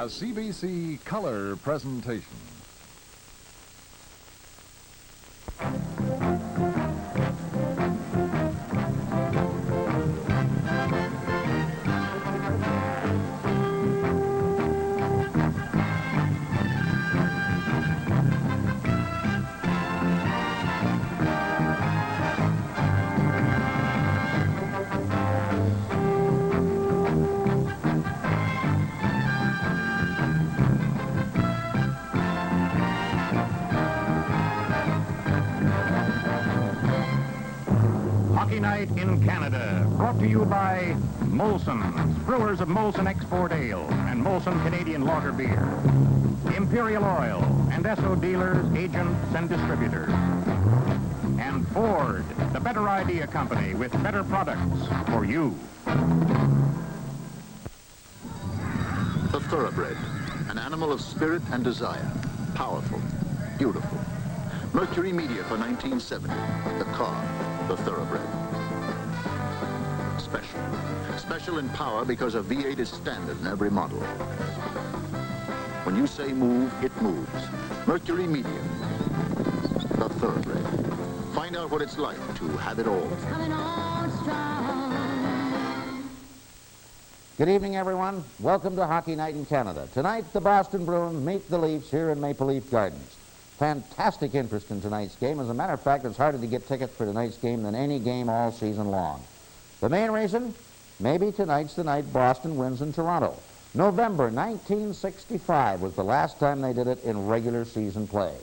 a CBC color presentation. Hockey Night in Canada, brought to you by Molson's, brewers of Molson Export Ale and Molson Canadian Lager Beer, Imperial Oil, and Esso dealers, agents, and distributors, and Ford, the better idea company with better products for you. The thoroughbred, an animal of spirit and desire, powerful, beautiful. Mercury Media for 1970, the car, the thoroughbred. Special. Special in power because a V8 is standard in every model. When you say move, it moves. Mercury Media, the thoroughbred. Find out what it's like to have it all. It's coming on strong. Good evening, everyone. Welcome to Hockey Night in Canada. Tonight, the Boston Bruins meet the Leafs here in Maple Leaf Gardens. Fantastic interest in tonight's game. As a matter of fact, it's harder to get tickets for tonight's game than any game all season long. The main reason? Maybe tonight's the night Boston wins in Toronto. November 1965 was the last time they did it in regular season play.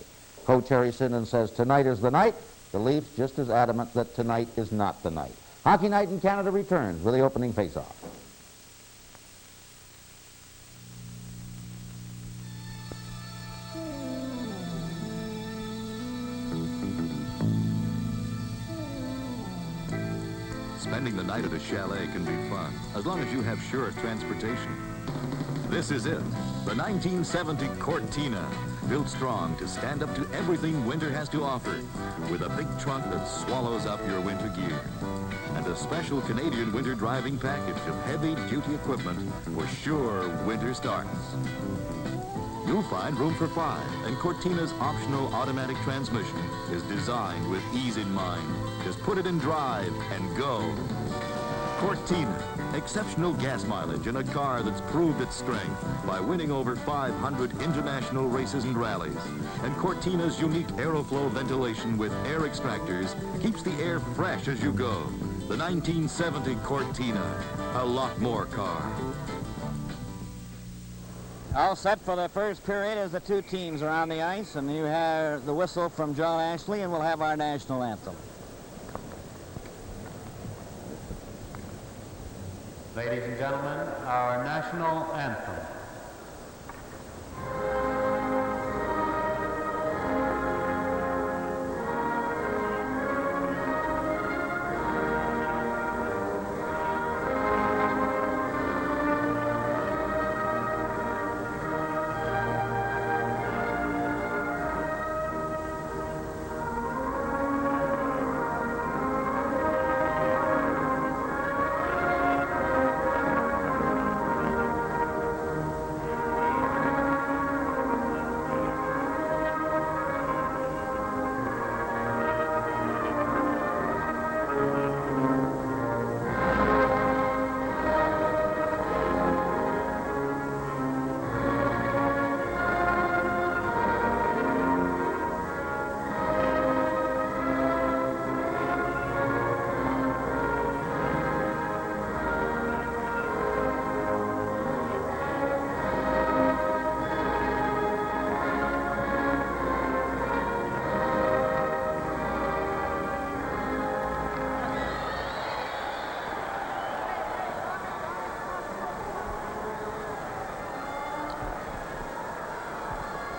Coach Harry Sinden says tonight is the night. The Leafs just as adamant that tonight is not the night. Hockey Night in Canada returns with the opening faceoff. Spending the night at a chalet can be fun, as long as you have sure transportation. This is it, the 1970 Cortina, built strong to stand up to everything winter has to offer, with a big trunk that swallows up your winter gear, and a special Canadian winter driving package of heavy-duty equipment for sure winter starts. You'll find room for 5, and Cortina's optional automatic transmission is designed with ease in mind. Just put it in drive and go. Cortina, exceptional gas mileage in a car that's proved its strength by winning over 500 international races and rallies. And Cortina's unique aeroflow ventilation with air extractors keeps the air fresh as you go. The 1970 Cortina, a lot more car. All set for the first period as the two teams are on the ice, and you have the whistle from John Ashley, and we'll have our national anthem. Ladies and gentlemen, our national anthem.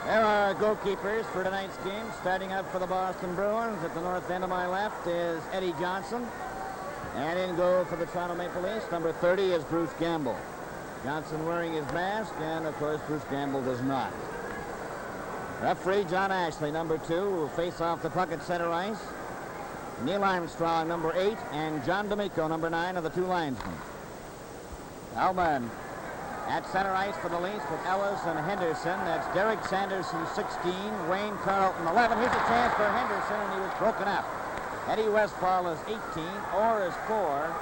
There are our goalkeepers for tonight's game. Starting up for the Boston Bruins at the north end of my left is Eddie Johnson. And in goal for the Toronto Maple Leafs, number 30 is Bruce Gamble. Johnson wearing his mask, and of course Bruce Gamble does not. Referee John Ashley, number 2, will face off the puck at center ice. Neil Armstrong, number 8, and John D'Amico, number 9, are the two linesmen. Alman At center ice for the Leafs with Ellis and Henderson. That's Derek Sanderson, 16. Wayne Carlton, 11. Here's a chance for Henderson, and he was broken up. Eddie Westfall is 18. Orr is 4.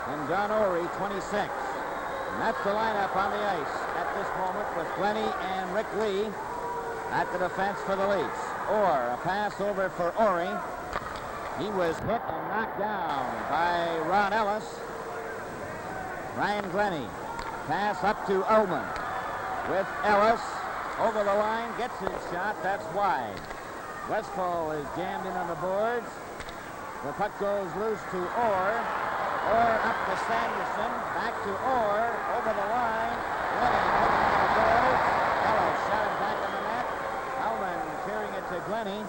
And Don Orig, 26. And that's the lineup on the ice at this moment with Glenny and Rick Lee at the defense for the Leafs. Orr, a pass over for Orig. He was hit and knocked down by Ron Ellis. Ryan Glenny. Pass up to Ullman with Ellis over the line, gets his shot, that's wide. Westfall is jammed in on the boards. The puck goes loose to Orr. Orr up to Sanderson, back to Orr, over the line. Glenny taking on the boards. Ellis shot it back in the net. Ullman carrying it to Glenny.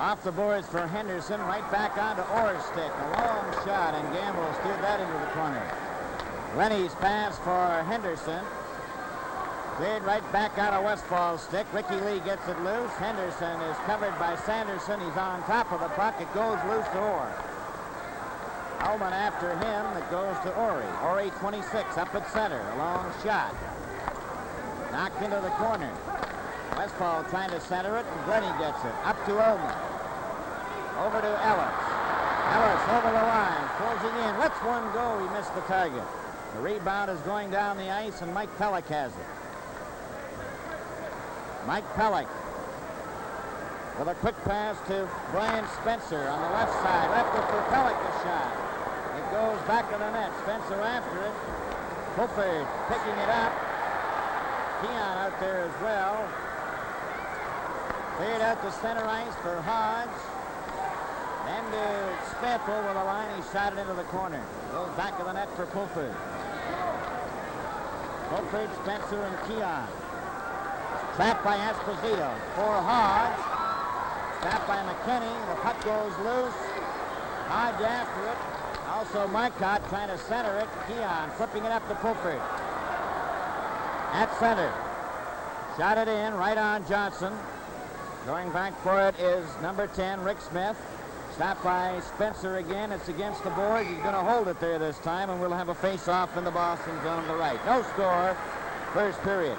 Off the boards for Henderson, right back onto Orr's stick. A long shot, and Gamble steered that into the corner. Glenny's pass for Henderson. Cleared right back out of Westfall's stick. Ricky Lee gets it loose. Henderson is covered by Sanderson. He's on top of the puck. It goes loose to Orr. Ullman after him. It goes to Orig. Orig, 26, up at center. A long shot. Knocked into the corner. Westfall trying to center it, and Glenny gets it. Up to Ullman. Over to Ellis. Ellis over the line. Closing in. Lets one go. He missed the target. The rebound is going down the ice, and Mike Pellick has it. Mike Pellick with a quick pass to Brian Spencer on the left side. Left it for Pellick, the shot. It goes back to the net. Spencer after it. Fulford picking it up. Keon out there as well. Cleared out to center ice for Hodge. Then to Smith over the line. He shot it into the corner. Goes back to the net for Fulford. Fulford, Spencer, and Keon. Trapped by Esposito. For Hodge. Trapped by McKinney. The puck goes loose. Hodge after it. Also Marcotte trying to center it. Keon flipping it up to Fulford. At center. Shot it in right on Johnson. Going back for it is number 10, Rick Smith. Stopped by Spencer again. It's against the board. He's going to hold it there this time, and we'll have a face-off in the Boston zone to the right. No score. First period.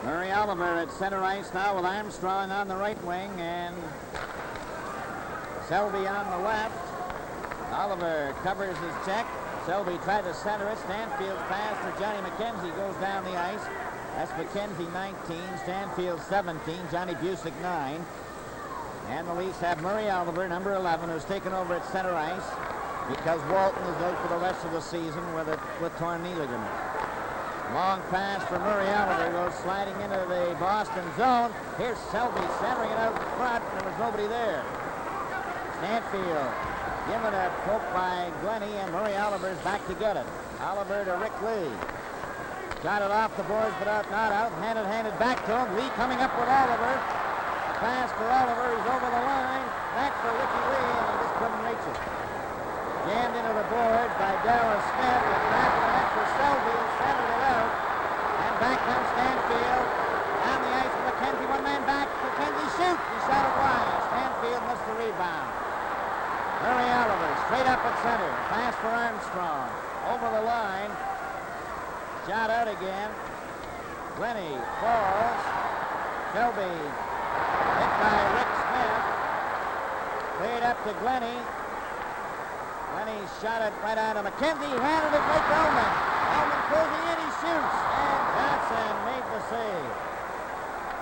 Murray Oliver at center ice now with Armstrong on the right wing and Selby on the left. Oliver covers his check. Selby tried to center it. Stanfield's pass for Johnny McKenzie goes down the ice. That's McKenzie 19, Stanfield 17, Johnny Busick 9. And the Leafs have Murray Oliver, number 11, who's taken over at center ice because Walton is out for the rest of the season with torn knee ligament. Long pass for Murray Oliver goes sliding into the Boston zone. Here's Selby centering it out front. There was nobody there. Stanfield given a poke by Glenny, and Murray Oliver's back to get it. Oliver to Rick Lee. Got it off the boards, but not out. Handed back to him. Lee coming up with Oliver. A pass for Oliver. He's over the line. Back for Ricky Lee, and he just couldn't reach it. Jammed into the board by Dallas Smith. The back of the net for Selby. Centered it out. And back comes Stanfield. On the ice with McKenzie. One man back. McKenzie shoots. He shot it wide. Stanfield missed the rebound. Murray Oliver straight up at center. Pass for Armstrong. Over the line. Shot out again. Glenny falls. Selby hit by Rick Smith. Played up to Glenny. Glenny shot it right out of McKenzie. Handed it right to Ullman. Ullman closing in. He shoots. And Johnson made the save.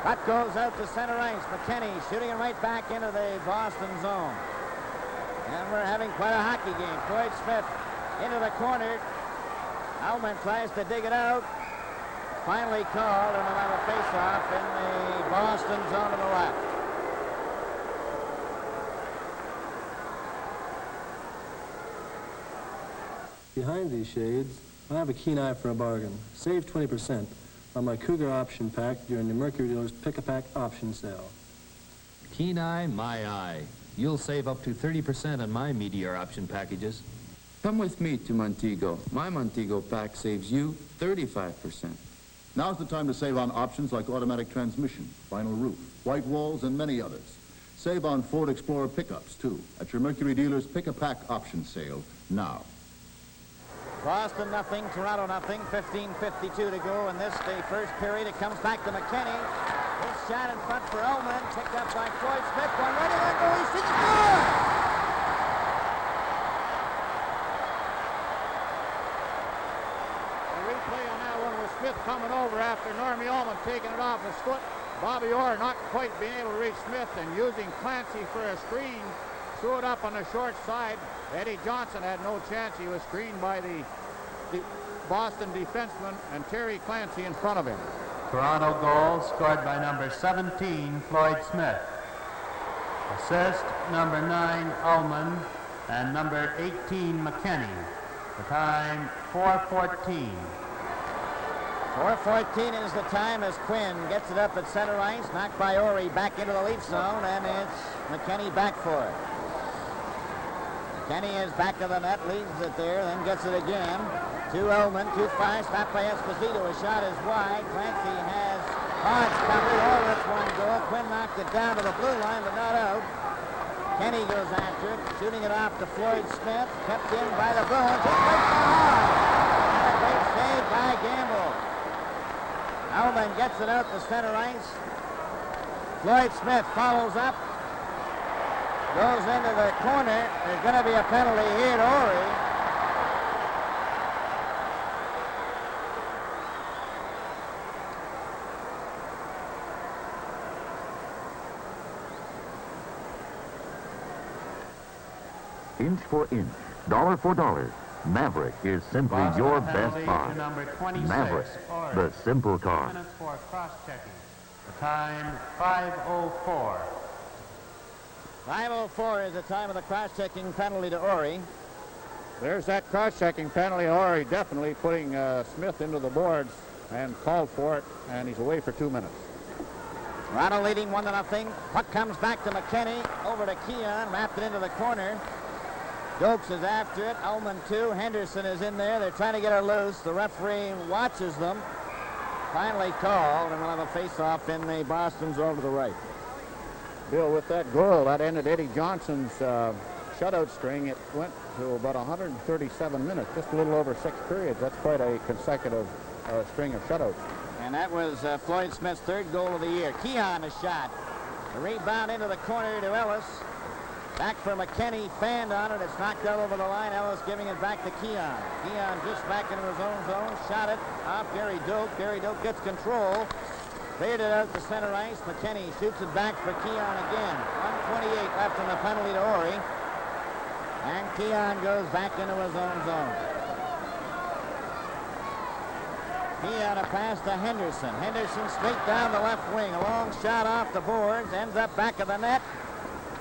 Puck goes out to center ice. McKinney shooting it right back into the Boston zone. And we're having quite a hockey game. Floyd Smith into the corner. Ullman tries to dig it out. Finally called, and we'll have a face-off in the Boston zone to the left. Behind these shades, I have a keen eye for a bargain. Save 20% on my Cougar option pack during the Mercury Dealer's Pick-a-Pack option sale. Keen eye, my eye. You'll save up to 30% on my Meteor option packages. Come with me to Montego. My Montego pack saves you 35%. Now's the time to save on options like automatic transmission, vinyl roof, white walls, and many others. Save on Ford Explorer pickups, too, at your Mercury dealer's Pick-a-Pack option sale now. Boston nothing, Toronto nothing, 15:52 to go in this, the first period. It comes back to McKinney. His shot in front for Ullman, picked up by Floyd Smith. One ready, let go, he shoots good! The replay on that one was Smith coming over after Normie Ullman taking it off his foot. Bobby Orr not quite being able to reach Smith and using Clancy for a screen. Threw it up on the short side. Eddie Johnson had no chance. He was screened by the Boston defenseman and Terry Clancy in front of him. Toronto goal scored by number 17, Floyd Smith. Assist, number 9, Ullman, and number 18, McKinney. The time, 4:14. 4:14 is the time as Quinn gets it up at center ice, knocked by Orig back into the Leaf zone, and it's McKinney back for it. McKinney is back to the net, leaves it there, then gets it again. To Ullman, 2-5, stopped by Esposito. A shot is wide. Clancy has odds covered. Oh, that's one goal. Quinn knocked it down to the blue line, but not out. Kenny goes after it, shooting it off to Floyd Smith, kept in by the Bruins. It breaks the hard. And a great save by Gamble. Ullman gets it out to center ice. Floyd Smith follows up. Goes into the corner. There's going to be a penalty here to Orig. Inch for inch, dollar for dollar, Maverick is simply Boston your penalty best buy. to number 26, Maverick, Orig. the simple car. Minutes for cross-checking. The time, 5:04. 5:04 is the time of the cross-checking penalty to Orig. There's that cross-checking penalty. Orig definitely putting Smith into the boards and called for it, and he's away for 2 minutes. Toronto leading 1-0. Puck comes back to McKinney. Over to Keon. Wrapped it into the corner. Dokes is after it. Ullman 2. Henderson is in there. They're trying to get her loose. The referee watches them. Finally called, and we'll have a face-off in the Boston zone to the right. Bill, with that goal, that ended Eddie Johnson's shutout string. It went to about 137 minutes, just a little over 6 periods. That's quite a consecutive string of shutouts. And that was Floyd Smith's 3rd goal of the year. Keon a shot. A rebound into the corner to Ellis. Back for McKinney, fanned on it. It's knocked out over the line. Ellis giving it back to Keon. Keon just back into his own zone. Shot it off Gary Doak. Gary Doak gets control. Cleared it out to center ice. McKinney shoots it back for Keon again. 1:28 left in the penalty to Orig. And Keon goes back into his own zone. Keon a pass to Henderson. Henderson straight down the left wing. A long shot off the boards. Ends up back of the net.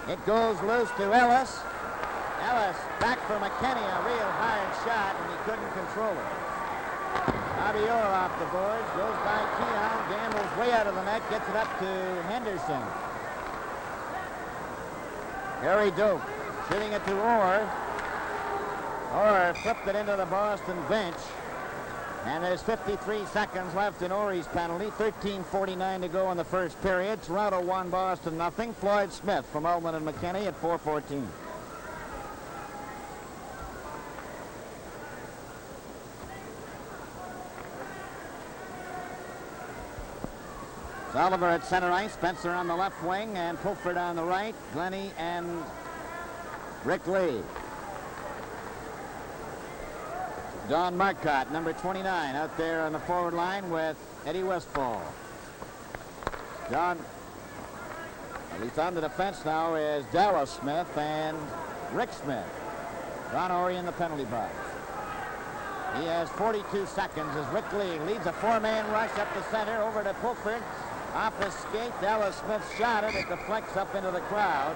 It goes loose to Ellis. Ellis back for McKinney. A real hard shot, and he couldn't control it. Bobby Orr off the boards. Goes by Keon. Gambles way out of the net. Gets it up to Henderson. Gary Doak shooting it to Orr. Orr flipped it into the Boston bench. And there's 53 seconds left in Orig's penalty. 13:49 to go in the first period. Toronto 1, Boston nothing. Floyd Smith from Ullman and McKinney at 4:14. Oliver at center ice. Spencer on the left wing and Pulford on the right. Glennie and Rick Lee. Don Marcotte, number 29, out there on the forward line with Eddie Westfall. John, at least on the defense now, is Dallas Smith and Rick Smith. Don Ory in the penalty box. He has 42 seconds as Rick Lee leads a 4-man rush up the center over to Pulford. Off his skate, Dallas Smith shot it. It deflects up into the crowd.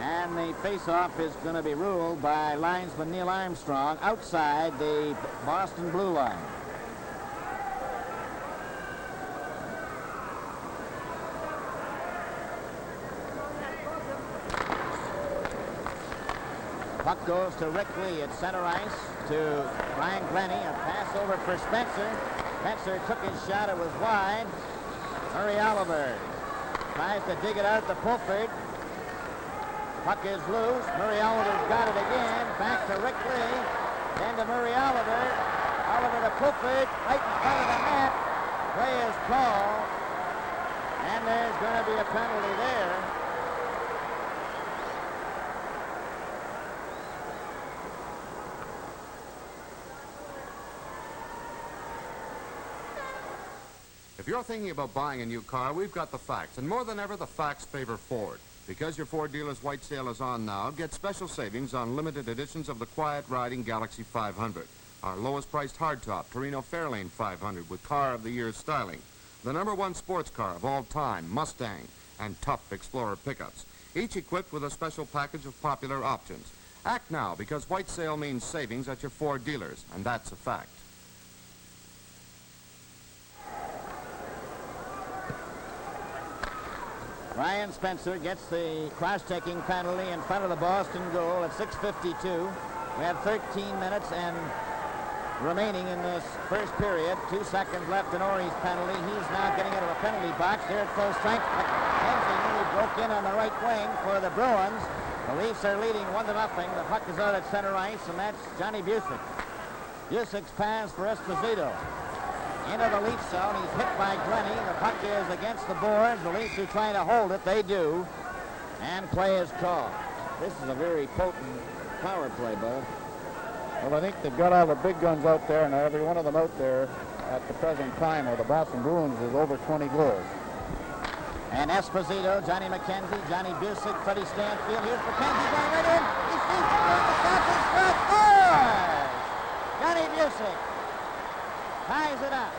And the face-off is going to be ruled by linesman Neil Armstrong outside the Boston blue line. Puck goes to Rick Lee at center ice to Brian Glennie. A pass over for Spencer. Spencer took his shot. It was wide. Murray Oliver tries to dig it out to Pulford. Puck is loose. Murray Oliver's got it again. Back to Rick Lee. Then to Murray Oliver. Oliver to Pulford. Right in front of the net. Play is called. And there's going to be a penalty there. If you're thinking about buying a new car, we've got the facts. And more than ever, the facts favor Ford. Because your Ford dealer's white sale is on now, get special savings on limited editions of the quiet riding Galaxy 500. Our lowest priced hardtop Torino Fairlane 500 with Car of the Year styling. The #1 sports car of all time, Mustang, and tough Explorer pickups. Each equipped with a special package of popular options. Act now, because white sale means savings at your Ford dealers, and that's a fact. Ryan Spencer gets the cross-checking penalty in front of the Boston goal at 6:52. We have 13 minutes and remaining in this first period. 2 seconds left in Orig's penalty. He's now getting into the penalty box. There at full strength. McKenzie nearly broke in on the right wing for the Bruins. The Leafs are leading 1-0. The puck is out at center ice, and that's Johnny Busick. Busick's pass for Esposito. Into the Leaf zone. He's hit by Glennie. The puck is against the boards. The Leafs are trying to hold it. They do. And play is called. This is a very potent power play, Bud. Well, I think they've got all the big guns out there, and every one of them out there at the present time, or the Boston Bruins is over 20 goals. And Esposito, Johnny McKenzie, Johnny Busick, Freddie Stanfield. Here's McKenzie going right in. He sees the goal. The shot is shot. Scores! Johnny Busick ties it up.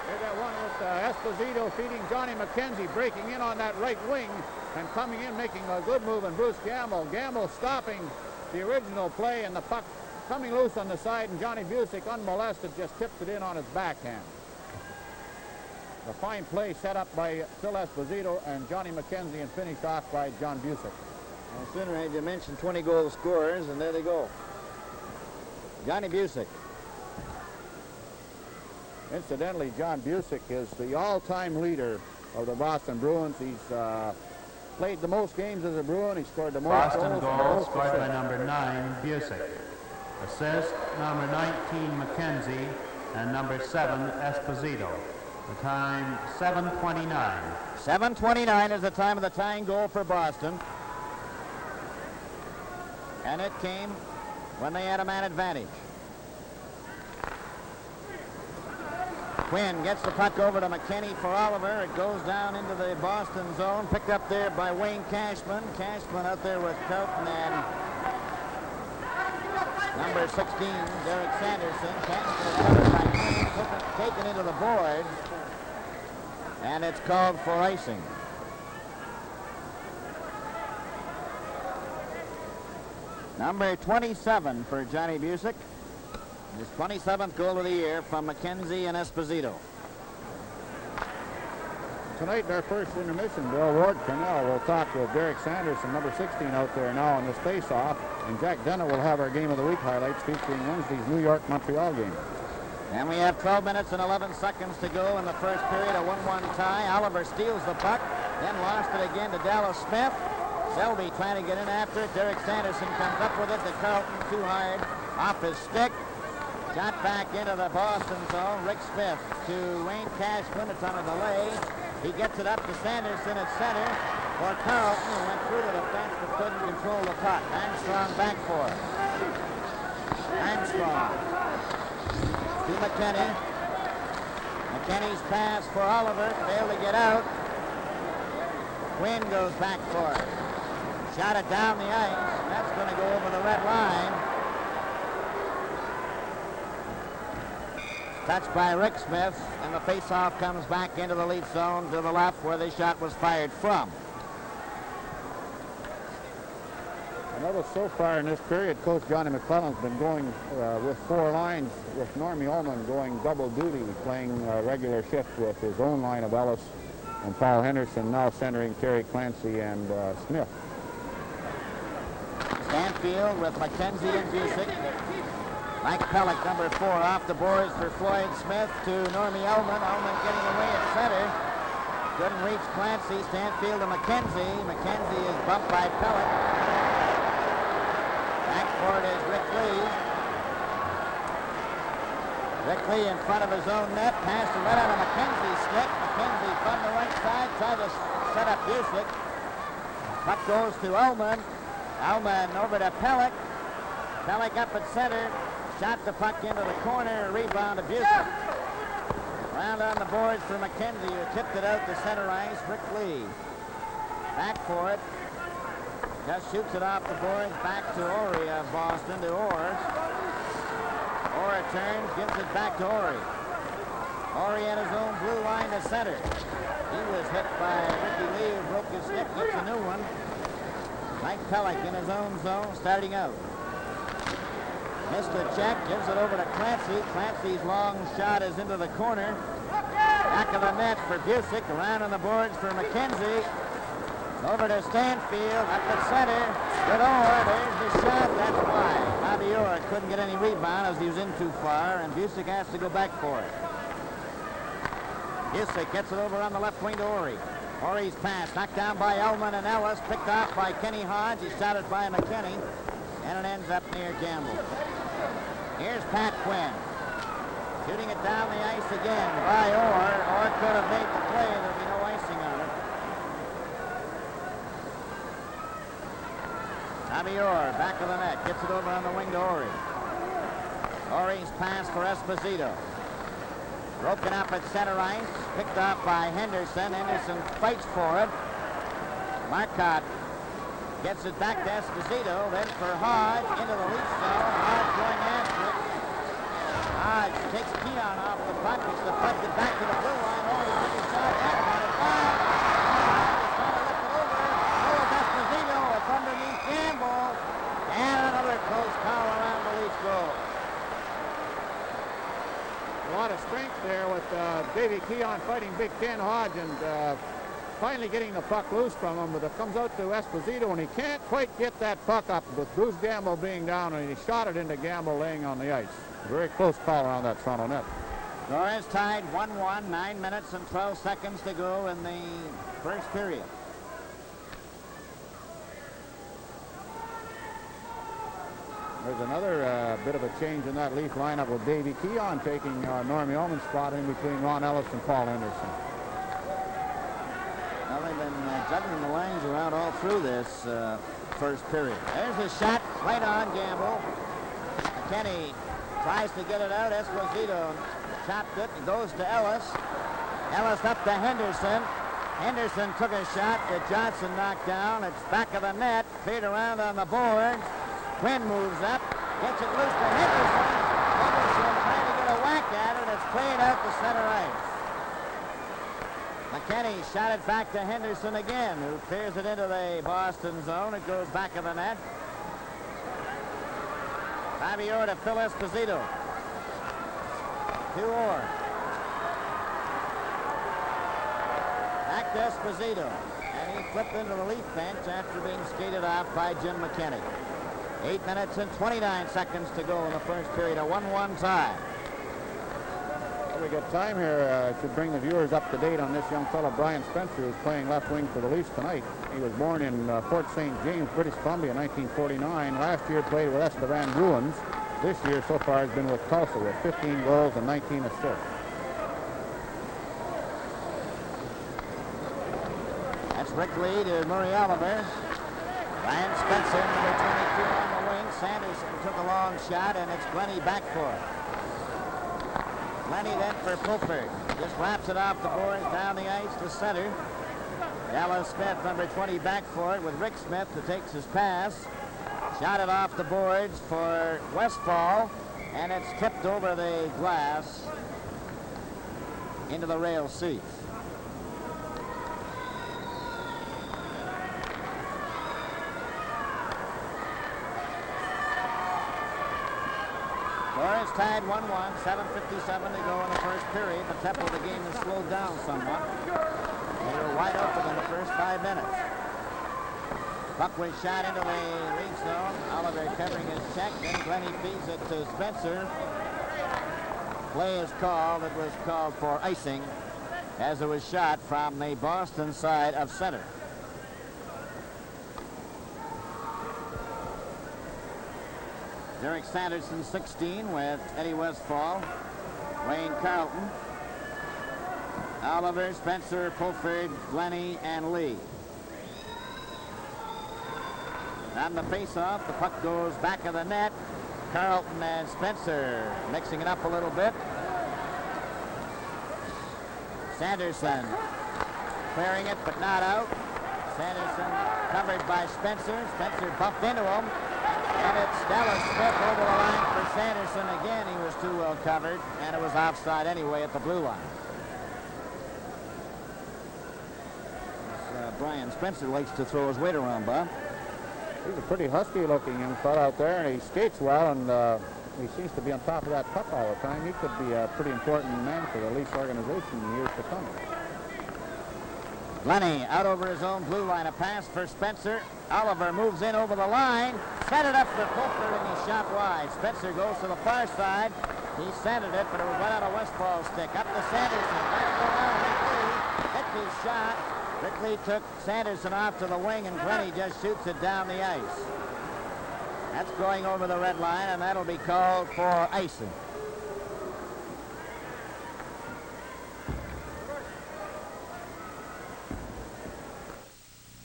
They got one with Esposito feeding Johnny McKenzie, breaking in on that right wing and coming in, making a good move, and Bruce Gamble. Gamble stopping the original play, and the puck coming loose on the side, and Johnny Busick, unmolested, just tips it in on his backhand. A fine play set up by Phil Esposito and Johnny McKenzie, and finished off by John Busick. And sooner I had mentioned 20 goal scorers, and there they go. Johnny Busick. Incidentally, John Busick is the all-time leader of the Boston Bruins. He's played the most games as a Bruin. He scored the most Boston goals. goal scored by number 9, Busick. Assist, number 19, McKenzie, and number 7, Esposito. The time, 7:29. 7:29 is the time of the tying goal for Boston. And it came when they had a man advantage. Quinn gets the puck over to McKinney for Oliver. It goes down into the Boston zone, picked up there by Wayne Cashman. Cashman out there with Pelton and number 16, Derek Sanderson. Cashman by Quinn, taken into the board, and it's called for icing. Number 27 for Johnny Busick. His 27th goal of the year from McKenzie and Esposito. Tonight in our first intermission, Bill Ward Cornell will talk with Derek Sanderson, number 16 out there now on this face-off, and Jack Dennett will have our Game of the Week highlights featuring Wednesday's New York-Montreal game. And we have 12 minutes and 11 seconds to go in the first period, a 1-1 tie. Oliver steals the puck, then lost it again to Dallas Smith. Selby trying to get in after it. Derek Sanderson comes up with it to Carlton, too hard, off his stick. Shot back into the Boston zone. Rick Smith to Wayne Cashman. It's on a delay. He gets it up to Sanderson at center for Carlton, who went through the defense but couldn't control the puck. Armstrong back for it. Armstrong to McKinney. McKinney's pass for Oliver. Failed to get out. Quinn goes back for it. Shot it down the ice. That's going to go over the red line. Touched by Rick Smith, and the face-off comes back into the Leaf zone to the left where the shot was fired from. I noticed so far in this period, Coach Johnny McClellan's been going with 4 lines, with Normie Ullman going double duty, playing regular shift with his own line of Ellis and Paul Henderson, now centering Terry Clancy and Smith. field with McKenzie and Busick. Mike Pellick, number 4, off the boards for Floyd Smith to Normie Ullman. Ullman getting away at center. Couldn't reach Clancy. Stanfield to McKenzie. McKenzie is bumped by Pellick. Back for it is Rick Lee. Rick Lee in front of his own net. Passed it right out of McKenzie's stick. McKenzie from the right side. Tried to set up Busick. Puck goes to Ullman. Ullman over to Pellick. Pellick up at center. Shot the puck into the corner. Rebound to Busick. Round on the boards for McKenzie, who tipped it out to center ice. Rick Lee. Back for it. Just shoots it off the boards. Back to Orig of Boston, to Orr. Orr turns, gives it back to Orig. Orig at his own blue line to center. He was hit by Ricky Lee, who broke his stick. Gets a new one. Mike Pellick in his own zone, starting out. Missed the check, gives it over to Clancy. Clancy's long shot is into the corner. Back of the net for Busick. Around on the boards for McKenzie. Over to Stanfield, up at center. Good Orr, there's the shot, that's why. Bobby Orr couldn't get any rebound as he was in too far, and Busick has to go back for it. Busick gets it over on the left wing to Orig. Orig's pass, knocked down by Ullman and Ellis, picked off by Kenny Hodge. He shot it by McKinney, and it ends up near Gamble. Here's Pat Quinn. Shooting it down the ice again by Orr. Orr could have made the play. There'll be no icing on it. Bobby Orr, back of the net, gets it over on the wing to Orig. Orig's pass for Esposito. Broken up at center ice, picked off by Henderson. Henderson fights for it. Marcotte gets it back to Esposito, then for Hodge into the Leaf zone. Hodge going after it. Hodge takes Keon off the puck. It's deflected back to the blue line. Orig took a shot. That got it back. Hodge is trying to lift it over. Goes Esposito. It's underneath Gamble. And another close call around the Leaf goal. A lot of strength there with Davey Keon fighting Big Ken Hodge and finally getting the puck loose from him, but it comes out to Esposito, and he can't quite get that puck up with Bruce Gamble being down, and he shot it into Gamble laying on the ice. A very close call around that Toronto net. Torres tied 1-1, 9 minutes and 12 seconds to go in the first period. There's another bit of a change in that Leaf lineup with Davey Keon taking Normie Ullman's spot in between Ron Ellis and Paul Henderson. Well, they've been juggling the lines around all through this first period. There's the shot, right on Gamble. McKinney tries to get it out. Esposito chopped it. It goes to Ellis. Ellis up to Henderson. Henderson took a shot that Johnson knocked down. It's back of the net, cleared around on the boards. Quinn moves up, gets it loose to Henderson. Henderson trying to get a whack at it. It's played out to center ice. McKinney shot it back to Henderson again, who clears it into the Boston zone. It goes back of the net. Bobby Orr to Phil Esposito. To Orr. Back to Esposito. And he flipped into the Leaf bench after being skated off by Jim McKinney. 8 minutes and 29 seconds to go in the first period. A 1-1 tie. Well, we got time here to bring the viewers up to date on this young fellow, Brian Spencer, who's playing left wing for the Leafs tonight. He was born in Fort St. James, British Columbia in 1949. Last year played with Estevan Bruins. This year so far has been with Tulsa with 15 goals and 19 assists. That's Rick Lee to Murray Oliver. Brian Spencer, number 22 on the wing. Sanderson took a long shot, and it's Glennie back for it. Glennie then for Pulford. Just wraps it off the boards down the ice to center. Dallas Smith, number 20, back for it with Rick Smith, who takes his pass. Shot it off the boards for Westfall, and it's tipped over the glass into the rail seat. Torres tied 1-1, 7:57 to go in the first period. The tempo of the game has slowed down somewhat. They were wide open in the first 5 minutes. Puck was shot into the lead zone. Oliver covering his check. Then Glennie feeds it to Spencer. Play is called. It was called for icing as it was shot from the Boston side of center. Derek Sanderson, 16, with Eddie Westfall, Wayne Carlton, Oliver, Spencer, Pulford, Glennie, and Lee. On the face-off, the puck goes back of the net. Carlton and Spencer mixing it up a little bit. Sanderson clearing it, but not out. Sanderson covered by Spencer. Spencer bumped into him. And it's Dallas Smith over the line for Sanderson. Again, he was too well covered, and it was offside anyway at the blue line. Brian Spencer likes to throw his weight around, Bob. He's a pretty husky-looking young fellow out there, and he skates well, and he seems to be on top of that puck all the time. He could be a pretty important man for the Leafs organization in years to come. Glennie out over his own blue line. A pass for Spencer. Oliver moves in over the line. Set it up for Pulford, and he shot wide. Spencer goes to the far side. He centered it, but it was right out of Westfall's stick. Up to Sanderson. Back to Rickley. Hits his shot. Rickley took Sanderson off to the wing, and Glennie just shoots it down the ice. That's going over the red line, and that'll be called for icing.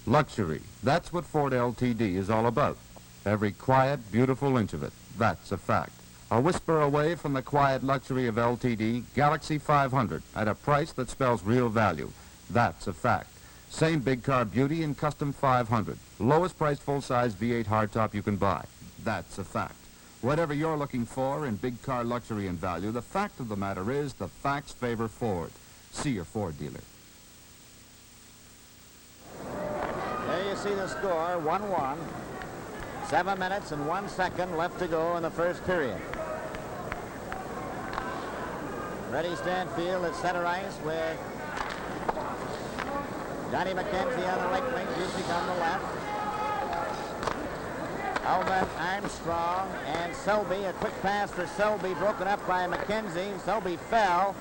Luxury. That's what Ford LTD is all about. Every quiet, beautiful inch of it. That's a fact. A whisper away from the quiet luxury of LTD, Galaxy 500, at a price that spells real value. That's a fact. Same big car beauty in Custom 500. Lowest priced full-size V8 hardtop you can buy. That's a fact. Whatever you're looking for in big car luxury and value, the fact of the matter is the facts favor Ford. See your Ford dealer. There you see the score, 1-1. 7 minutes and 1 second left to go in the first period. Freddie Stanfield at center ice with Johnny McKenzie on the right wing, Busick on the left. Alvin, Armstrong, and Selby. A quick pass for Selby, broken up by McKenzie. Selby fell.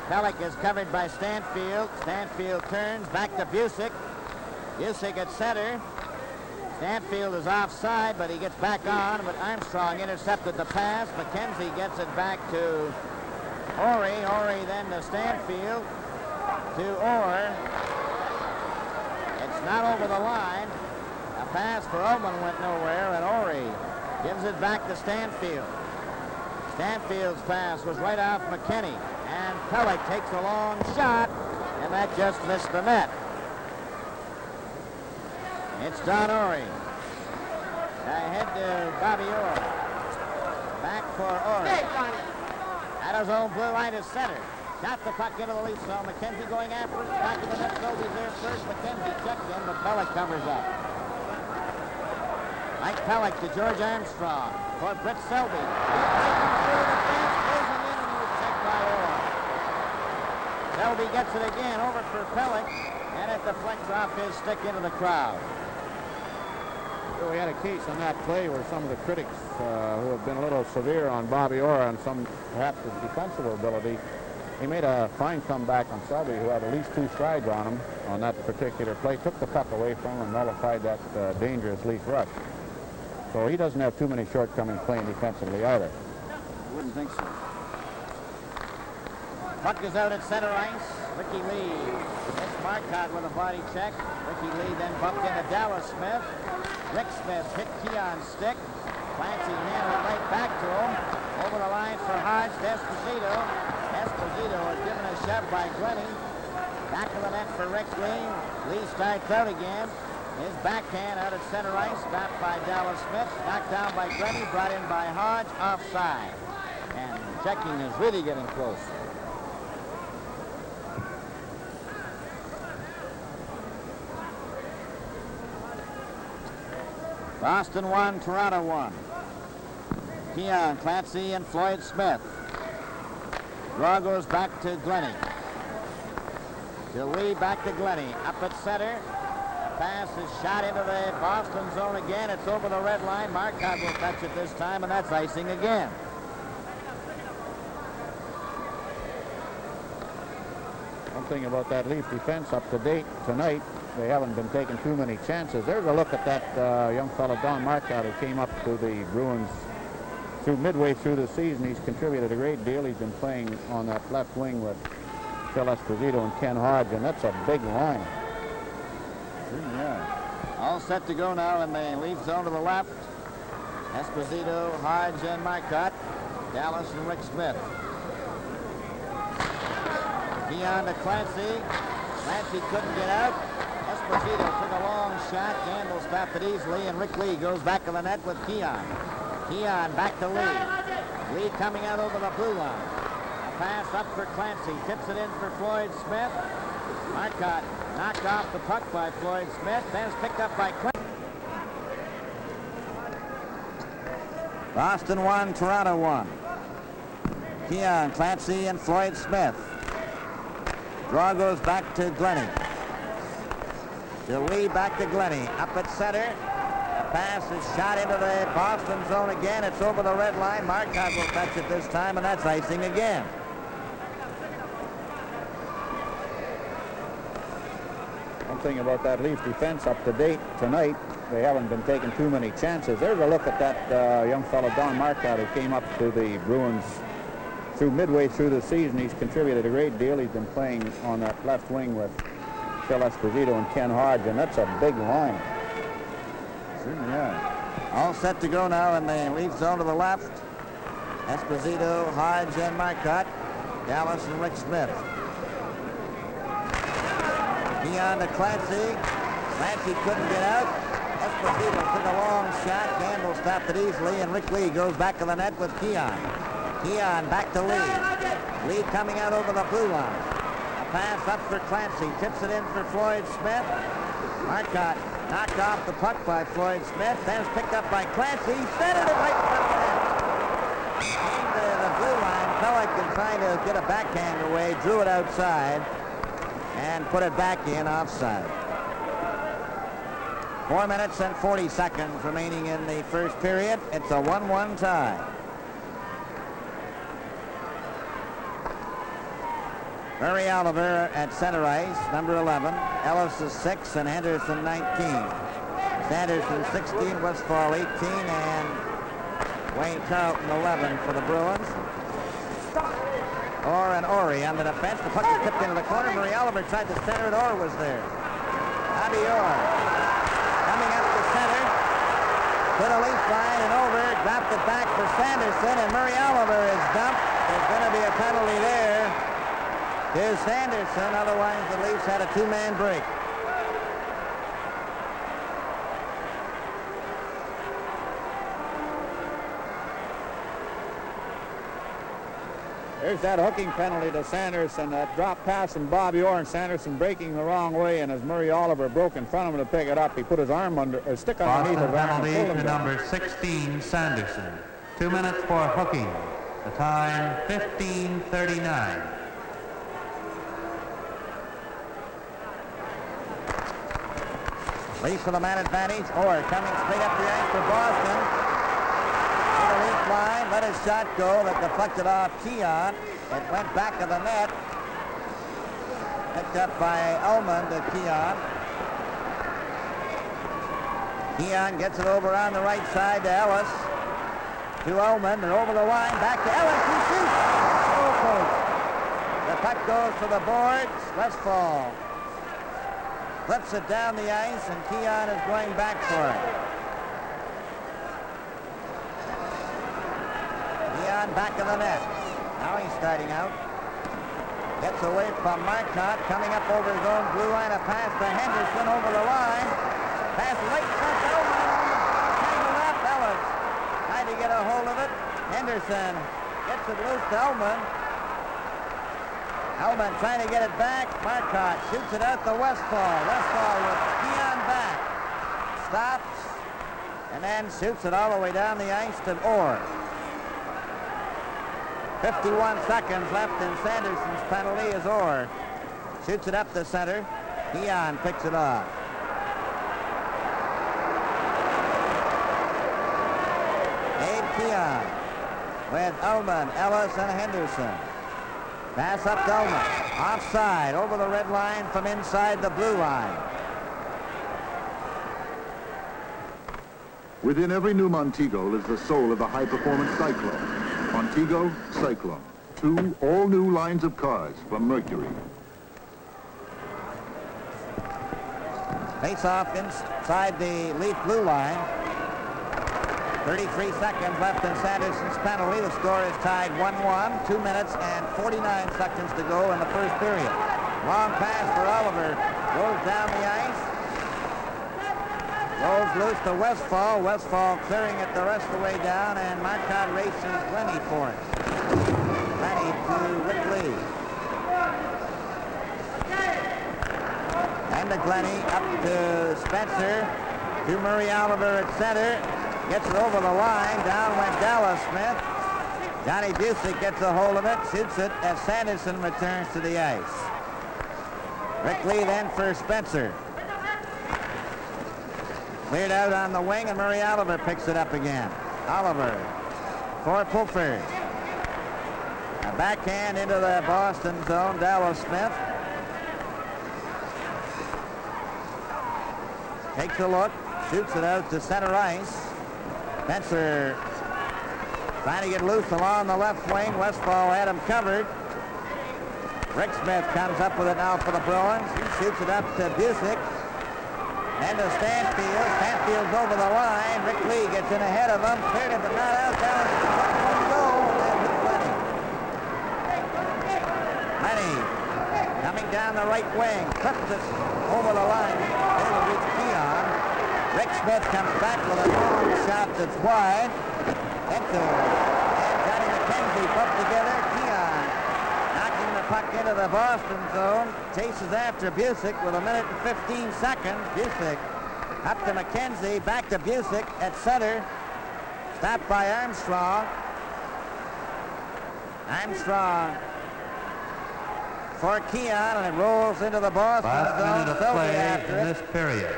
Pellick is covered by Stanfield. Stanfield turns back to Busick. Busick at center. Stanfield is offside, but he gets back on, but Armstrong intercepted the pass. McKenzie gets it back to Orig. Orig then to Stanfield. To Orr. It's not over the line. A pass for Ullman went nowhere, and Orig gives it back to Stanfield. Stanfield's pass was right off McKinney, and Pellick takes a long shot, and that just missed the net. It's Don Orig. Ahead to Bobby Orr. Back for Orig. At his own blue line is center. Got the puck into the Leaf zone. McKenzie going after it. Back to the net. Selby's there first. McKenzie checked in, but Pellick covers up. Mike Pellick to George Armstrong for Britt Selby. Closing in, and he was checked by Orr. Selby gets it again over for Pellick, and it deflects off his stick into the crowd. So we had a case on that play where some of the critics who have been a little severe on Bobby Orr on some perhaps his defensive ability, he made a fine comeback on Selby, who had at least 2 strides on him on that particular play, took the puck away from him and nullified that dangerous Leaf rush. So he doesn't have too many shortcomings playing defensively either. I wouldn't think so. Puck is out at center ice. Ricky Lee hits Marcotte with a body check. Ricky Lee then bumped into Dallas Smith. Rick Smith hit Keon's stick. Clancy handed it right back to him. Over the line for Hodge to Esposito. Esposito is given a shove by Glennie. Back of the net for Rick Lee. Lee starts out again. His backhand out at center ice. Stopped by Dallas Smith. Knocked down by Glennie. Brought in by Hodge. Offside. And checking is really getting close. Boston 1, Toronto 1. Keon, Clancy, and Floyd Smith. Draw goes back to Glennie. To Lee, back to Glennie. Up at center. Pass is shot into the Boston zone again. It's over the red line. Marcotte will touch it this time, and that's icing again. One thing about that Leaf defense up to date tonight, they haven't been taking too many chances. There's a look at that young fellow, Don Marcotte, who came up to the Bruins midway through the season. He's contributed a great deal. He's been playing on that left wing with Phil Esposito and Ken Hodge, and that's a big line. Yeah. All set to go now in the Leaf zone to the left. Esposito, Hodge, and Marcotte. Dallas and Rick Smith. Keon to Clancy. Clancy couldn't get out. Esposito took a long shot. Gamble stopped it easily, and Rick Lee goes back to the net with Keon. Keon back to Lee. Lee coming out over the blue line. A pass up for Clancy. Tips it in for Floyd Smith. Marcotte knocked off the puck by Floyd Smith. Then it's picked up by Clancy. Boston 1, Toronto 1. Keon, Clancy, and Floyd Smith. Draw goes back to Glennie. To Lee, back to Glennie. Up at center. The pass is shot into the Boston zone again. It's over the red line. Marcotte will touch it this time, and that's icing again. One thing about that Leaf defense up to date tonight, they haven't been taking too many chances. There's a look at that young fellow, Don Marcotte, who came up to the Bruins midway through the season. He's contributed a great deal. He's been playing on that left wing with Phil Esposito and Ken Hodge, and that's a big line. Yeah. All set to go now in the Leaf zone to the left. Esposito, Hodge, and Marcotte. Dallas and Rick Smith. Keon to Clancy. Clancy couldn't get out. Esposito took a long shot. Gamble stopped it easily, and Rick Lee goes back to the net with Keon. Keon back to Lee. Lee coming out over the blue line. A pass up for Clancy. Tips it in for Floyd Smith. Marcotte knocked off the puck by Floyd Smith. Then it's picked up by Clancy. Centered it right from the net. Into the blue line. Pelican trying to get a backhand away. Drew it outside and put it back in offside. 4 minutes and 40 seconds remaining in the first period. It's a 1-1 tie. Murray Oliver at center ice, number 11. Ellis is 6 and Henderson 19. Sanderson 16, Westfall 18, and Wayne Carlton 11 for the Bruins. Orr and Orig on the defense. The puck is tipped into the corner. Murray Oliver tried to center it. Orr was there. Bobby Orr coming up the center. To the leaf line and over. Dropped it back for Sanderson, and Murray Oliver is dumped. There's going to be a penalty there to Sanderson. Otherwise, the Leafs had a two-man break. There's that hooking penalty to Sanderson, that drop pass from Bobby Orr, and Sanderson breaking the wrong way, and as Murray Oliver broke in front of him to pick it up, he put his arm under, or stick underneath his arm. Penalty to number 16, Sanderson. 2 minutes for hooking. The time, 15:39. Leafs with a man advantage. Orr coming straight up the ice for Boston. To the leaf line, let his shot go. That deflected off Keon. It went back of the net. Picked up by Ullman to Keon. Keon gets it over on the right side to Ellis. To Ullman. They're over the line. Back to Ellis. He shoots. The puck goes to the boards. Westfall flips it down the ice, and Keon is going back for it. Keon back of the net. Now he's starting out. Gets away from Marcotte, coming up over his own blue line. A pass to Henderson over the line. Pass right front to Ullman on the left. Ellis trying to get a hold of it. Henderson gets it loose to Ullman. Ullman trying to get it back. Marcotte shoots it out to Westfall. Westfall with Keon back. Stops and then shoots it all the way down the ice to Orr. 51 seconds left in Sanderson's penalty as Orr shoots it up the center. Keon picks it off. Keon with Ullman, Ellis, and Henderson. Pass up to Ullman. Offside, over the red line from inside the blue line. Within every new Montego is the soul of the high-performance Cyclone. Montego, Cyclone. 2 all-new lines of cars from Mercury. Face off inside the Leaf blue line. 33 seconds left in Sanderson's penalty. The score is tied 1-1. 2 minutes and 49 seconds to go in the first period. Long pass for Oliver. Goes down the ice. Goes loose to Westfall. Westfall clearing it the rest of the way down, and Marcotte races Glennie for it. Glennie to Rick Lee. And to Glennie, up to Spencer, to Murray Oliver at center. Gets it over the line. Down went Dallas Smith. Johnny Busick gets a hold of it, shoots it as Sanderson returns to the ice. Rick Lee then for Spencer. Cleared out on the wing, and Murray Oliver picks it up again. Oliver for Pulford. A backhand into the Boston zone, Dallas Smith. Takes a look, shoots it out to center ice. Spencer trying to get loose along the left wing. Westfall had him covered. Rick Smith comes up with it now for the Bruins. He shoots it up to Busick. And to Stanfield. Stanfield's over the line. Rick Lee gets in ahead of him. Cleared it, but not out. Down one goal. And hit Lenny. Lenny coming down the right wing. Clips it over the line. Able to reach Keon. Rick Smith comes back with a long shot that's wide. Enter. And Johnny McKenzie put together. Keon knocking the puck into the Boston zone. Chases after Busick with 1 minute and 15 seconds. Busick up to McKenzie. Back to Busick at center. Stopped by Armstrong. Armstrong for Keon, and it rolls into the Boston Last zone. minute of Selby play after in it. this period.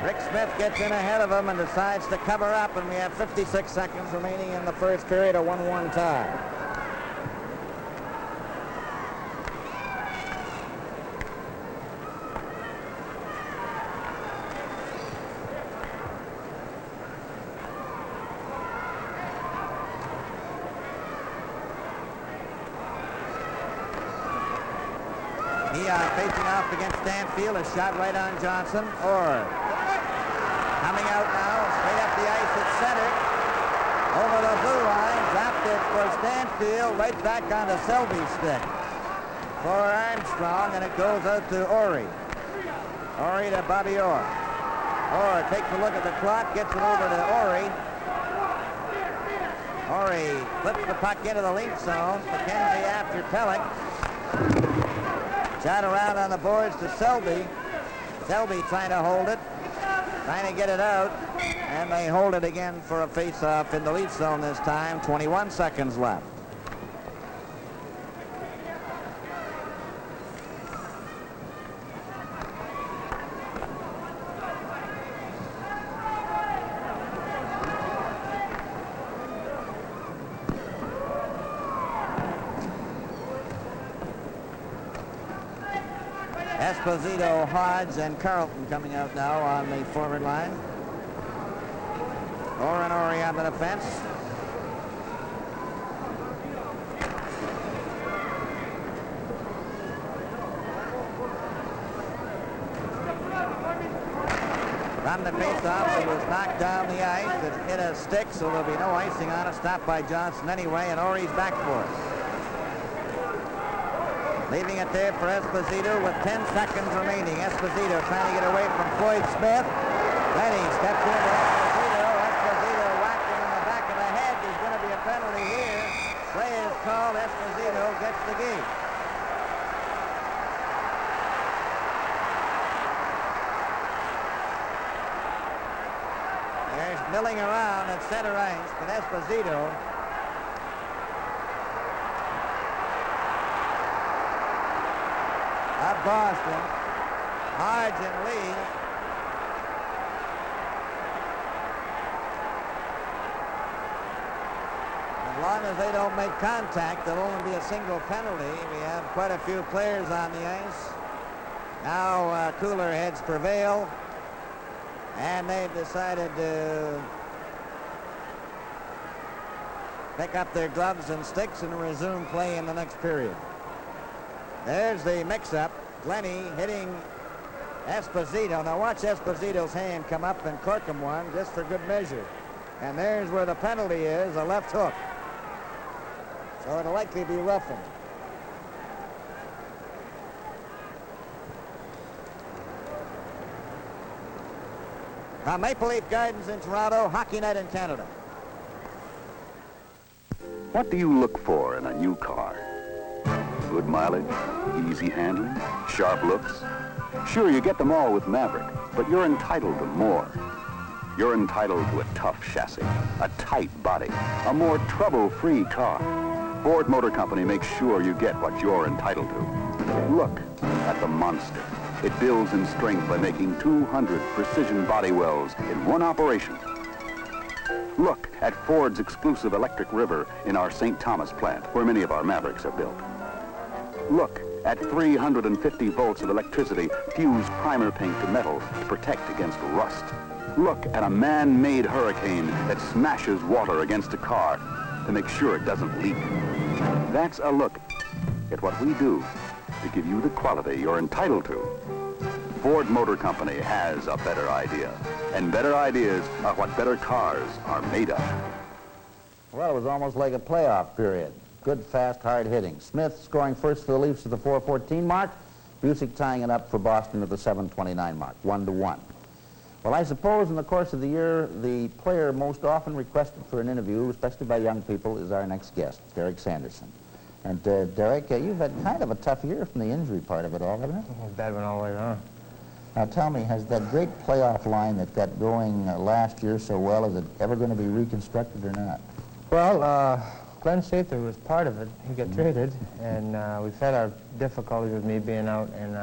Rick Smith gets in ahead of him and decides to cover up, and we have 56 seconds remaining in the first period, a 1-1 tie. Keon facing off against Stanfield, a shot right on Johnson. Orig coming out now, straight up the ice at center. Over the blue line, dropped it for Stanfield, right back on the Selby's stick for Armstrong, and it goes out to Orig. Orig to Bobby Orr. Orr takes a look at the clock, gets it over to Orig. Orig flips the puck into the lead zone. McKenzie after Pellick. Shot around on the boards to Selby. Selby trying to hold it. Trying to get it out. And they hold it again for a face-off in the lead zone this time. 21 seconds left. Esposito, Hodge, and Carlton coming out now on the forward line. Orr and Ory on the defense. From the face-off, it was knocked down the ice. It hit a stick, so there'll be no icing on it. Stopped by Johnson anyway, and Ory's back for it. Leaving it there for Esposito with 10 seconds remaining. Esposito trying to get away from Floyd Smith. Then he steps into Esposito. Esposito whacked him in the back of the head. There's going to be a penalty here. Play is called. Esposito gets the gate. There's milling around at center ice, but Esposito of Boston, Hodge and Lee. As long as they don't make contact, there'll only be a single penalty. We have quite a few players on the ice. Now cooler heads prevail, and they've decided to pick up their gloves and sticks and resume play in the next period. There's the mix-up. Glennie hitting Esposito. Now watch Esposito's hand come up and cork him one just for good measure. And there's where the penalty is, a left hook. So it'll likely be roughing. Now Maple Leaf Gardens in Toronto, Hockey Night in Canada. What do you look for in a new car? Good mileage, easy handling, sharp looks? Sure, you get them all with Maverick, but you're entitled to more. You're entitled to a tough chassis, a tight body, a more trouble-free car. Ford Motor Company makes sure you get what you're entitled to. Look at the monster. It builds in strength by making 200 precision body wells in one operation. Look at Ford's exclusive electric river in our St. Thomas plant, where many of our Mavericks are built. Look at 350 volts of electricity fuse primer paint to metal to protect against rust. Look at a man-made hurricane that smashes water against a car to make sure it doesn't leak. That's a look at what we do to give you the quality you're entitled to. Ford Motor Company has a better idea, and better ideas are what better cars are made of. Well, it was almost like a playoff period. Good, fast, hard hitting. Smith scoring first for the Leafs at the 4:14 mark. Busick tying it up for Boston at the 7:29 mark, 1-1. Well, I suppose in the course of the year, the player most often requested for an interview, especially by young people, is our next guest, Derek Sanderson. And Derek, you've had kind of a tough year from the injury part of it all, haven't you? Bad one all the way around. Now tell me, has that great playoff line that got going last year so well, is it ever going to be reconstructed or not? Well, Glenn Sather was part of it. He got traded, and we've had our difficulties with me being out, and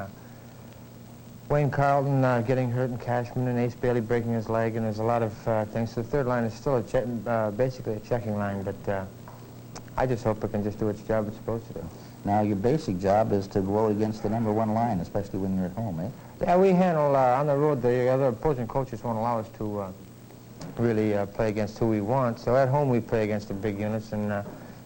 Wayne Carlton getting hurt, and Cashman, and Ace Bailey breaking his leg, and there's a lot of things. So the third line is still basically a checking line, but I just hope it can just do its job it's supposed to do. Now, your basic job is to go against the #1 line, especially when you're at home, eh? Yeah, we handle, on the road, the other opposing coaches won't allow us to really play against who we want. So at home, we play against the big units, and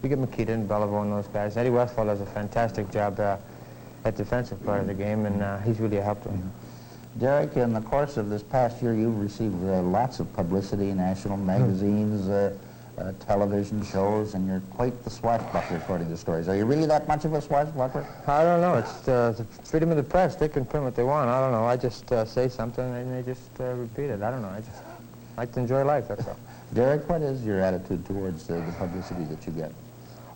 we get Makita and Beliveau and those guys. Eddie Westphal does a fantastic job at defensive part of the game, and he's really helped them. Derek, in the course of this past year, you've received lots of publicity, national magazines, television shows, and you're quite the swashbuckler, according to stories. Are you really that much of a swashbuckler? I don't know. It's the freedom of the press. They can print what they want. I don't know. I just say something, and they just repeat it. I don't know. I just like to enjoy life, that's all. Derek, what is your attitude towards the publicity that you get?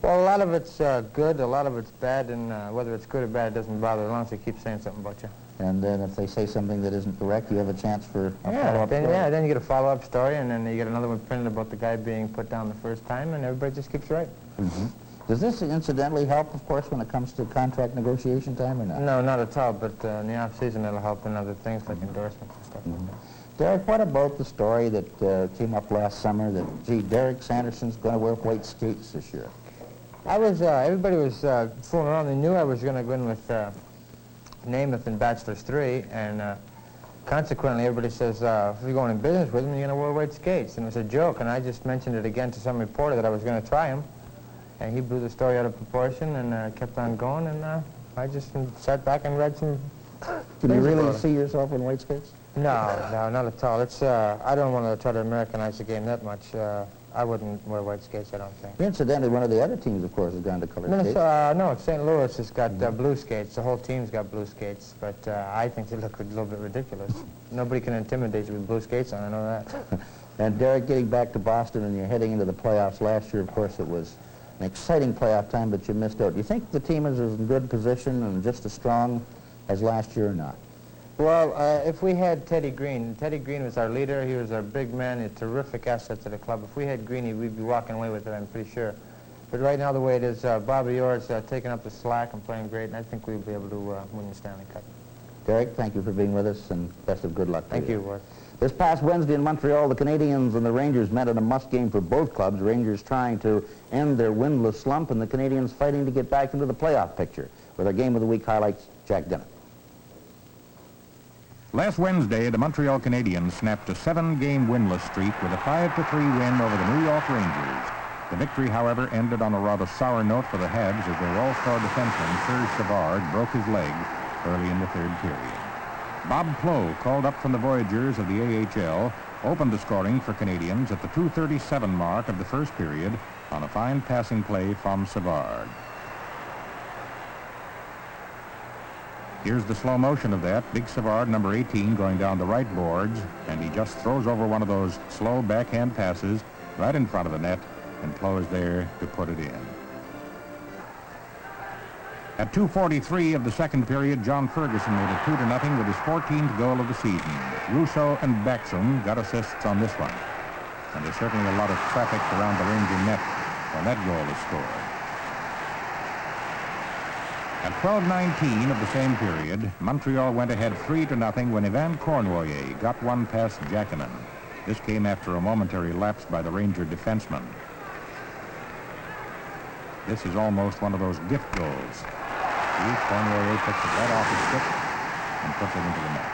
Well, a lot of it's good, a lot of it's bad, and whether it's good or bad, it doesn't bother as long as they keep saying something about you. And then if they say something that isn't correct, you have a chance for a follow-up story? Yeah, then you get a follow-up story, and then you get another one printed about the guy being put down the first time, and everybody just keeps writing. Mm-hmm. Does this incidentally help, of course, when it comes to contract negotiation time or not? No, not at all, but in the off-season it'll help in other things like endorsements and stuff like that. Derek, what about the story that came up last summer that, gee, Derek Sanderson's going to wear white skates this year? Everybody was fooling around. They knew I was going to go in with Namath in Bachelors 3, and consequently everybody says, if you're going in business with him, you're going to wear white skates. And it was a joke, and I just mentioned it again to some reporter that I was going to try him, and he blew the story out of proportion and kept on going, and I just sat back and read some Can you really see yourself in white skates? No, not at all. It's I don't want to try to Americanize the game that much. I wouldn't wear white skates, I don't think. Incidentally, one of the other teams, of course, has gone to colored skates. No, St. Louis has got blue skates. The whole team's got blue skates, but I think they look a little bit ridiculous. Nobody can intimidate you with blue skates on, I know that. And Derek, getting back to Boston, and you're heading into the playoffs. Last year, of course, it was an exciting playoff time, but you missed out. Do you think the team is in good position and just as strong as last year or not? Well, if we had Teddy Green was our leader. He was our big man, a terrific asset to the club. If we had Greenie, we'd be walking away with it, I'm pretty sure. But right now, the way it is, Bobby Orr's taking up the slack and playing great, and I think we'll be able to win the Stanley Cup. Derek, thank you for being with us, and best of good luck to you. Thank you, Ward. This past Wednesday in Montreal, the Canadians and the Rangers met in a must game for both clubs. Rangers trying to end their winless slump, and the Canadians fighting to get back into the playoff picture. With our Game of the Week highlights, Jack Dennett. Last Wednesday, the Montreal Canadiens snapped a 7-game winless streak with a 5-3 win over the New York Rangers. The victory, however, ended on a rather sour note for the Habs as their all-star defenseman, Serge Savard, broke his leg early in the third period. Bob Plow, called up from the Voyageurs of the AHL, opened the scoring for Canadians at the 2:37 mark of the first period on a fine passing play from Savard. Here's the slow motion of that. Big Savard, number 18, going down the right boards, and he just throws over one of those slow backhand passes right in front of the net, and Plow is there to put it in. At 2:43 of the second period, John Ferguson made it 2-0 with his 14th goal of the season. Russo and Backstrom got assists on this one. And there's certainly a lot of traffic around the Ranger net when that goal is scored. At 12:19 of the same period, Montreal went ahead 3-0 when Ivan Cournoyer got one past Jacquemin. This came after a momentary lapse by the Ranger defenseman. This is almost one of those gift goals. Cournoyer picks it right off his stick and puts it into the net.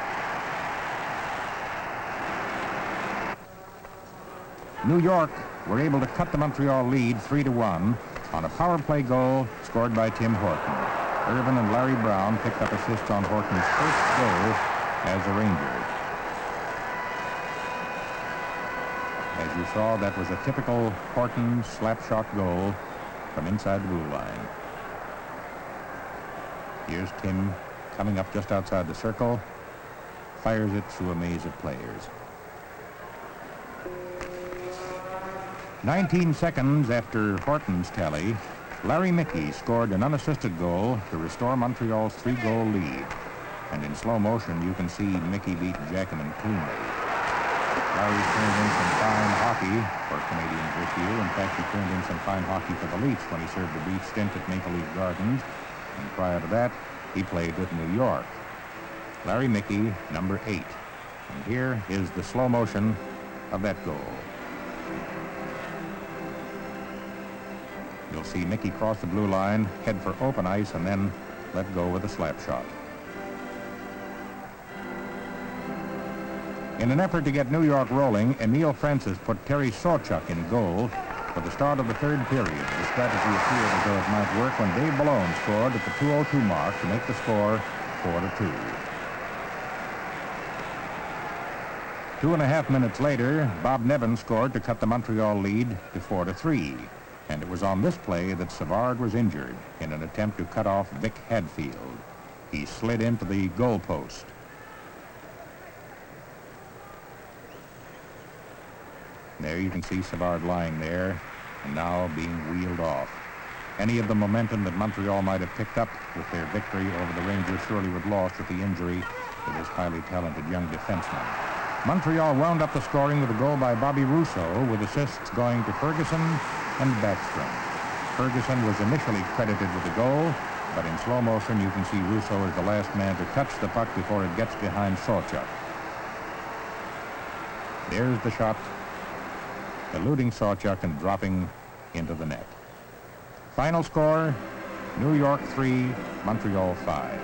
New York were able to cut the Montreal lead 3-1 on a power play goal scored by Tim Horton. Irvin and Larry Brown picked up assists on Horton's first goal as a Ranger. As you saw, that was a typical Horton slap shot goal from inside the blue line. Here's Tim coming up just outside the circle, fires it through a maze of players. 19 seconds after Horton's tally, Larry Mickey scored an unassisted goal to restore Montreal's 3-goal lead. And in slow motion, you can see Mickey beat Jacquemin cleanly. Larry's turned in some fine hockey for Canadians this year. In fact, he turned in some fine hockey for the Leafs when he served a brief stint at Maple Leaf Gardens. And prior to that, he played with New York. Larry Mickey, number 8. And here is the slow motion of that goal. You'll see Mickey cross the blue line, head for open ice, and then let go with a slap shot. In an effort to get New York rolling, Emile Francis put Terry Sawchuk in goal for the start of the third period. The strategy appeared as though it might work when Dave Malone scored at the 2:02 mark to make the score 4-2. 2.5 minutes later, Bob Nevin scored to cut the Montreal lead to 4-3. And it was on this play that Savard was injured in an attempt to cut off Vic Hadfield. He slid into the goal post. There you can see Savard lying there and now being wheeled off. Any of the momentum that Montreal might have picked up with their victory over the Rangers surely would lost with the injury to this highly talented young defenseman. Montreal wound up the scoring with a goal by Bobby Russo, with assists going to Ferguson and Backstrom. Ferguson was initially credited with the goal, but in slow motion you can see Russo is the last man to touch the puck before it gets behind Sawchuk. There's the shot, eluding Sawchuk and dropping into the net. Final score, New York 3, Montreal 5.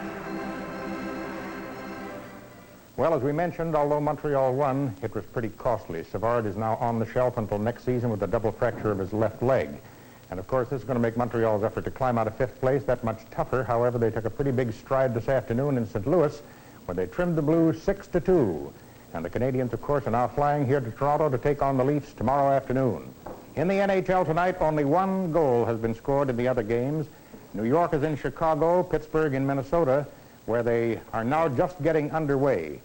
Well, as we mentioned, although Montreal won, it was pretty costly. Savard is now on the shelf until next season with a double fracture of his left leg. And of course, this is going to make Montreal's effort to climb out of 5th place that much tougher. However, they took a pretty big stride this afternoon in St. Louis, where they trimmed the Blues 6-2. And the Canadians, of course, are now flying here to Toronto to take on the Leafs tomorrow afternoon. In the NHL tonight, only one goal has been scored in the other games. New York is in Chicago, Pittsburgh in Minnesota, where they are now just getting underway.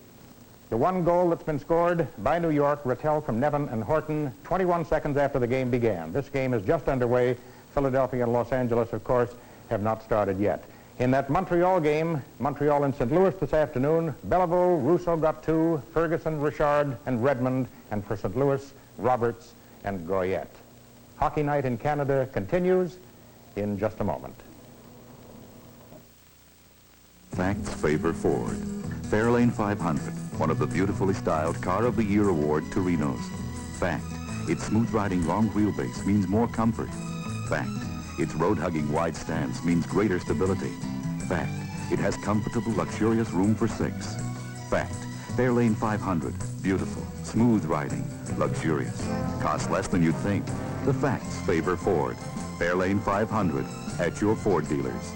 The one goal that's been scored by New York, Rattel from Nevin and Horton, 21 seconds after the game began. This game is just underway. Philadelphia and Los Angeles, of course, have not started yet. In that Montreal game, Montreal and St. Louis this afternoon, Belleville, Russo got 2, Ferguson, Richard, and Redmond, and for St. Louis, Roberts and Goyette. Hockey Night in Canada continues in just a moment. Facts favor Ford. Fairlane 500, one of the beautifully styled Car of the Year Award Torinos. Fact, its smooth-riding long wheelbase means more comfort. Fact, its road-hugging wide stance means greater stability. Fact, it has comfortable, luxurious room for 6. Fact, Fairlane 500, beautiful, smooth riding, luxurious. Costs less than you'd think. The facts favor Ford. Fairlane 500 at your Ford dealers.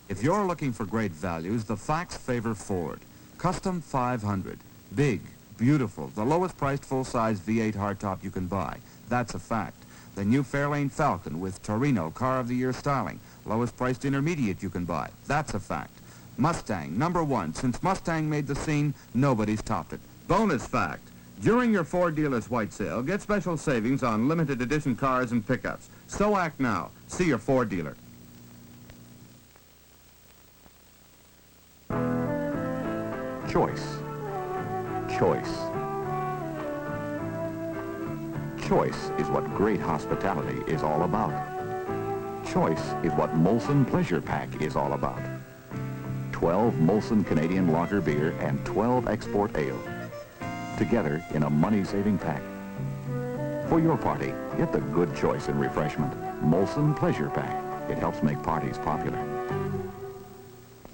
If you're looking for great values, the facts favor Ford. Custom 500. Big, beautiful, the lowest priced full-size V8 hardtop you can buy. That's a fact. The new Fairlane Falcon with Torino Car of the Year styling. Lowest priced intermediate you can buy. That's a fact. Mustang, #1. Since Mustang made the scene, nobody's topped it. Bonus fact. During your Ford dealer's white sale, get special savings on limited edition cars and pickups. So act now. See your Ford dealer. Choice. Choice. Choice is what great hospitality is all about. Choice is what Molson Pleasure Pack is all about. 12 Molson Canadian Lager beer and 12 export ale. Together in a money-saving pack. For your party, get the good choice in refreshment. Molson Pleasure Pack. It helps make parties popular.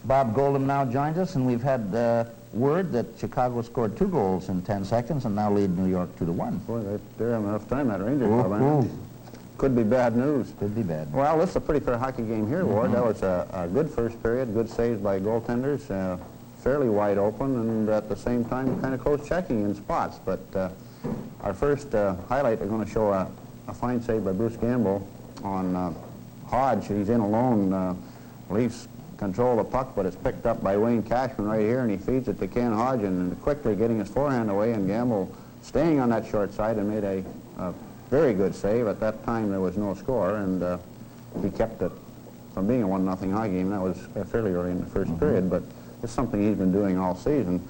Bob Goldham now joins us, and we've had word that Chicago scored 2 goals in 10 seconds and now lead New York 2-1. Boy, they're having enough time, that Ranger club. Could be bad news. Could be bad. Well, this is a pretty fair hockey game here, Ward. That was a good first period, good saves by goaltenders, fairly wide open, and at the same time kind of close checking in spots. But our first highlight, we're going to show a fine save by Bruce Gamble on Hodge. He's in alone. Leafs control the puck, but it's picked up by Wayne Cashman right here, and he feeds it to Ken Hodge, and quickly getting his forehand away, and Gamble staying on that short side and made a very good save. At that time, there was no score, and he kept it from being a 1-0 hockey game. That was fairly early in the first period, but it's something he's been doing all season.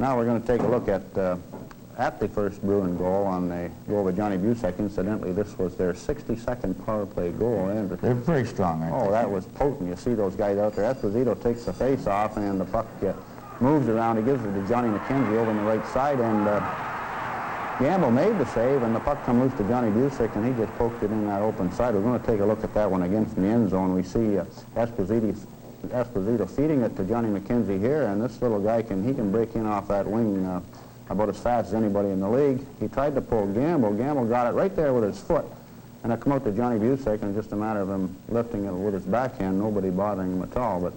Now we're going to take a look at the first Bruin goal on a goal by Johnny Busick. Incidentally, this was their 62nd power play goal. And they're very strong, aren't they? Oh, that was potent. You see those guys out there. Esposito takes the face off, and the puck moves around. He gives it to Johnny McKenzie over on the right side, and Gamble made the save, and the puck comes loose to Johnny Busick, and he just poked it in that open side. We're going to take a look at that one again from the end zone. We see Esposito feeding it to Johnny McKenzie here, and this little guy can break in off that wing about as fast as anybody in the league. He tried to pull Gamble. Gamble got it right there with his foot, and it came out to Johnny Busick, and just a matter of him lifting it with his backhand, nobody bothering him at all. But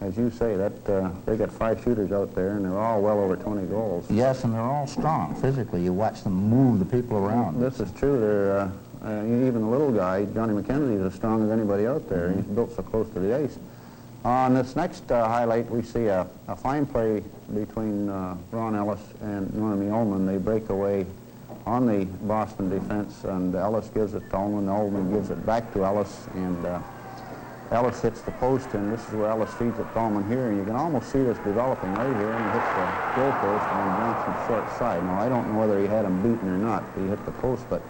as you say, that they got 5 shooters out there, and they're all well over 20 goals. Yes, and they're all strong physically. You watch them move the people around. This is true. They're even the little guy, Johnny McKenzie, is as strong as anybody out there. He's built so close to the ice. On this next highlight, we see a fine play between Ron Ellis and Noemi Ullman. They break away on the Boston defense, and Ellis gives it to Ullman. Ullman gives it back to Ellis, and Ellis hits the post, and this is where Ellis feeds it to Ullman here. And you can almost see this developing right here, and he hits the goal post on Johnson's short side. Now, I don't know whether he had him beaten or not. He hit the post, but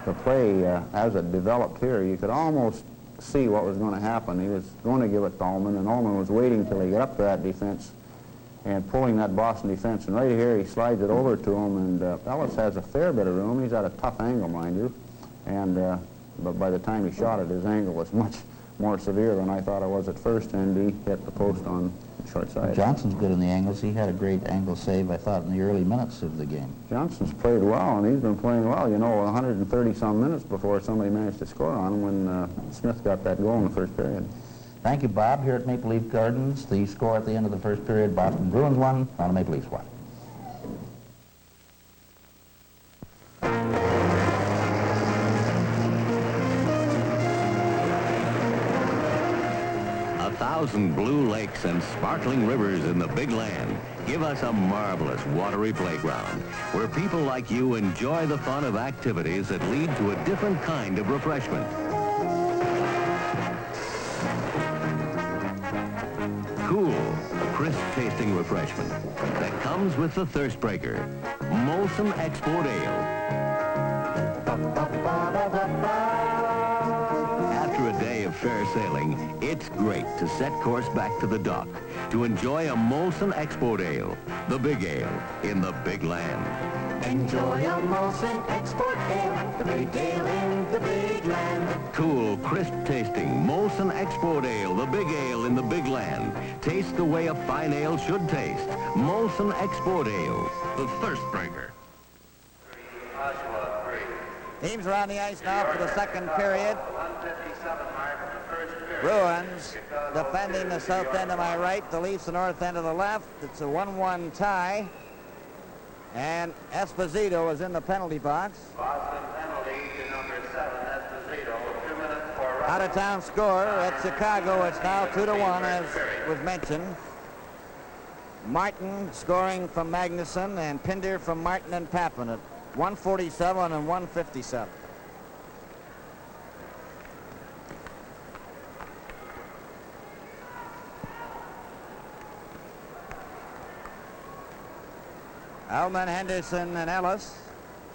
the play, as it developed here, you could almost see what was going to happen. He was going to give it to Ullman, and Ullman was waiting till he got up to that defense and pulling that Boston defense. And right here, he slides it over to him, and Ellis has a fair bit of room. He's at a tough angle, mind you. And but by the time he shot it, his angle was much more severe than I thought it was at first, and he hit the post on the short side. Johnson's good in the angles. He had a great angle save, I thought, in the early minutes of the game. Johnson's played well, and he's been playing well. You know, 130-some minutes before somebody managed to score on him when Smith got that goal in the first period. Thank you, Bob. Here at Maple Leaf Gardens, the score at the end of the first period, Boston Bruins 1, Toronto Maple Leafs 1. Thousand blue lakes and sparkling rivers in the big land give us a marvelous watery playground where people like you enjoy the fun of activities that lead to a different kind of refreshment. Cool, crisp-tasting refreshment that comes with the thirst breaker, Molson Export Ale. After a day of fair sailing, it's great to set course back to the dock to enjoy a Molson Export Ale, the big ale in the big land. Enjoy a Molson Export Ale, the big ale in the big land. Cool, crisp-tasting Molson Export Ale, the big ale in the big land. Taste the way a fine ale should taste. Molson Export Ale, the thirst breaker. Teams are on the ice now for the second period. Bruins defending the south end of my right, the Leafs the north end of the left. It's a 1-1 tie. And Esposito is in the penalty box. Boston penalty to number 7, Esposito. 2 minutes for Out-of-town score at Chicago. It's now 2-1, as was mentioned. Martin scoring from Magnuson and Pinder from Martin and Papin at 147 and 157. Ullman, Henderson, and Ellis.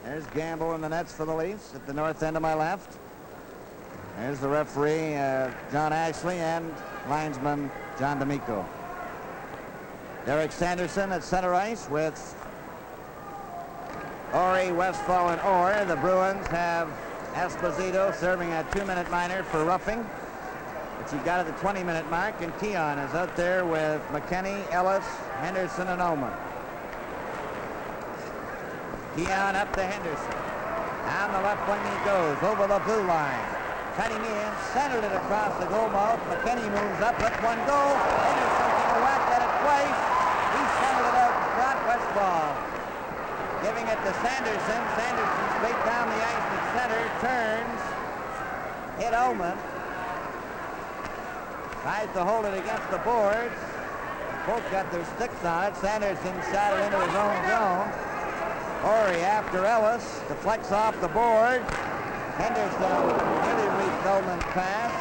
There's Gamble in the nets for the Leafs at the north end of my left. There's the referee, John Ashley, and linesman John D'Amico. Derek Sanderson at center ice with Orig, Westfall, and Orr. The Bruins have Esposito serving a 2-minute minor for roughing, which he got at the 20-minute mark, and Keon is out there with McKenney, Ellis, Henderson, and Ullman. Keon up to Henderson. On the left wing he goes, over the blue line. Cutting in, centered it across the goal mouth. McKenney moves up, lets one go. Henderson took a whack at it twice. He centered it out in front, Westfall. Giving it to Sanderson. Sanderson straight down the ice at center, turns, hit Ullman. Tries to hold it against the boards. Both got their sticks on it. Sanderson shot it into his own zone. Ory after Ellis, deflects off the board. Henderson really reached Ullman's pass.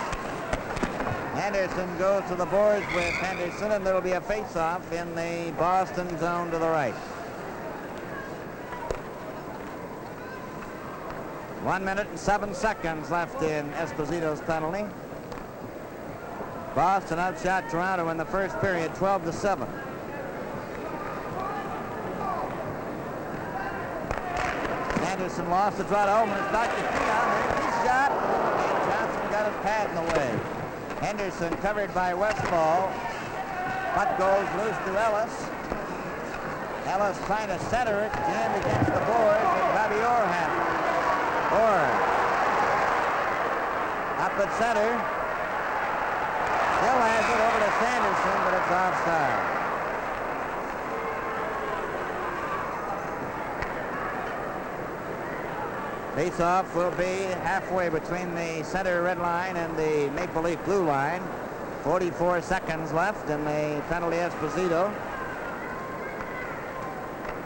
Henderson goes to the boards with Henderson, and there'll be a face-off in the Boston zone to the right. 1 minute and 7 seconds left in Esposito's penalty. Boston outshot Toronto in the first period, 12-7. Anderson lost the draw to Ullman. It's knocked his feet on. There's his shot. And Johnson got his pad in the way. Henderson covered by Westfall. Puck goes loose to Ellis. Ellis trying to center it. Jammed against the boards. And Bobby Orr had it. Orr up at center. Still has it over to Sanderson, but it's offside. Face-off will be halfway between the center red line and the Maple Leaf blue line. 44 seconds left in the penalty Esposito.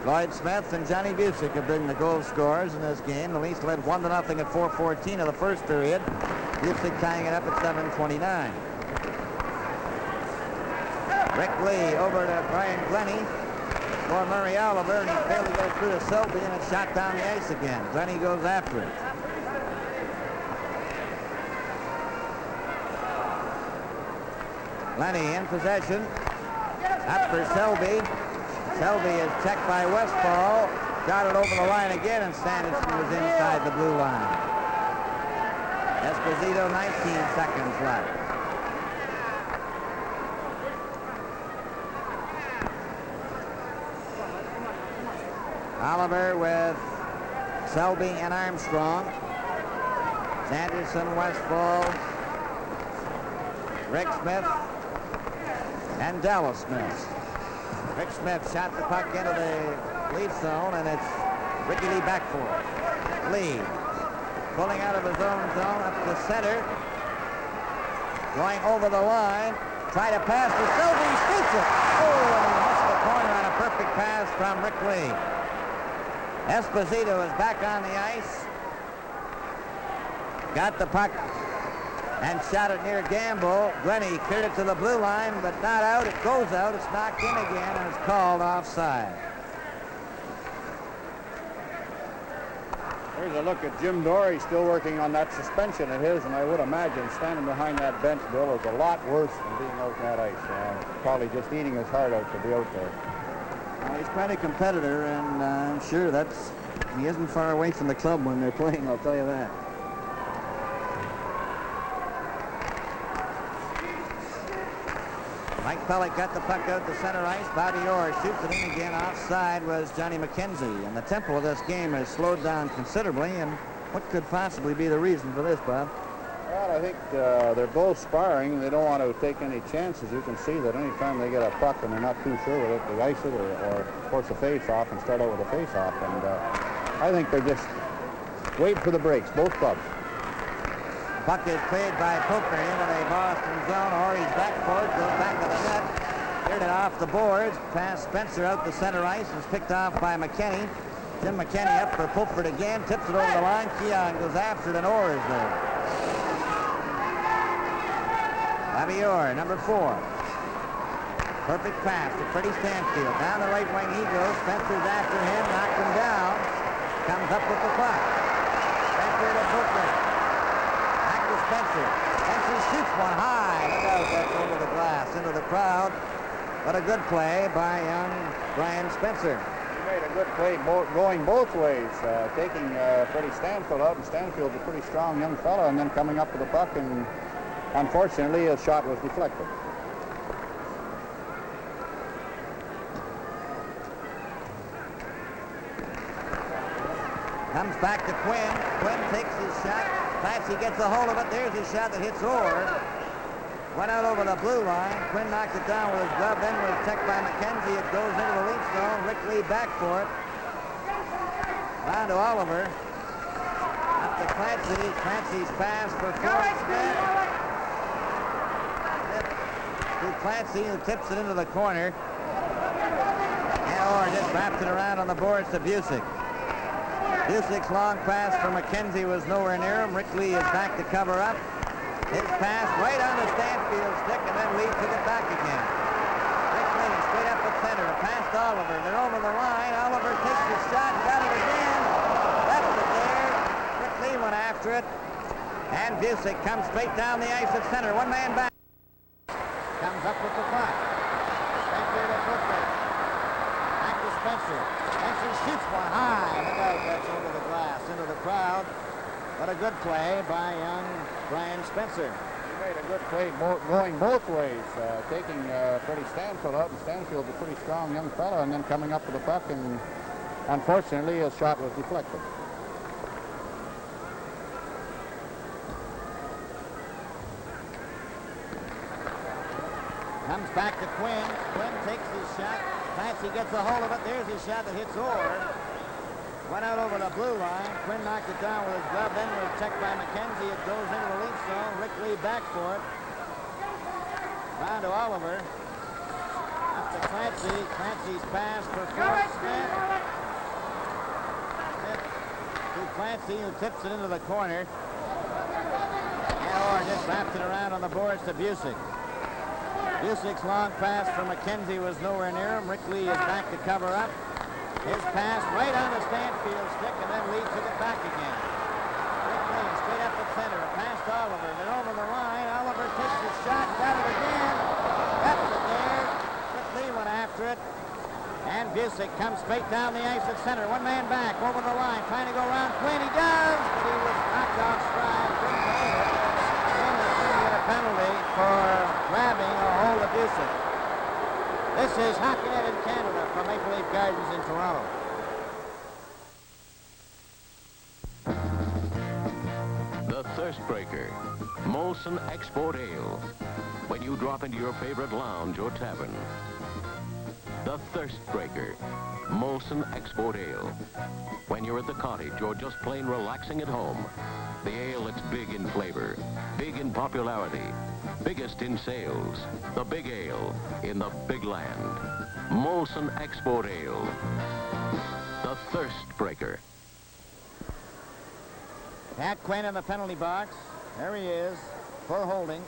Floyd Smith and Johnny Busick have been the goal scorers in this game. The Leafs led 1-0 at 4:14 of the first period. Busick tying it up at 7:29. Rick Lee over to Brian Glennie. For Murray Oliver, and he failed to get it through to Selby, and it's shot down the ice again. Glennie goes after it. Glennie in possession. Up for Selby. Selby is checked by Westfall. Got it over the line again, and Sanderson was inside the blue line. Esposito, 19 seconds left. Oliver with Selby and Armstrong. Sanderson, Westfall, Rick Smith, and Dallas Smith. Rick Smith shot the puck into the Leaf zone, and it's Ricky Lee back for it. Lee pulling out of his own zone up the center. Going over the line. Try to pass to Selby. Shoots it. Oh, and he missed the corner on a perfect pass from Rick Lee. Esposito is back on the ice. Got the puck and shot it near Gamble. Glennie cleared it to the blue line, but not out. It goes out. It's knocked in again, and it's called offside. Here's a look at Jim Dory still working on that suspension of his, and I would imagine standing behind that bench, Bill, is a lot worse than being out in that ice. Probably just eating his heart out to be out there. Well, he's quite a competitor, and I'm sure he isn't far away from the club when they're playing, I'll tell you that. Mike Pellick got the puck out to center ice. Bobby Orr shoots it in again. Offside was Johnny McKenzie. And the tempo of this game has slowed down considerably. And what could possibly be the reason for this, Bob? Well, I think they're both sparring. They don't want to take any chances. You can see that any time they get a puck and they're not too sure with it, they ice it or force a face-off and start out with a face-off. And I think they're just waiting for the breaks, both clubs. Puck is played by Poker into the Boston zone. Ori's backboard goes back to the net. Cleared it off the boards. Pass Spencer out to center ice. Is picked off by McKenney. Jim McKenney up for Pulford again. Tips it over the line. Keon goes after it, and Orr is there. Bobby Orr, number 4. Perfect pass to Freddie Stanfield. Down the right wing he goes. Spencer's after him. Knocked him down. Comes up with the puck. Spencer to Pulford. Spencer shoots one high. Look out, that's over the glass, into the crowd. But a good play by young Brian Spencer. He made a good play going both ways, taking Freddie Stanfield out, and Stanfield's a pretty strong young fellow, and then coming up with the puck, and unfortunately his shot was deflected. Comes back to Quinn. Quinn takes his shot. Clancy gets a hold of it. There's his shot that hits Orr. Went out over the blue line. Quinn knocked it down with his glove. Then was checked by McKenzie. It goes into the lead zone. Rick Lee back for it. Down to Oliver. Up to Clancy. Clancy's pass for Ford Smith. To Clancy, who tips it into the corner. And Orr just wraps it around on the boards to Busick. Busick's long pass for McKenzie was nowhere near him. Rick Lee is back to cover up. His pass right on the Stanfield stick, and then Lee took it back again. Rick Lee straight up the center, past Oliver. They're over the line. Oliver takes his shot, got it again. Left it there. Rick Lee went after it. And Busick comes straight down the ice at center. One man back. Comes up with the puck. Spencer to Pulford. Back to Spencer. Spencer shoots one high. Look out, that's over the glass, into the crowd. What a good play by young Brian Spencer. He made a good play going both ways, taking Freddie Stanfield out, and Stanfield's a pretty strong young fellow, and then coming up with the puck, and unfortunately his shot was deflected. Comes back to Quinn. Quinn takes his shot. Clancy gets a hold of it. There's his shot that hits Orr. Went out over the blue line. Quinn knocked it down with his glove. Then was checked by McKenzie. It goes into the lead zone. Rick Lee back for it. Down to Oliver. Up to Clancy. Clancy's pass for Ford Smith. To Clancy, who tips it into the corner. And Orr just wraps it around on the boards to Busick. Busick's long pass for McKenzie was nowhere near him. Rick Lee is back to cover up. His pass right on the Stanfield stick, and then Lee took it back again. Rick Lee straight up the center, past Oliver. They're over the line. Oliver takes his shot, got it again. Left it there. Rick Lee went after it. And Busick comes straight down the ice at center. One man back, over the line, trying to go around Quinn. He does, but he was knocked off stride. Couldn't make it. Then he's going to get a penalty for grabbing a hold of Busick. This is Hockey Night in Canada from Maple Leaf Gardens in Toronto. The Thirst Breaker, Molson Export Ale. When you drop into your favorite lounge or tavern. The Thirst Breaker, Molson Export Ale. When you're at the cottage or just plain relaxing at home. The ale that's big in flavor, big in popularity, biggest in sales. The big ale in the big land. Molson Export Ale. The Thirst Breaker. Pat Quinn in the penalty box. There he is for holding.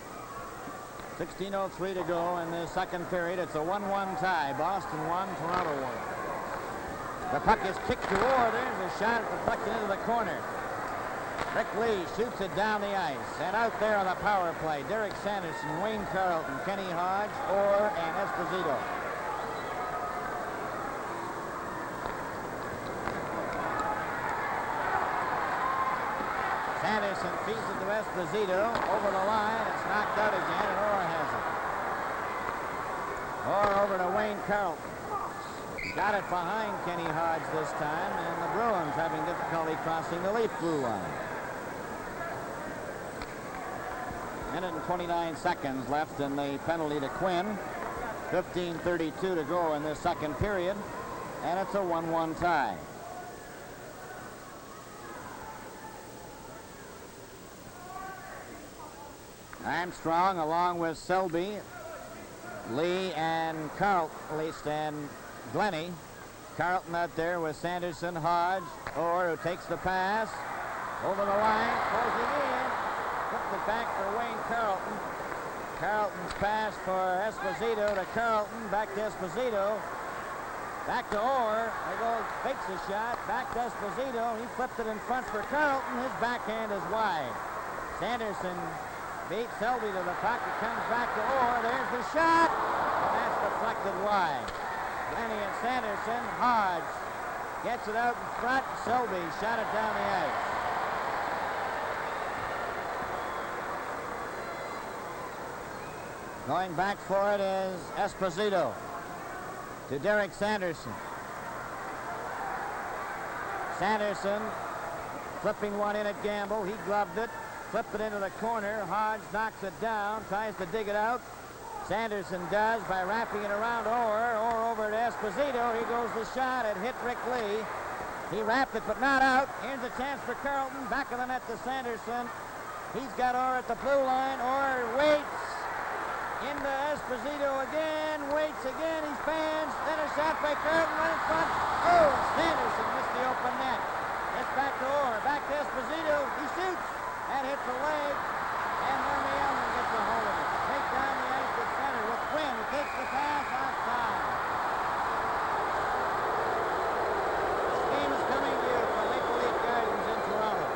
16:03 to go in the second period. It's a 1-1 tie. Boston 1, Toronto 1. The puck is kicked to Orr. There's a shot deflected into the corner. Rick Lee shoots it down the ice. And out there on the power play, Derek Sanderson, Wayne Carlton, Kenny Hodge, Orr, and Esposito. Sanderson feeds it to Esposito. Over the line. It's knocked out again, and Orr has it. Orr over to Wayne Carlton. Got it behind Kenny Hodge this time, and the Bruins having difficulty crossing the Leaf blue line. 1:29 seconds left in the penalty to Quinn. 15:32 to go in this second period, and it's a 1-1 tie. Armstrong along with Selby, Lee and Glennie. Carlton out there with Sanderson, Hodge, Orr, who takes the pass. Over the line, closing in. Flipped it back for Wayne Carlton. Carlton's pass for Esposito to Carlton. Back to Esposito. Back to Orr. There goes, fakes a shot. Back to Esposito. He flipped it in front for Carlton. His backhand is wide. Sanderson beats Selby to the puck. It comes back to Orr. There's the shot. And that's deflected wide. Glennie and Sanderson. Hodge gets it out in front. Selby shot it down the ice. Going back for it is Esposito to Derek Sanderson. Sanderson flipping one in at Gamble. He gloved it. Flipped it into the corner. Hodge knocks it down. Tries to dig it out. Sanderson does by wrapping it around Orr. Orr over to Esposito. Here goes the shot. It hit Rick Lee. He wrapped it, but not out. Here's a chance for Carlton. Back of the net to Sanderson. He's got Orr at the blue line. Orr waits. Into Esposito again. Waits again. He spans. Then a shot by Carlton right in front. Oh, Sanderson missed the open net. It's back to Orr. Back to Esposito. He shoots. That hits the leg. And Murray Elman gets a hold of it. Take down the ice to center with Quinn, who takes the pass outside. This game is coming to you from Maple Leaf Gardens in Toronto.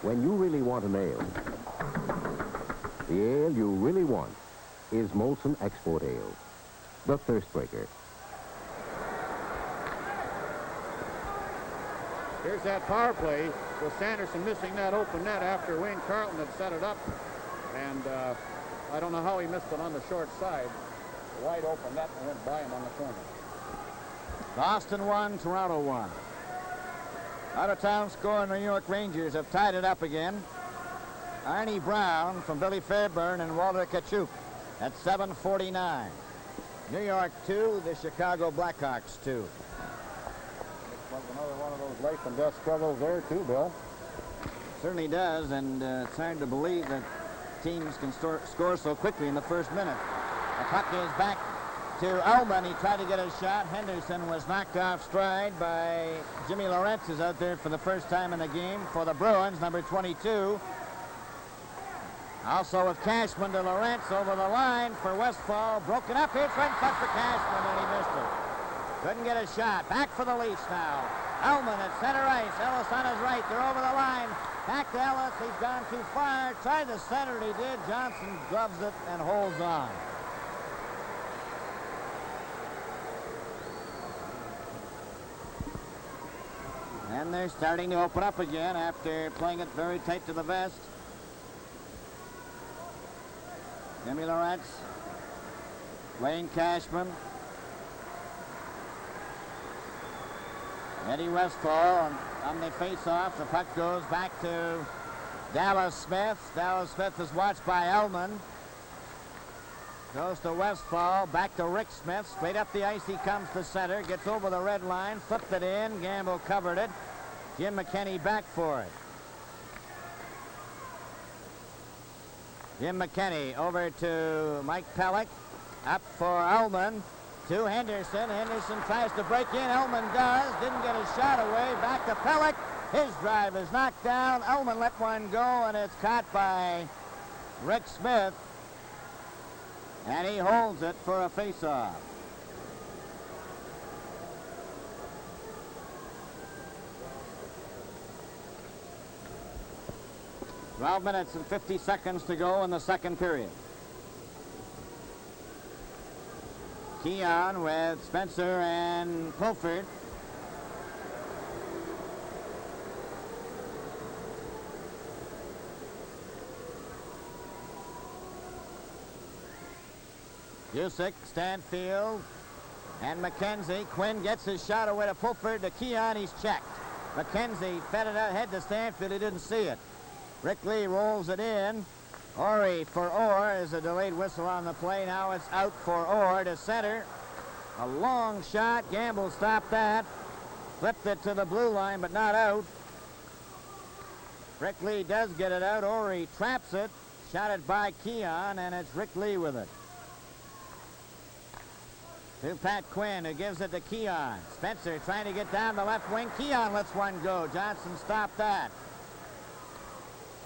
When you really want an ale, the ale you really want is Molson Export Ale, the thirst breaker. Here's that power play with Sanderson missing that open net after Wayne Carlton had set it up. And I don't know how he missed it on the short side. Wide open net and went by him on the corner. Boston 1, Toronto 1. Out-of-town score, New York Rangers have tied it up again. Arnie Brown from Billy Fairburn and Walter Kachuk at 7:49. New York 2, the Chicago Blackhawks 2. Looks like another one of those life and death struggles there too, Bill. Certainly does, and it's hard to believe that teams can score so quickly in the first minute. The puck is back to Ullman. He tried to get a shot. Henderson was knocked off stride by Jimmy Lawrence, who's out there for the first time in the game for the Bruins, number 22. Also with Cashman to Lawrence over the line for Westfall. Broken up here, right in front for Cashman, and he missed it. Couldn't get a shot. Back for the Leafs now. Ullman at center ice. Ellis on his right. They're over the line. Back to Ellis. He's gone too far. Tried to center it. He did. Johnson gloves it and holds on. And they're starting to open up again after playing it very tight to the vest. Jimmy Lawrence, Wayne Cashman, Eddie Westfall on the face-off. The puck goes back to Dallas Smith. Dallas Smith is watched by Ullman. Goes to Westfall, back to Rick Smith. Straight up the ice he comes to center, gets over the red line, flipped it in. Gamble covered it. Jim McKenney back for it. Jim McKenney over to Mike Pellick. Up for Ullman. To Henderson. Henderson tries to break in. Ullman does. Didn't get a shot away. Back to Pellick. His drive is knocked down. Ullman let one go, and it's caught by Rick Smith. And he holds it for a face-off. 12 minutes and 50 seconds to go in the second period. Keon with Spencer and Pulford. Busick, Stanfield, and McKenzie. Quinn gets his shot away to Pulford. To Keon, he's checked. McKenzie fed it ahead to Stanfield. He didn't see it. Rick Lee rolls it in. Orig for Orr is a delayed whistle on the play. Now it's out for Orr to center. A long shot. Gamble stopped that. Flipped it to the blue line, but not out. Rick Lee does get it out. Orig traps it. Shot it by Keon, and it's Rick Lee with it. To Pat Quinn, who gives it to Keon. Spencer trying to get down the left wing. Keon lets one go. Johnson stopped that.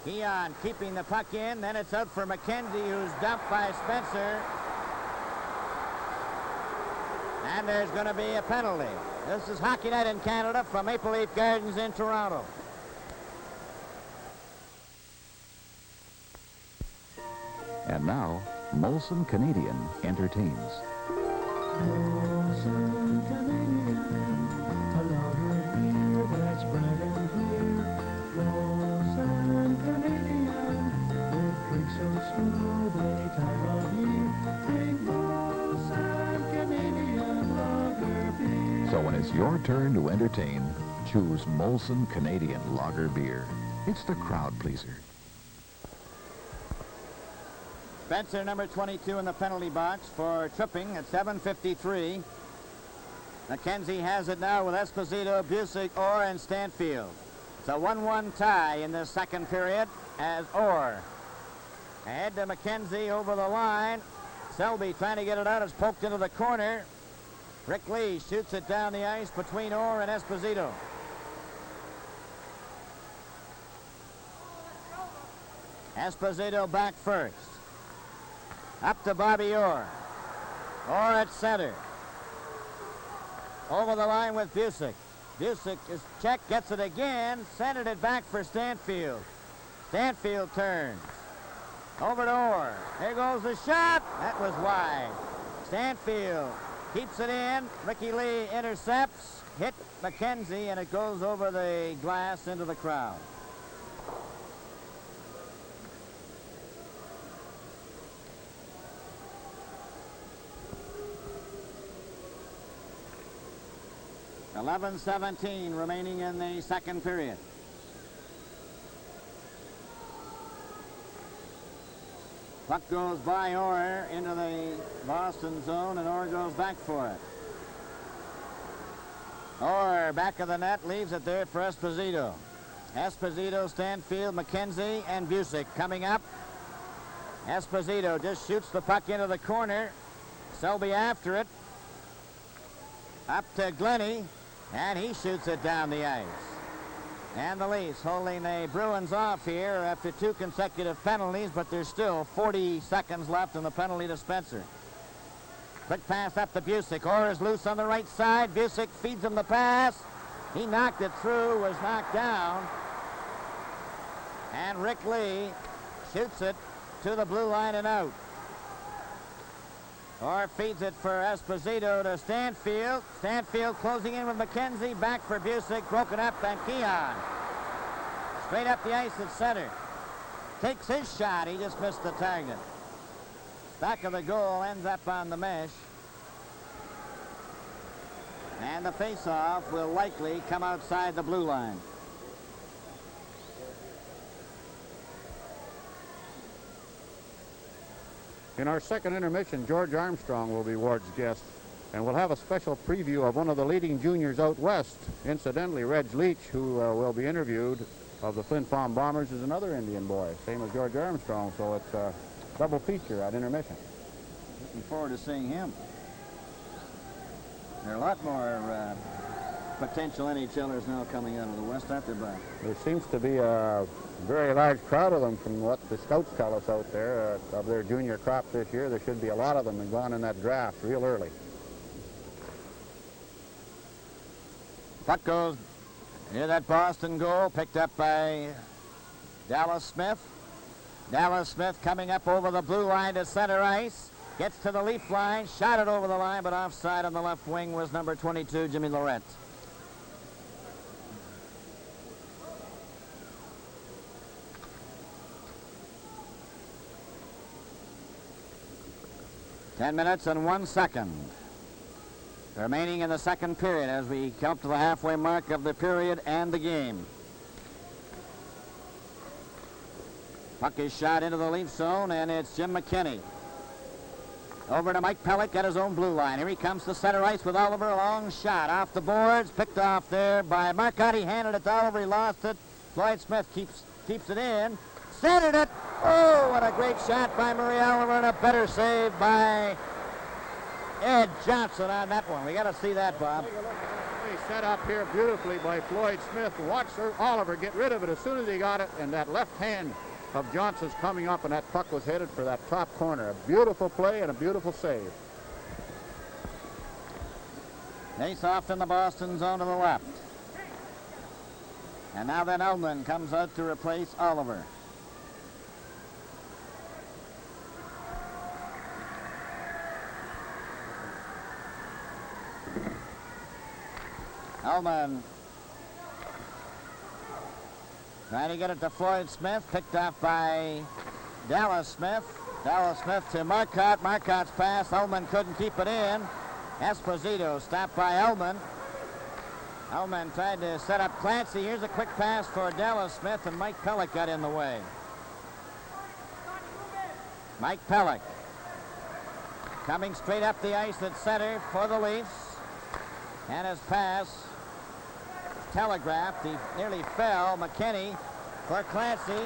Keon keeping the puck in. Then it's out for McKenzie, who's dumped by Spencer. And there's going to be a penalty. This is Hockey Night in Canada from Maple Leaf Gardens in Toronto. And now, Molson Canadian entertains. Molson Canadian, a lager beer that's bright and clear. Molson Canadian, with drinks so smooth any time of year. Drink Molson Canadian lager beer. So when it's your turn to entertain, choose Molson Canadian Lager Beer. It's the crowd pleaser. Spencer, number 22 in the penalty box for tripping at 7:53. McKenzie has it now with Esposito, Busick, Orr, and Stanfield. It's a 1-1 tie in the second period as Orr ahead to McKenzie over the line. Selby trying to get it out. It's poked into the corner. Rick Lee shoots it down the ice between Orr and Esposito. Esposito back first. Up to Bobby Orr. Orr at center. Over the line with Busick. Busick is checked, gets it again, centered it back for Stanfield. Stanfield turns. Over to Orr. There goes the shot. That was wide. Stanfield keeps it in. Ricky Lee intercepts. Hit McKenzie, and it goes over the glass into the crowd. .11:17 remaining in the second period. Puck goes by Orr into the Boston zone, and Orr goes back for it. Orr back of the net, leaves it there for Esposito. Esposito, Stanfield, McKenzie, and Busick coming up. Esposito just shoots the puck into the corner. Selby after it. Up to Glennie. And he shoots it down the ice. And the Leafs holding the Bruins off here after 2 consecutive penalties, but there's still 40 seconds left in the penalty to Spencer. Quick pass up to Busick. Orr is loose on the right side. Busick feeds him the pass. He knocked it through, was knocked down. And Rick Lee shoots it to the blue line and out. Orr feeds it for Esposito to Stanfield. Stanfield closing in with McKenzie. Back for Busick. Broken up, and Keon. Straight up the ice at center. Takes his shot. He just missed the target. Back of the goal ends up on the mesh. And the face-off will likely come outside the blue line. In our second intermission, George Armstrong will be Ward's guest, and we'll have a special preview of one of the leading juniors out west. Incidentally, Reg Leach, who will be interviewed of the Flint Farm Bombers, is another Indian boy, same as George Armstrong, so it's a double feature at intermission. Looking forward to seeing him. There are a lot more potential NHLers now coming out of the West, aren't there, Brian? There seems to be a very large crowd of them from what the scouts tell us out there of their junior crop this year. There should be a lot of them and gone in that draft real early. Puck goes near that Boston goal, picked up by Dallas Smith. Dallas Smith coming up over the blue line to center ice. Gets to the leaf line, shot it over the line, but offside on the left wing was number 22, Jimmy Lorette. Ten minutes and 1 second remaining in the second period as we come to the halfway mark of the period and the game. Puck is shot into the leaf zone, and it's Jim McKinney. Over to Mike Pellick at his own blue line. Here he comes to center ice with Oliver. A long shot off the boards, picked off there by Marcotte. He handed it to Oliver. He lost it. Floyd Smith keeps it in. Centered it. Oh, what a great shot by Murray Oliver, and a better save by Ed Johnson on that one. We got to see that, Bob. Set up here beautifully by Floyd Smith. Watch Oliver get rid of it as soon as he got it, and that left hand of Johnson's coming up, and that puck was headed for that top corner. A beautiful play and a beautiful save. Face off in the Boston zone to the left. And now then Ullman comes out to replace Oliver. Ullman trying to get it to Floyd Smith, picked off by Dallas Smith. Dallas Smith to Marcotte. Marcotte's pass. Ullman couldn't keep it in. Esposito stopped by Ullman. Ullman tried to set up Clancy. Here's a quick pass for Dallas Smith, and Mike Pellick got in the way. Mike Pellick coming straight up the ice at center for the Leafs. And his pass telegraphed. He nearly fell. McKinney for Clancy.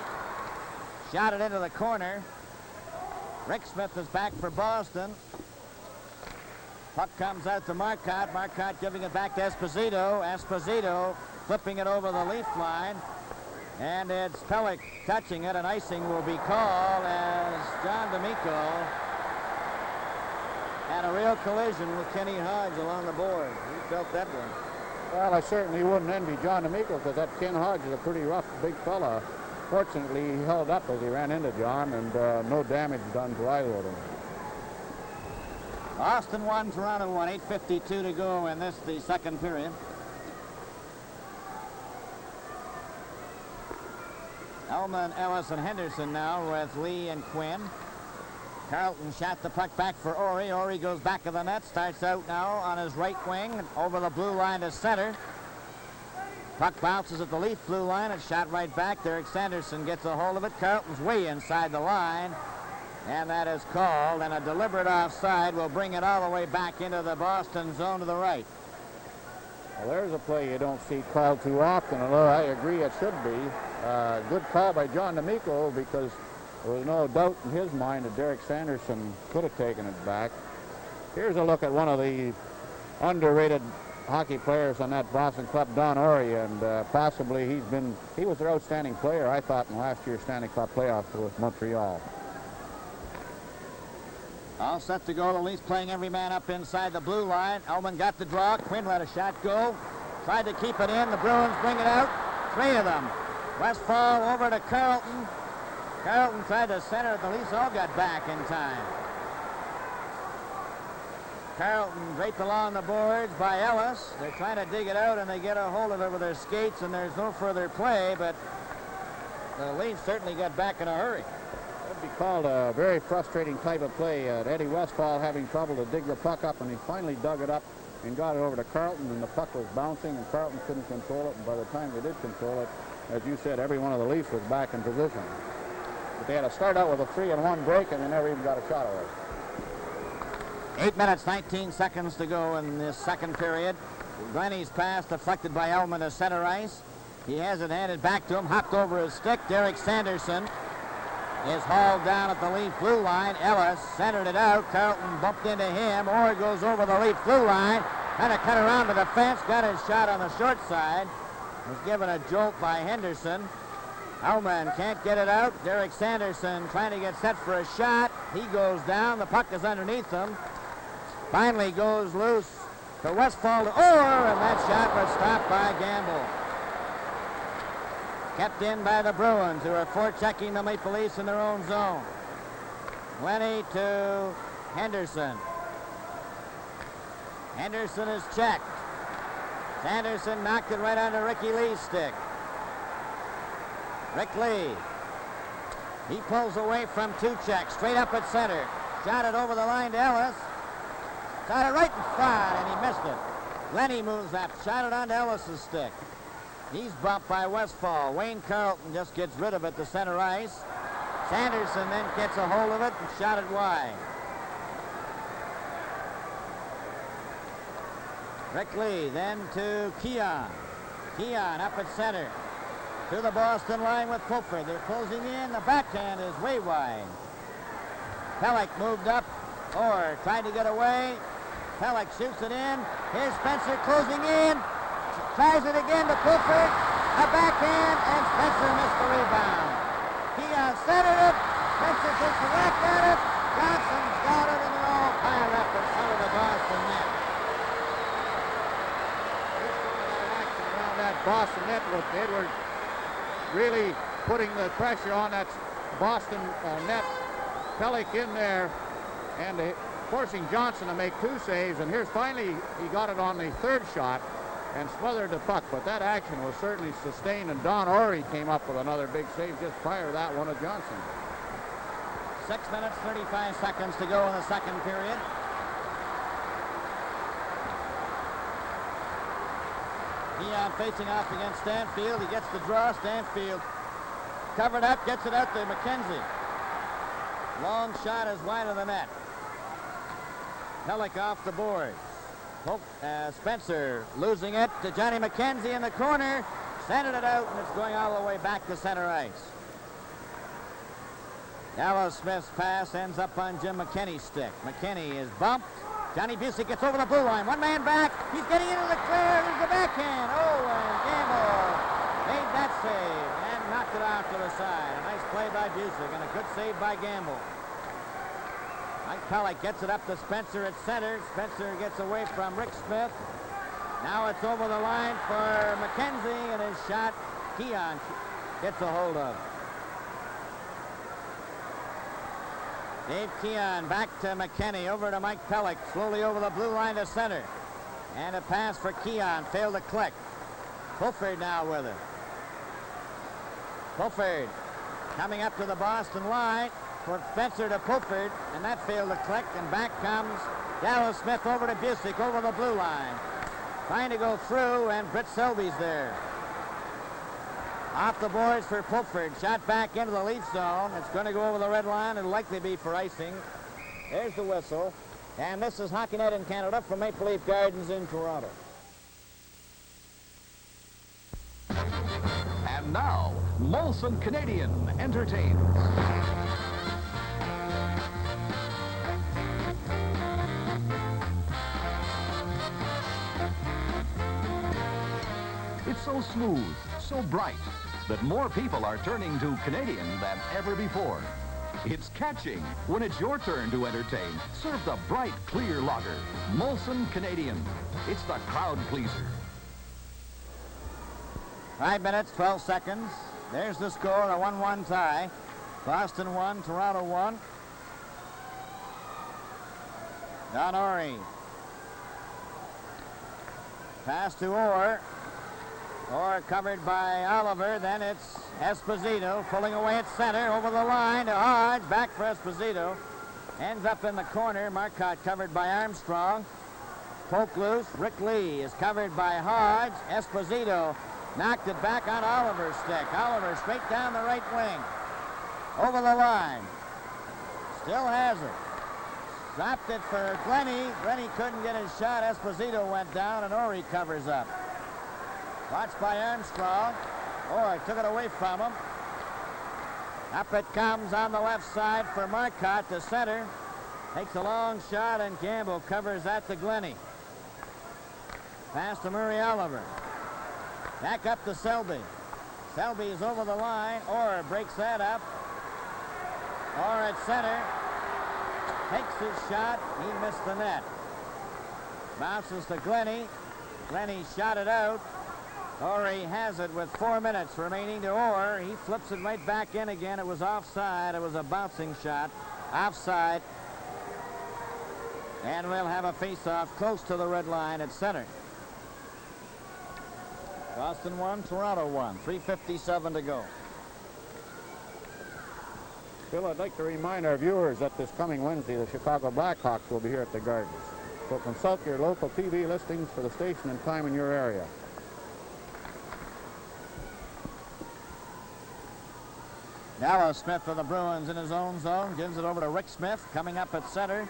Shot it into the corner. Rick Smith is back for Boston. Puck comes out to Marcotte. Marcotte giving it back to Esposito. Esposito flipping it over the leaf line. And it's Pellick touching it, and icing will be called as John D'Amico had a real collision with Kenny Hodge along the board. He felt that one. Well, I certainly wouldn't envy John D'Amico, because that Ken Hodge is a pretty rough, big fella. Fortunately, he held up as he ran into John, and no damage done to either of them. Boston 1, Toronto 1, 8:52 to go in the second period. Ullman, Ellis, and Henderson now with Lee and Quinn. Carlton shot the puck back for Orig. Orig goes back of the net, starts out now on his right wing, over the blue line to center. Puck bounces at the Leaf blue line and shot right back. Derek Sanderson gets a hold of it. Carlton's way inside the line, and that is called, and a deliberate offside will bring it all the way back into the Boston zone to the right. Well, there's a play you don't see called too often, although I agree it should be. Good call by John D'Amico, because there was no doubt in his mind that Derek Sanderson could have taken it back. Here's a look at one of the underrated hockey players on that Boston club, Don Ory, and possibly he was their outstanding player, I thought, in last year's Stanley Cup playoffs with Montreal. All set to go. The Leafs playing every man up inside the blue line. Ullman got the draw. Quinn let a shot go. Tried to keep it in. The Bruins bring it out. Three of them. Westfall over to Carlton. Carlton tried to center it. The Leafs all got back in time. Carlton draped along the boards by Ellis. They're trying to dig it out, and they get a hold of it with their skates, and there's no further play, but the Leafs certainly got back in a hurry. That'd be called a very frustrating type of play. Eddie Westfall having trouble to dig the puck up, and he finally dug it up and got it over to Carlton, and the puck was bouncing, and Carlton couldn't control it, and by the time they did control it, as you said, every one of the Leafs was back in position. But they had to start out with a 3-on-1 break, and they never even got a shot away. 8 minutes, 19 seconds to go in this second period. Glennie's pass deflected by Ullman to center ice. He has it handed back to him, hopped over his stick. Derek Sanderson is hauled down at the Leaf blue line. Ellis centered it out. Carlton bumped into him. Orig goes over the Leaf blue line. Kind of cut around the defense. Got his shot on the short side. Was given a jolt by Henderson. Ullman can't get it out. Derek Sanderson trying to get set for a shot. He goes down. The puck is underneath him. Finally goes loose to Westfall to Orr, and that shot was stopped by Gamble. Kept in by the Bruins, who are forechecking the Maple Leafs in their own zone. Glennie to Henderson. Henderson is checked. Sanderson knocked it right onto Ricky Lee's stick. Rick Lee. He pulls away from two checks, straight up at center. Shot it over the line to Ellis. Shot it right in front, and he missed it. Glennie moves up, shot it onto Ellis's stick. He's bumped by Westfall. Wayne Carlton just gets rid of it to center ice. Sanderson then gets a hold of it and shot it wide. Rick Lee then to Keon. Keon up at center. To the Boston line with Pulford. They're closing in. The backhand is way wide. Pellick moved up. Orr tried to get away. Pellick shoots it in. Here's Spencer closing in. Tries it again to Pulford. A backhand, and Spencer missed the rebound. Keon centered it. Spencer takes a whack at it. Johnson's got it, and they're all piled up in front of the Boston net. Around that Boston net with Edwards really putting the pressure on that Boston net. Pellick in there and forcing Johnson to make two saves, and here's finally he got it on the third shot and smothered the puck, but that action was certainly sustained, and Don Orig came up with another big save just prior to that one of Johnson. 6 minutes, 35 seconds to go in the second period. Keon facing off against Stanfield. He gets the draw. Stanfield covered up, gets it out to McKenzie. Long shot is wide of the net. Pellick off the board. Spencer losing it to Johnny McKenzie in the corner. Centered it out, and it's going all the way back to center ice. Dallas Smith's pass ends up on Jim McKinney's stick. McKinney is bumped. Johnny Busey gets over the blue line. One man back. He's getting into the clear. There's the backhand. Oh, and Gamble made that save and knocked it off to the side. A nice play by Busey and a good save by Gamble. Mike Pellick gets it up to Spencer at center. Spencer gets away from Rick Smith. Now it's over the line for McKenzie, and his shot Keon gets a hold of. Dave Keon back to McKinney, over to Mike Pellick, slowly over the blue line to center. And a pass for Keon, failed to click. Pulford now with it. Pulford coming up to the Boston line for Spencer to Pulford, and that failed to click, and back comes Dallas Smith over to Busick over the blue line. Trying to go through, and Britt Selby's there. Off the boards for Pulford. Shot back into the Leaf zone. It's going to go over the red line and likely be for icing. There's the whistle. And this is Hockey Night in Canada from Maple Leaf Gardens in Toronto. And now, Molson Canadian entertains. It's so smooth, so bright, that more people are turning to Canadian than ever before. It's catching when it's your turn to entertain. Serve the bright, clear lager. Molson Canadian. It's the crowd pleaser. 5 minutes, 12 seconds. There's the score, a 1-1 tie. Boston 1, Toronto 1. Don Orig. Pass to Orr. Orr covered by Oliver. Then it's Esposito pulling away at center over the line to Hodge. Back for Esposito. Ends up in the corner. Marcotte covered by Armstrong. Poke loose. Rick Lee is covered by Hodge. Esposito knocked it back on Oliver's stick. Oliver straight down the right wing. Over the line. Still has it. Dropped it for Glennie. Glennie couldn't get his shot. Esposito went down, and Orig covers up. Watched by Armstrong. Orig took it away from him. Up it comes on the left side for Marcotte to center. Takes a long shot, and Gamble covers that to Glennie. Pass to Murray Oliver. Back up to Selby. Selby is over the line. Orr breaks that up. Orr at center. Takes his shot. He missed the net. Bounces to Glennie. Glennie shot it out. Orig has it with 4 minutes remaining to Orr. He flips it right back in again. It was offside. It was a bouncing shot. Offside. And we'll have a face-off close to the red line at center. Boston 1, Toronto 1. 3:57 to go. Bill, I'd like to remind our viewers that this coming Wednesday, the Chicago Blackhawks will be here at the Gardens. So consult your local TV listings for the station and time in your area. Dallas Smith for the Bruins in his own zone. Gives it over to Rick Smith, coming up at center.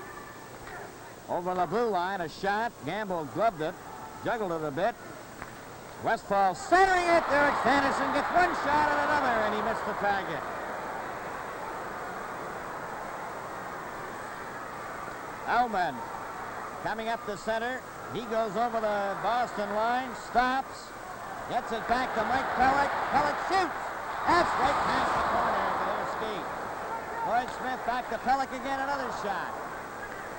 Over the blue line, a shot. Gamble gloved it, juggled it a bit. Westfall centering it. Derek Sanderson gets one shot and another, and he missed the target. Ullman coming up the center. He goes over the Boston line, stops, gets it back to Mike Pellick. Pellick shoots. That's right past the corner, but it escaped. Floyd Smith back to Pellick again, another shot.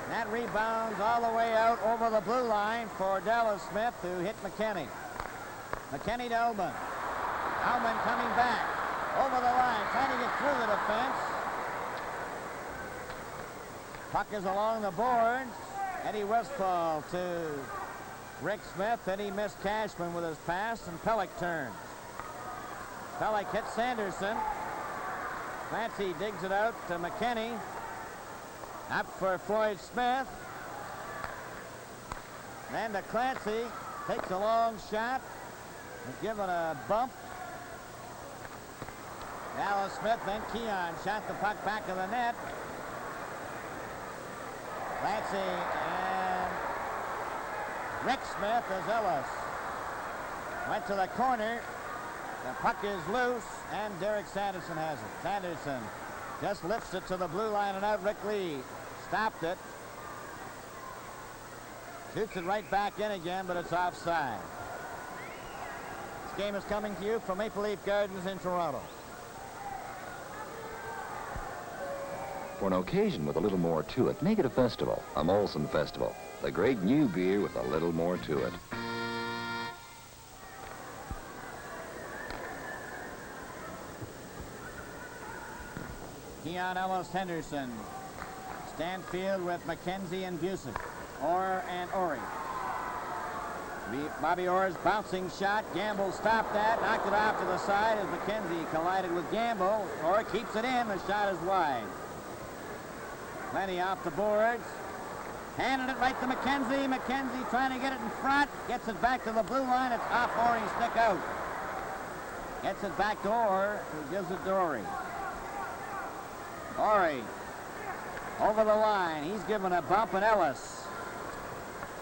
That rebounds all the way out over the blue line for Dallas Smith, who hit McKinney. McKinney to Ullman. Ullman coming back over the line, trying to get through the defense. Puck is along the boards. Eddie Westfall to Rick Smith, and he missed Cashman with his pass, and Pellick turns. Pellick hits Sanderson. Clancy digs it out to McKinney. Up for Floyd Smith. Then to Clancy. Takes a long shot. He's given a bump. Dallas Smith, then Keon shot the puck back of the net. Clancy and Rick Smith as Ellis went to the corner. The puck is loose, and Derek Sanderson has it. Sanderson just lifts it to the blue line and out. Rick Lee stopped it. Shoots it right back in again, but it's offside. This game is coming to you from Maple Leaf Gardens in Toronto. For an occasion with a little more to it, make it a festival, a Molson Festival. The great new beer with a little more to it. Keon Ellis Henderson. Stanfield with McKenzie and Busick. Orr and Orig. Bobby Orr's bouncing shot. Gamble stopped that, knocked it off to the side as McKenzie collided with Gamble. Orr keeps it in. The shot is wide. Plenty off the boards. Handed it right to McKenzie. McKenzie trying to get it in front. Gets it back to the blue line. It's off Orr's stick out. Gets it back to Orr, who gives it to Orig. Orig over the line. He's given a bump, and Ellis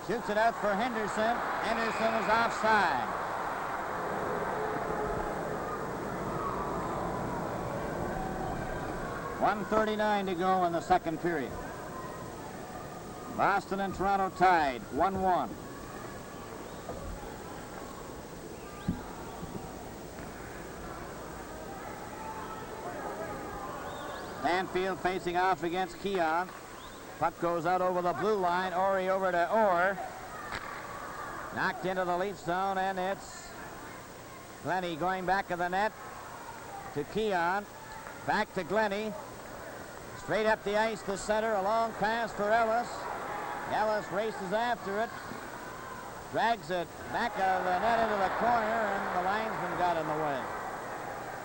shoots it out for Henderson. Henderson is offside. .139 to go in the second period. Boston and Toronto tied 1-1. Stanfield facing off against Keon. Puck goes out over the blue line. Orig over to Orr. Knocked into the lead zone, and it's Glennie going back of the net to Keon. Back to Glennie. Straight up the ice to center. A long pass for Ellis. Ellis races after it. Drags it back out of the net into the corner, and the linesman got in the way.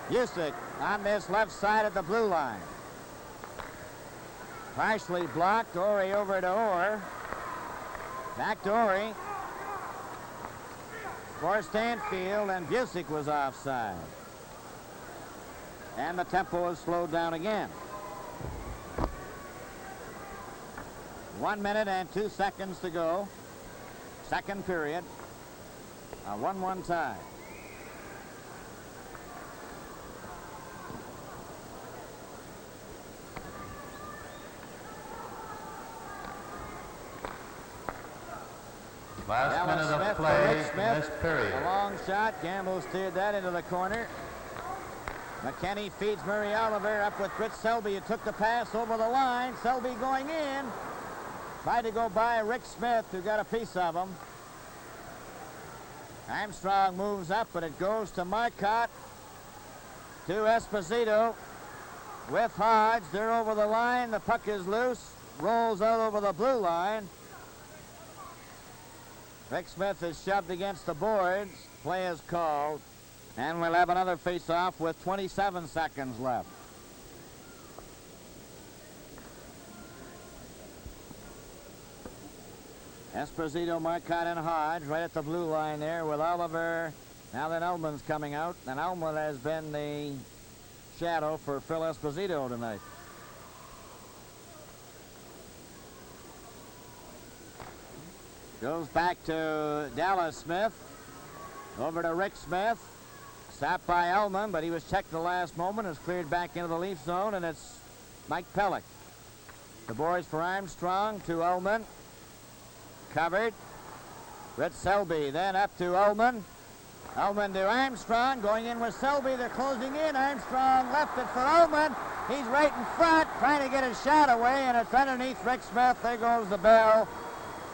Busick on this left side of the blue line. Partially blocked. Orig over to Orr. Back to Orig. For Stanfield, and Busick was offside. And the tempo is slowed down again. 1 minute and 2 seconds to go. Second period. A 1-1 tie. Last minute of play in this period. A long shot. Gamble steered that into the corner. McKinney feeds Murray Oliver up with Fritz Selby. He took the pass over the line. Selby going in. Tried to go by Rick Smith, who got a piece of him. Armstrong moves up, but it goes to Marcotte, to Esposito, with Hodge. They're over the line. The puck is loose, rolls out over the blue line. Rick Smith is shoved against the boards. Play is called, and we'll have another face-off with 27 seconds left. Esposito, Marcotte, and Hodge right at the blue line there with Oliver. Now then Ullman's coming out, and Ullman has been the shadow for Phil Esposito tonight. Goes back to Dallas Smith. Over to Rick Smith. Stopped by Ullman, but he was checked the last moment. Is cleared back into the Leaf zone, and it's Mike Pellick. The boys for Armstrong to Ullman. Covered. Ritz Selby then up to Ullman. Ullman to Armstrong. Going in with Selby. They're closing in. Armstrong left it for Ullman. He's right in front, trying to get his shot away, and it's underneath Rick Smith. There goes the bell.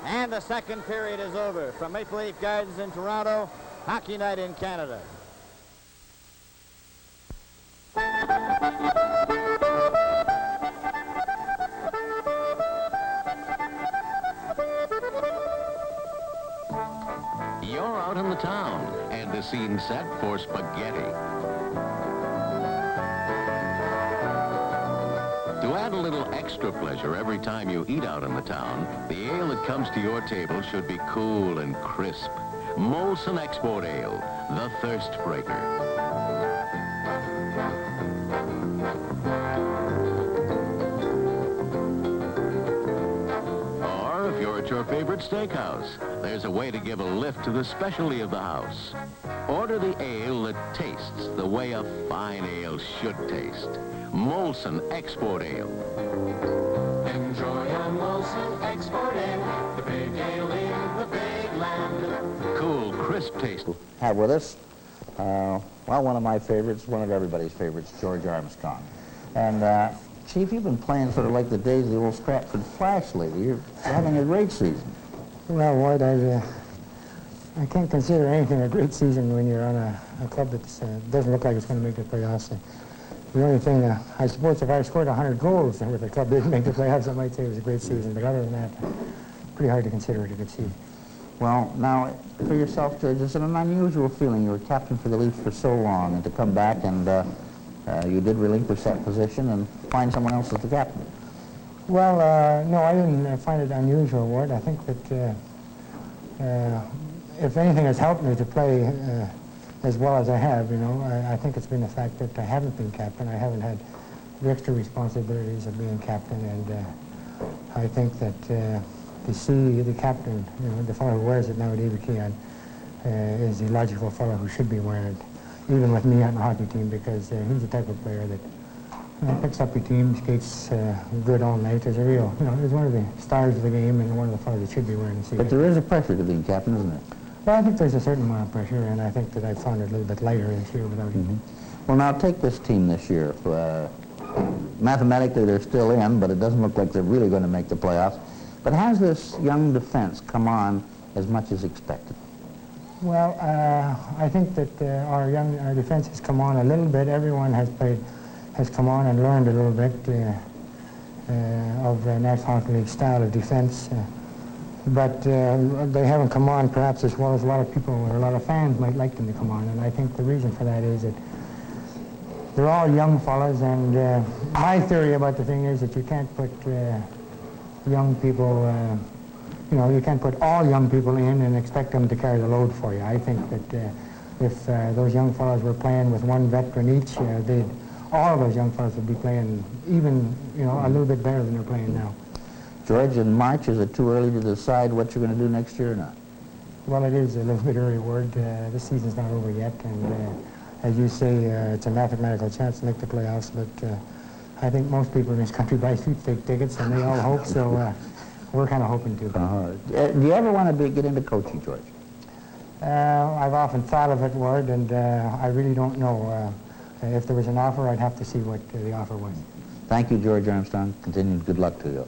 And the second period is over. From Maple Leaf Gardens in Toronto, Hockey Night in Canada. You're out in the town, and the scene set for spaghetti. To add a little extra pleasure every time you eat out in the town, the ale that comes to your table should be cool and crisp. Molson Export Ale, the thirst breaker. At your favorite steakhouse, there's a way to give a lift to the specialty of the house. Order the ale that tastes the way a fine ale should taste. Molson Export Ale. Enjoy a Molson Export Ale, the big ale in the big land. Cool, crisp taste. Have with us, well, one of my favorites, one of everybody's favorites, George Armstrong. And Chief, you've been playing sort of like the days of the old Stratford Flash lately. You're having a great season. Well, Ward, I can't consider anything a great season when you're on a club that doesn't look like it's going to make the playoffs. The only thing, I suppose if I scored 100 goals with the club didn't make the playoffs, I might say it was a great season. But other than that, pretty hard to consider it a good season. Well, now, for yourself, George, it's an unusual feeling. You were captain for the Leafs for so long, and to come back and you did relinquish that position and find someone else as the captain. Well, no, I didn't find it unusual, Ward. I think that if anything has helped me to play as well as I have, you know, I think it's been the fact that I haven't been captain. I haven't had the extra responsibilities of being captain, and I think that to see the captain, you know, the fellow who wears it now at Evakian, is the logical fellow who should be wearing it, even with me on the hockey team, because he's the type of player that picks up your team, skates good all night. Is a real, you know, he's one of the stars of the game and one of the fellows that should be wearing the seat. But there is a pressure to being captain, isn't there? Well, I think there's a certain amount of pressure, and I think that I found it a little bit lighter this year without him. Well, now take this team this year. Mathematically, they're still in, but it doesn't look like they're really going to make the playoffs. But has this young defense come on as much as expected? Well, I think that our defense has come on a little bit. Everyone has come on and learned a little bit of National Hockey League style of defense. But they haven't come on perhaps as well as a lot of people or a lot of fans might like them to come on. And I think the reason for that is that they're all young fellas, and my theory about the thing is that you can't put young people, you know, you can't put all young people in and expect them to carry the load for you. I think that if those young fellas were playing with one veteran each, all of those young fellas would be playing even, you know, a little bit better than they're playing now. George, in March, is it too early to decide what you're going to do next year or not? Well, it is a little bit early, Ward. This season's not over yet, and as you say, it's a mathematical chance to make the playoffs, but I think most people in this country buy sweepstake tickets, and they all hope, so we're kind of hoping to. Do you ever want to get into coaching, George? I've often thought of it, Ward, and I really don't know. If there was an offer, I'd have to see what the offer was. Thank you, George Armstrong. Continued good luck to you.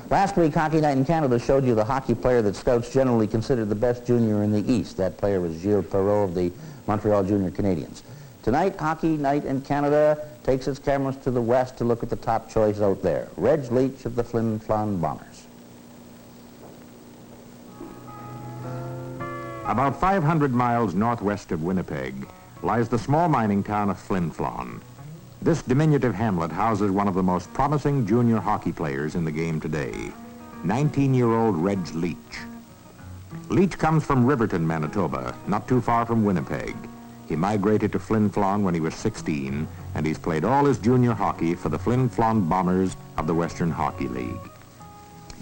Last week, Hockey Night in Canada showed you the hockey player that scouts generally consider the best junior in the East. That player was Gilles Perreault of the Montreal Junior Canadiens. Tonight, Hockey Night in Canada takes its cameras to the West to look at the top choice out there, Reg Leach of the Flin Flon Bombers. About 500 miles northwest of Winnipeg lies the small mining town of Flin Flon. This diminutive hamlet houses one of the most promising junior hockey players in the game today, 19-year-old Reg Leach. Leach comes from Riverton, Manitoba, not too far from Winnipeg. He migrated to Flin Flon when he was 16, and he's played all his junior hockey for the Flin Flon Bombers of the Western Hockey League.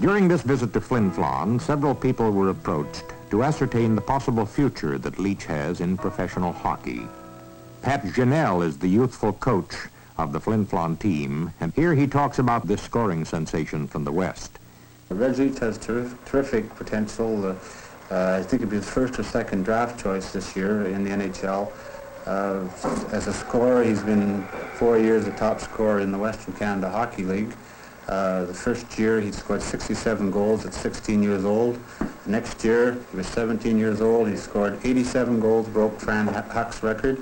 During this visit to Flin Flon, several people were approached to ascertain the possible future that Leach has in professional hockey. Pat Janelle is the youthful coach of the Flin Flon team, and here he talks about this scoring sensation from the West. Reg Leach has terrific potential. I think he'll be the first or second draft choice this year in the NHL. As a scorer, he's been 4 years the top scorer in the Western Canada Hockey League. The first year, he scored 67 goals at 16 years old. Next year, he was 17 years old. He scored 87 goals, broke Fran Huck's record.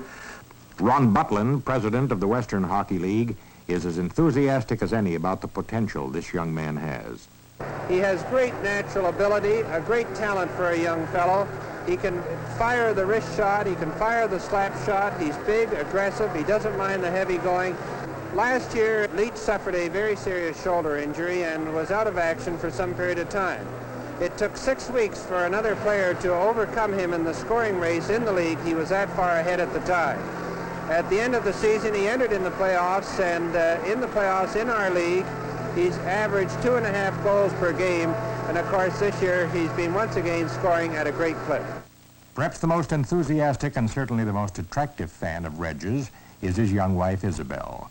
Ron Butlin, president of the Western Hockey League, is as enthusiastic as any about the potential this young man has. He has great natural ability, a great talent for a young fellow. He can fire the wrist shot, he can fire the slap shot. He's big, aggressive, he doesn't mind the heavy going. Last year, Leach suffered a very serious shoulder injury and was out of action for some period of time. It took 6 weeks for another player to overcome him in the scoring race in the league. He was that far ahead at the time. At the end of the season, he entered in the playoffs, and in the playoffs in our league, he's averaged 2.5 goals per game, and of course this year he's been once again scoring at a great clip. Perhaps the most enthusiastic and certainly the most attractive fan of Reg's is his young wife, Isabel.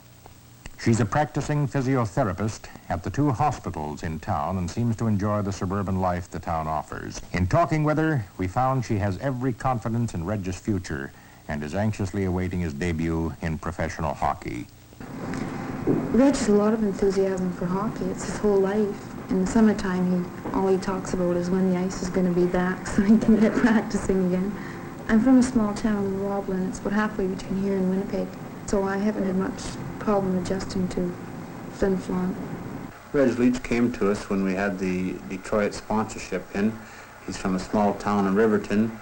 She's a practicing physiotherapist at the 2 hospitals in town and seems to enjoy the suburban life the town offers. In talking with her, we found she has every confidence in Reg's future and is anxiously awaiting his debut in professional hockey. Reg has a lot of enthusiasm for hockey. It's his whole life. In the summertime, all he talks about is when the ice is going to be back so he can get practicing again. I'm from a small town, Roblin. It's about halfway between here and Winnipeg, so I haven't had much problem adjusting to Flin Flon. Reg Leach came to us when we had the Detroit sponsorship in. He's from a small town in Riverton.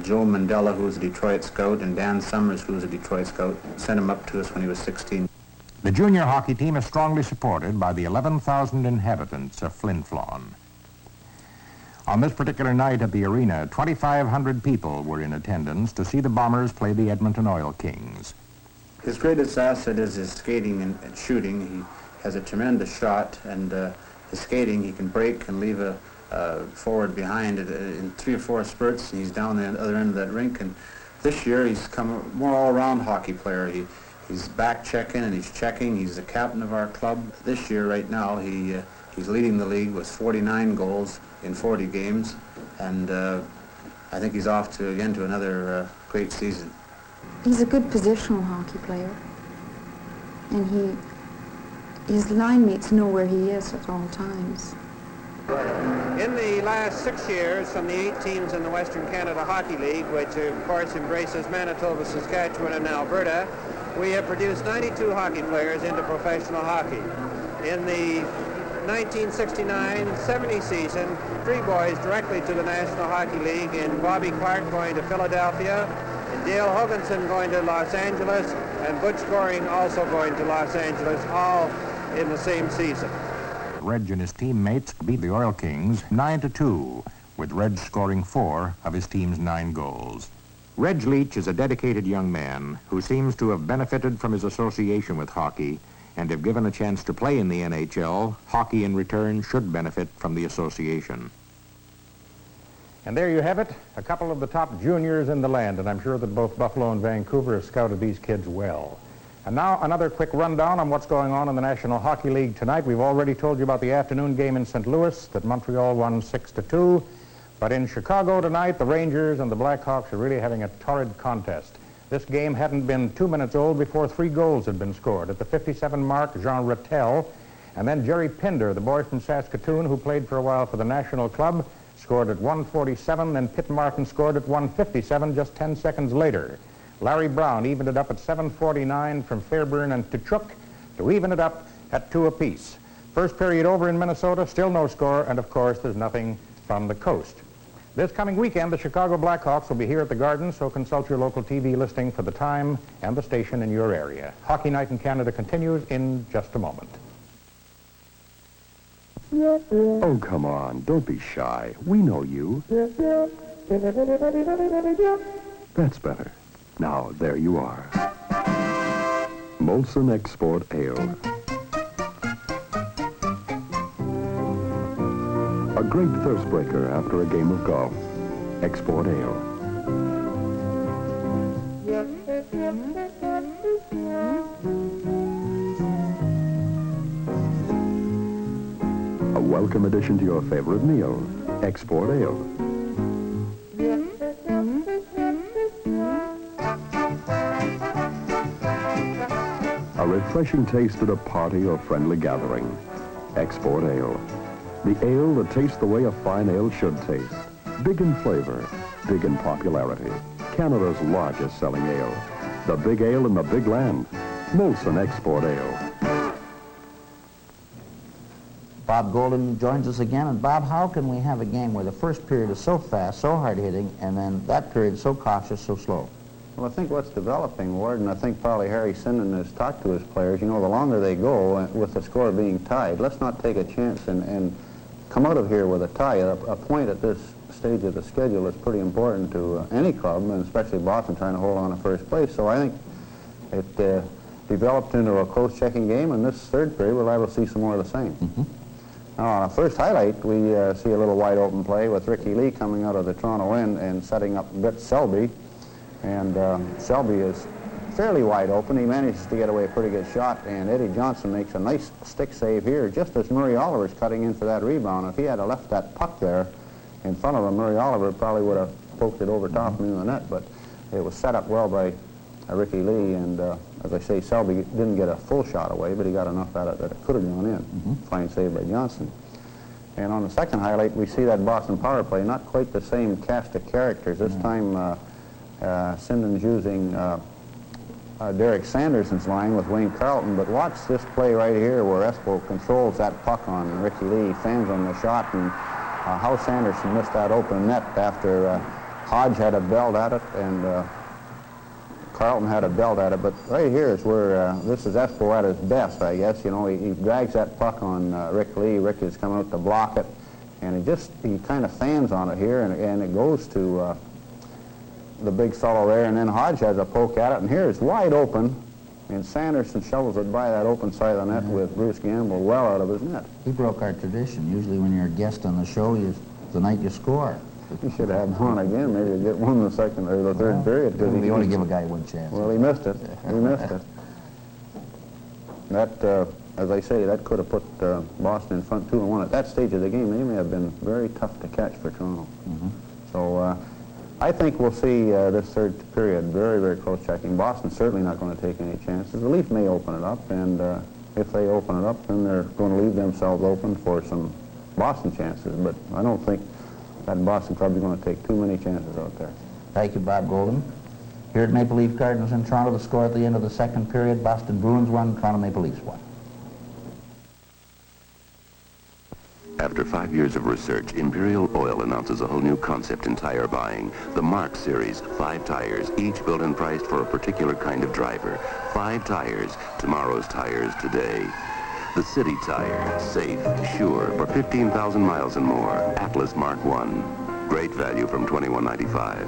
Joe Mandela, who was a Detroit scout, and Dan Summers, who was a Detroit scout, sent him up to us when he was 16. The junior hockey team is strongly supported by the 11,000 inhabitants of Flin Flon. On this particular night at the arena, 2,500 people were in attendance to see the Bombers play the Edmonton Oil Kings. His greatest asset is his skating and shooting. He has a tremendous shot, and his skating, he can break and leave a forward behind in 3 or 4 spurts. He's down the other end of that rink, and this year he's come a more all-around hockey player. He's back checking and he's checking. He's the captain of our club. This year, right now, he's leading the league with 49 goals in 40 games, and I think he's off to another great season. He's a good positional hockey player, and his line mates know where he is at all times. In the last 6 years, from the 8 teams in the Western Canada Hockey League, which of course embraces Manitoba, Saskatchewan, and Alberta, we have produced 92 hockey players into professional hockey. In the 1969-70 season, 3 boys directly to the National Hockey League, and Bobby Clark going to Philadelphia, and Dale Hoganson going to Los Angeles, and Butch Goring also going to Los Angeles, all in the same season. Reg and his teammates beat the Oil Kings 9-2, with Reg scoring 4 of his team's 9 goals. Reg Leach is a dedicated young man who seems to have benefited from his association with hockey, and if given a chance to play in the NHL, hockey in return should benefit from the association. And there you have it, a couple of the top juniors in the land, and I'm sure that both Buffalo and Vancouver have scouted these kids well. And now another quick rundown on what's going on in the National Hockey League tonight. We've already told you about the afternoon game in St. Louis that Montreal won 6-2. But in Chicago tonight, the Rangers and the Blackhawks are really having a torrid contest. This game hadn't been 2 minutes old before 3 goals had been scored. At the 57 mark, Jean Rattel And then Jerry Pinder, the boy from Saskatoon who played for a while for the National Club, scored at 147, and Pitt Martin scored at 157 just 10 seconds later. Larry Brown evened it up at 7:49 from Fairburn and Tuchuk to even it up at 2 apiece. First period over in Minnesota, still no score, and of course there's nothing from the coast. This coming weekend, the Chicago Blackhawks will be here at the Garden, so consult your local TV listing for the time and the station in your area. Hockey Night in Canada continues in just a moment. Oh, come on. Don't be shy. We know you. That's better. Now, there you are. Molson Export Ale. A great thirst breaker after a game of golf. Export Ale. A welcome addition to your favorite meal. Export Ale. A refreshing taste at a party or friendly gathering. Export Ale. The ale that tastes the way a fine ale should taste. Big in flavor, big in popularity. Canada's largest selling ale. The big ale in the big land. Molson Export Ale. Bob Golden joins us again. And Bob, how can we have a game where the first period is so fast, so hard-hitting, and then that period so cautious, so slow? Well, I think what's developing, Ward, and I think probably Harry Sinden has talked to his players, you know, the longer they go with the score being tied, let's not take a chance and come out of here with a tie. A point at this stage of the schedule is pretty important to any club, and especially Boston trying to hold on to first place. So I think it developed into a close checking game, and this third period we're liable to see some more of the same. Now, on our first highlight, we see a little wide open play with Ricky Lee coming out of the Toronto end and setting up Britt Selby. And Selby is fairly wide open. He manages to get away a pretty good shot, and Eddie Johnson makes a nice stick save here just as Murray Oliver's cutting in for that rebound. If he had left that puck there in front of him, Murray Oliver probably would have poked it over top into the net, but it was set up well by Ricky Lee, and as I say, Selby didn't get a full shot away, but he got enough at it that it could have gone in. Fine save by Johnson. And on the second highlight, we see that Boston power play, not quite the same cast of characters. This time, Sinden's using Derek Sanderson's line with Wayne Carlton, but watch this play right here where Espo controls that puck on Ricky Lee, fans on the shot, and how Sanderson missed that open net after Hodge had a belt at it and Carlton had a belt at it. But right here is where this is Espo at his best, I guess. You know, he drags that puck on Rick Lee. Rick is coming out to block it, and he kind of fans on it here, and it goes to the big fellow there, and then Hodge has a poke at it, and here it's wide open, and Sanderson shovels it by that open side of the net with Bruce Gamble well out of his net. He broke our tradition. Usually when you're a guest on the show, the night you score. He should have won again, maybe get one in the second or the third period. We only give a guy one chance. Well, he missed it. He missed it. That, as I say, that could have put Boston in front 2-1. At that stage of the game, they may have been very tough to catch for Toronto. So I think we'll see this third period very, very close checking. Boston's certainly not going to take any chances. The Leafs may open it up, and if they open it up, then they're going to leave themselves open for some Boston chances. But I don't think that Boston club is going to take too many chances out there. Thank you, Bob Golden. Here at Maple Leaf Gardens in Toronto, the score at the end of the second period, Boston Bruins 1, Toronto Maple Leafs 1. After 5 years of research, Imperial Oil announces a whole new concept in tire buying. The Mark Series, 5 tires, each built and priced for a particular kind of driver. 5 tires, tomorrow's tires today. The City Tire, safe, sure, for 15,000 miles and more. Atlas Mark I, great value from $21.95.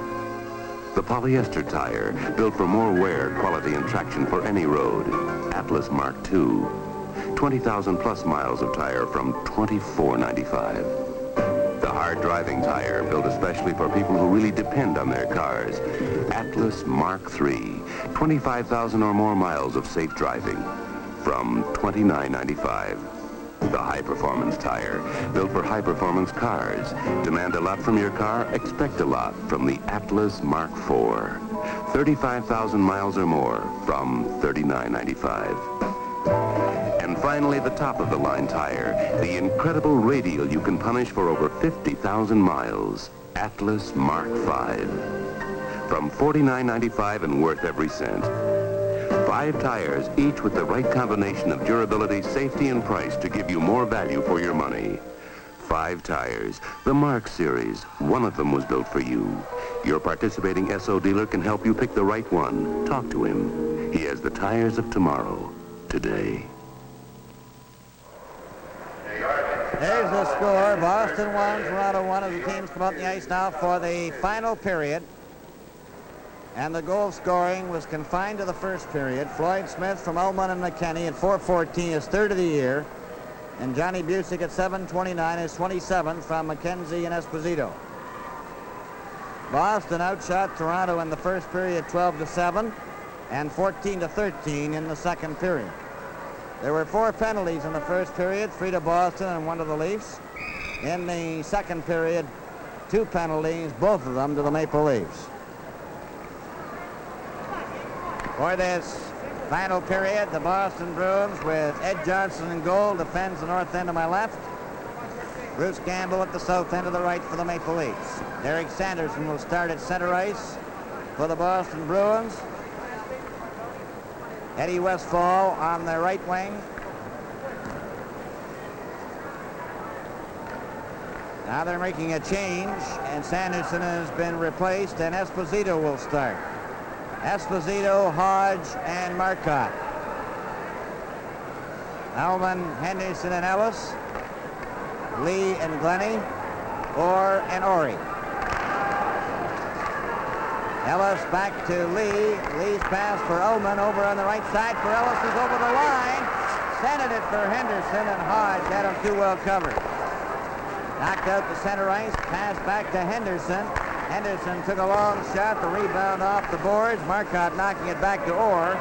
The Polyester Tire, built for more wear, quality, and traction for any road. Atlas Mark II. 20,000 plus miles of tire from $24.95. The hard driving tire, built especially for people who really depend on their cars. Atlas Mark III, 25,000 or more miles of safe driving from $29.95. The high performance tire, built for high performance cars. Demand a lot from your car, expect a lot from the Atlas Mark IV. 35,000 miles or more from $39.95. And finally, the top-of-the-line tire, the incredible radial you can punish for over 50,000 miles. Atlas Mark V. From $49.95 and worth every cent. 5 tires, each with the right combination of durability, safety, and price to give you more value for your money. 5 tires, the Mark series. One of them was built for you. Your participating SO dealer can help you pick the right one. Talk to him. He has the tires of tomorrow, today. There's the score. Boston 1, Toronto 1 as the teams come up the ice now for the final period. And the goal scoring was confined to the first period. Floyd Smith from Ullman and McKinney at .414 is third of the year. And Johnny Busick at .729 is 27th from McKenzie and Esposito. Boston outshot Toronto in the first period 12-7 and 14-13 in the second period. There were 4 penalties in the first period, 3 to Boston and 1 to the Leafs. In the second period, 2 penalties, both of them to the Maple Leafs. For this final period, the Boston Bruins with Ed Johnson in goal defends the north end of my left. Bruce Gamble at the south end of the right for the Maple Leafs. Derek Sanderson will start at center ice for the Boston Bruins. Eddie Westfall on the right wing. Now they're making a change, and Sanderson has been replaced, and Esposito will start. Esposito, Hodge, and Marcotte. Alman, Henderson, and Ellis. Lee and Glennie, Orr and Orig. Ellis back to Lee. Lee's pass for Ullman over on the right side for Ellis, who's over the line. Centered it for Henderson, and Hodge had him too well covered. Knocked out the center ice, pass back to Henderson. Henderson took a long shot, the rebound off the boards. Marcotte knocking it back to Orr.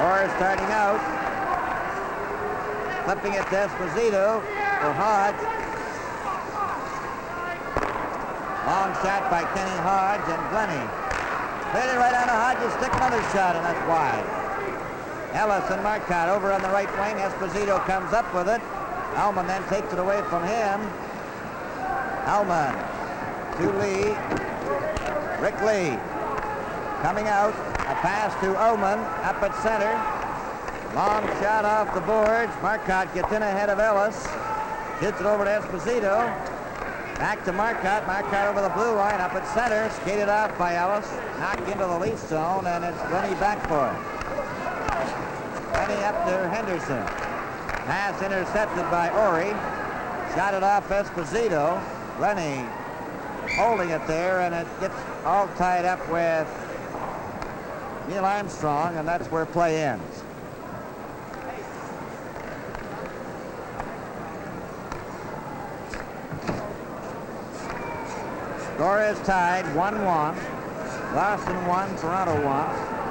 Orr starting out. Flipping it to Esposito for Hodge. Long shot by Kenny Hodge, and Glennie hit it right on the Hodge's stick, another shot, and that's wide. Ellis and Marcotte over on the right wing. Esposito comes up with it. Ullman then takes it away from him. Ullman to Lee. Rick Lee coming out. A pass to Ullman up at center. Long shot off the boards. Marcotte gets in ahead of Ellis. Gets it over to Esposito. Back to Marcotte. Marcotte over the blue line up at center. Skated off by Ellis. Knocked into the Leaf zone, and it's Glennie back for it. Glennie up to Henderson. Pass intercepted by Orig. Shot it off Esposito. Glennie holding it there, and it gets all tied up with Neil Armstrong, and that's where play ends. Score is tied 1-1. Boston 1, Toronto 1.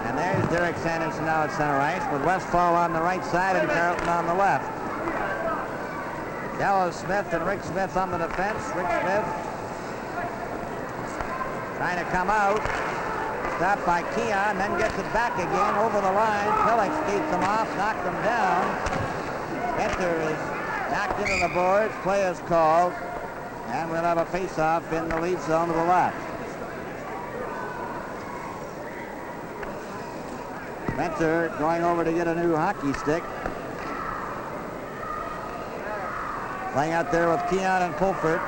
And there's Derek Sanderson now at center ice with Westfall on the right side and Carlton on the left. Gallows Smith and Rick Smith on the defense. Rick Smith trying to come out. Stopped by Keon, then gets it back again over the line. Pillick skates them off, knocked them down. Enter is knocked into the boards. Play is called. And we'll have a face-off in the lead zone to the left. Spencer going over to get a new hockey stick. Playing out there with Keon and Pulford.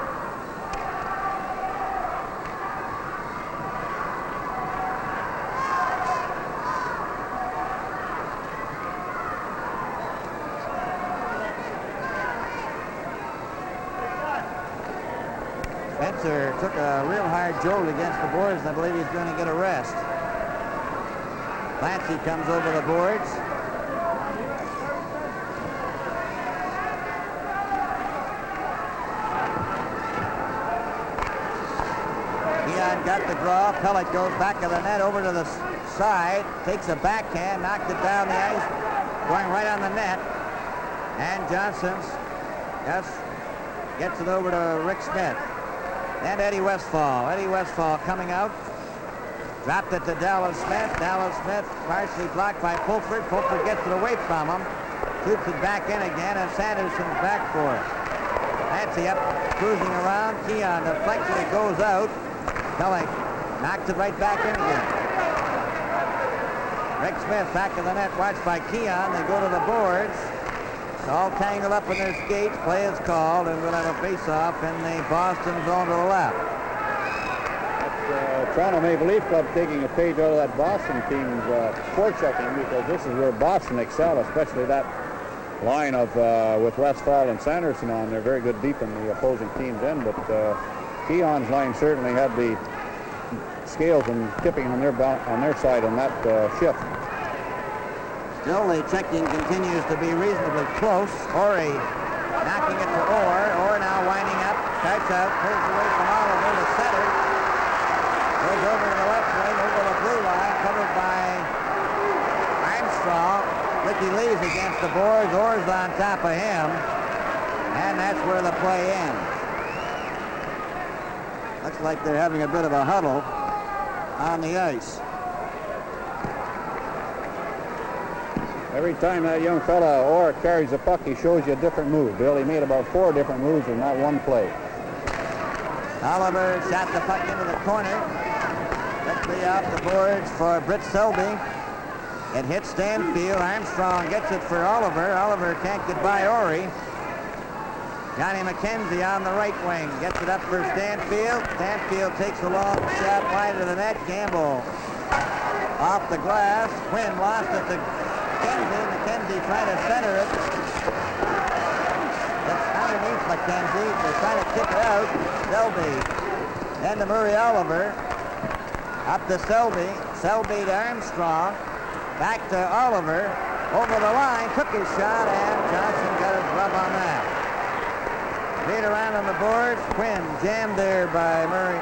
Spencer took a real hard jolt against the boards, and I believe he's going to get a rest. Clancy comes over the boards. Keon got the draw. Pellet goes back of the net over to the side. Takes a backhand, knocked it down the ice, going right on the net. And Johnson's gets it over to Rick Smith. And Eddie Westfall. Eddie Westfall coming out. Dropped it to Dallas Smith. Dallas Smith partially blocked by Pulford. Pulford gets it away from him. Shoots it back in again, and Sanderson's back for it. Nancy up, cruising around. Keon deflects it. It goes out. Pellick knocks it right back in again. Rick Smith back in the net, watched by Keon. They go to the boards. It's all tangled up in their skates. Play is called, and we'll have a face-off in the Boston zone to the left. Toronto Maple Leaf Club taking a page out of that Boston team's forechecking, because this is where Boston excel, especially that line of with Westphal and Sanderson on. They're very good deep in the opposing team's end, but Keon's line certainly had the scales and tipping on their side on that shift. Still, the checking continues to be reasonably close. Orig knocking it to Orr. Orr now winding up, starts out, pulls away from Oliver to center. Goes over to the left wing, over the blue line, covered by Armstrong. Ricky leaves against the boards. Orr's on top of him, and that's where the play ends. Looks like they're having a bit of a huddle on the ice. Every time that young fella Orr carries the puck, he shows you a different move. Bill, he made about 4 different moves in that one play. Oliver shot the puck into the corner. Quickly off the boards for Britt Selby. It hits Stanfield. Armstrong gets it for Oliver. Oliver can't get by Ory. Johnny McKenzie on the right wing. Gets it up for Stanfield. Stanfield takes a long shot wide of the net. Gamble off the glass. Quinn lost it to McKenzie. McKenzie trying to center it. It's underneath McKenzie. They're trying to kick it out. Selby. Then to Murray Oliver. Up to Selby. Selby to Armstrong. Back to Oliver. Over the line. Took his shot, and Johnson got his rub on that. Beat around on the boards. Quinn jammed there by Murray.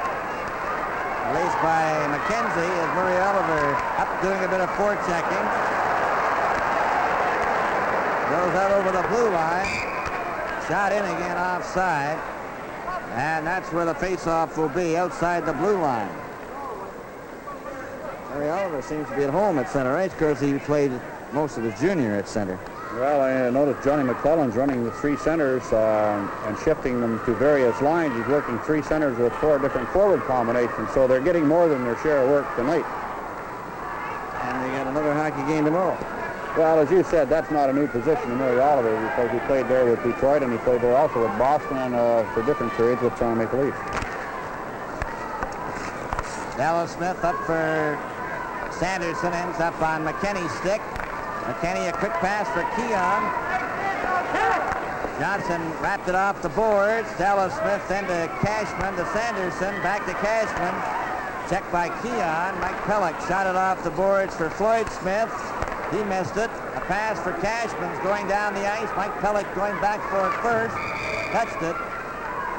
Released by McKenzie as Murray Oliver up doing a bit of forechecking. Goes out over the blue line. Shot in again offside. And that's where the faceoff will be, outside the blue line. Murray Oliver seems to be at home at center ice because he played most of his junior at center. Well, I noticed Johnny McClellan's running the 3 centers and shifting them to various lines. He's working 3 centers with 4 different forward combinations, so they're getting more than their share of work tonight. And they got another hockey game tomorrow. Well, as you said, that's not a new position to Murray Oliver, because he played there with Detroit, and he played there also with Boston, and for different periods with Toronto Maple Leafs. Dallas Smith up for Sanderson, ends up on McKenny's stick. McKenny, a quick pass for Keon. Johnson wrapped it off the boards. Dallas Smith then to Cashman, to Sanderson, back to Cashman. Checked by Keon. Mike Pellick shot it off the boards for Floyd Smith. He missed it. A pass for Cashman's going down the ice. Mike Pellick going back for it first. Touched it.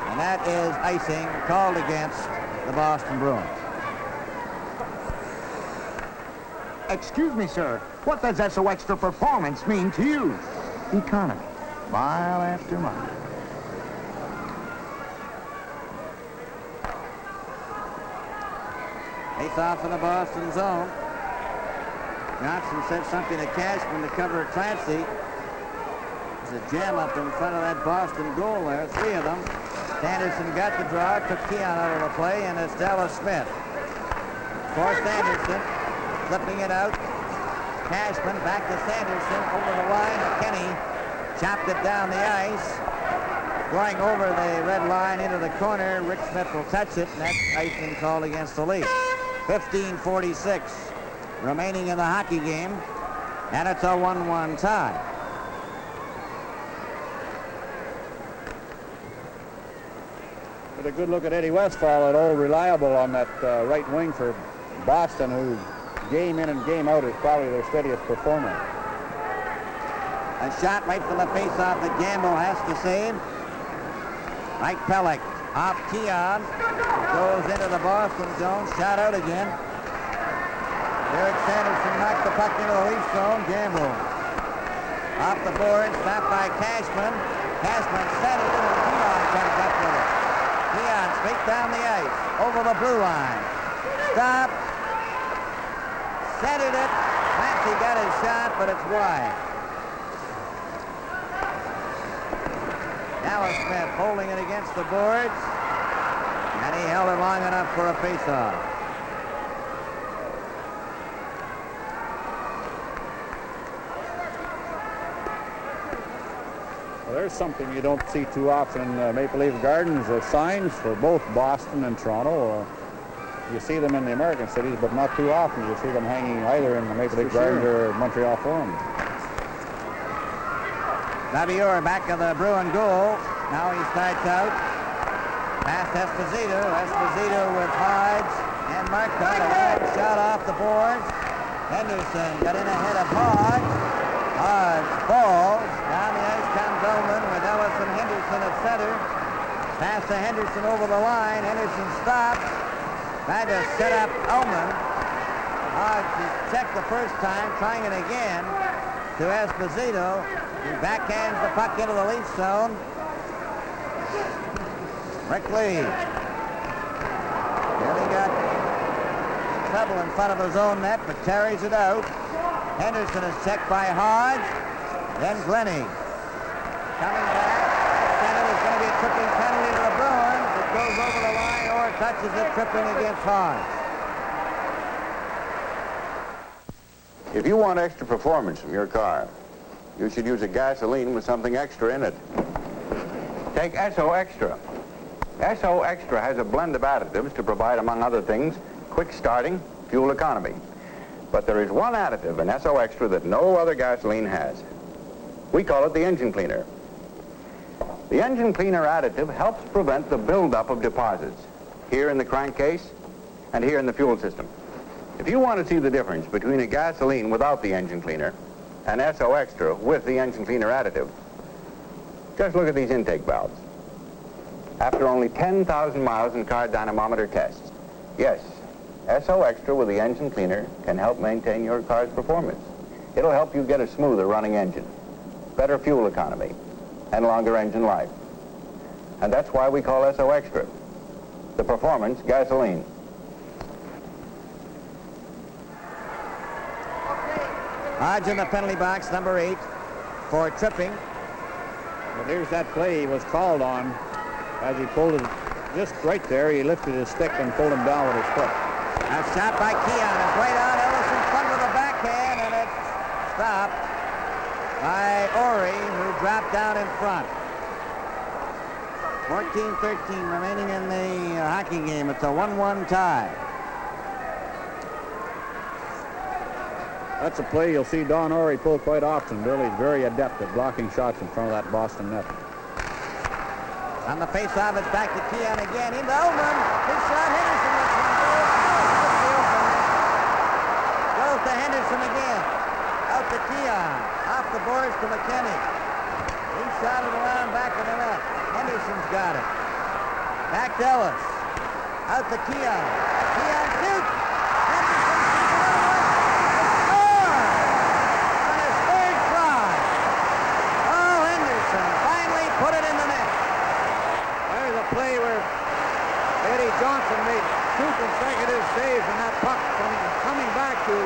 And that is icing called against the Boston Bruins. Excuse me, sir. What does that so extra performance mean to you? Economy. Mile after mile. Face off in the Boston zone. Johnson said something to Cashman to cover Clancy. There's a jam up in front of that Boston goal there, 3 of them. Sanderson got the draw, took Keon out of the play, and it's Dallas Smith. For Sanderson, flipping it out. Cashman back to Sanderson, over the line. McKenny chopped it down the ice. Going over the red line into the corner. Rick Smith will touch it, and that's icing called against the Leafs. 15:46 remaining in the hockey game, and it's a 1-1 tie. With a good look at Eddie Westphal, at all reliable on that right wing for Boston, who game in and game out is probably their steadiest performer. A shot right from the faceoff that Gamble has to save. Mike Pellick off Keon, goes into the Boston zone, shot out again. Derek Sanderson knocked the puck into the Leaf zone. Gamble off the board, stopped by Cashman. Cashman set it in, and Keon comes up with it. Keon straight down the ice, over the blue line. Stop. centered it. Clancy got his shot, but it's wide. Dallas Smith holding it against the boards, and he held it long enough for a face-off. Well, there's something you don't see too often in Maple Leaf Gardens, signs for both Boston and Toronto. You see them in the American cities, but not too often. You see them hanging either in the Maple Leaf Gardens or Montreal Forum. Laviore back of the Bruin goal. Now he starts out. Past Esposito. Esposito with Hodge and Marcotte. A wide shot off the boards. Henderson got in ahead of Hodge. Hodge falls. Down the ice comes Ullman with Ellis and Henderson at center. Pass to Henderson over the line. Henderson stops. Trying to set up Ullman. Hodge checked the first time, trying it again to Esposito. He backhands the puck into the Leaf zone. Rick Lee. Nearly got trouble in front of his own net, but carries it out. Henderson is checked by Hodge. Then Glennie. Coming back. Center, there's going to be a tripping penalty to the Bruins. It goes over the line or touches it, tripping against Hodge. If you want extra performance from your car, you should use a gasoline with something extra in it. Take SO Extra. SO Extra has a blend of additives to provide, among other things, quick starting, fuel economy. But there is one additive in SO Extra that no other gasoline has. We call it the engine cleaner. The engine cleaner additive helps prevent the buildup of deposits here in the crankcase and here in the fuel system. If you want to see the difference between a gasoline without the engine cleaner and SO Extra with the engine cleaner additive, just look at these intake valves. After only 10,000 miles in car dynamometer tests, yes, SO Extra with the engine cleaner can help maintain your car's performance. It'll help you get a smoother running engine, better fuel economy, and longer engine life. And that's why we call SO Extra the performance gasoline. Hodge in the penalty box, number 8, for tripping. Well, there's that play he was called on. As he pulled it just right there, he lifted his stick and pulled him down with his foot. A shot by Keon. It's right on. Ellis in front with a backhand, and it's stopped by Orig, who dropped down in front. 14-13 remaining in the hockey game. It's a 1-1 tie. That's a play you'll see Don Orig pull quite often. Billy's very adept at blocking shots in front of that Boston net. On the face-off, it's back to Keon again. Into Ullman. His shot, Henderson. Goes to Henderson again. Out to Keon. Off the boards to McKinney. He shot it around back of the net. Henderson's got it. Back to Ellis. Out to Keon. Keon shoots. Henderson shoots another one. And scores! On his third try. Oh, Henderson finally put it in the net. There's a play where Eddie Johnson made 2 consecutive saves, and that puck coming back to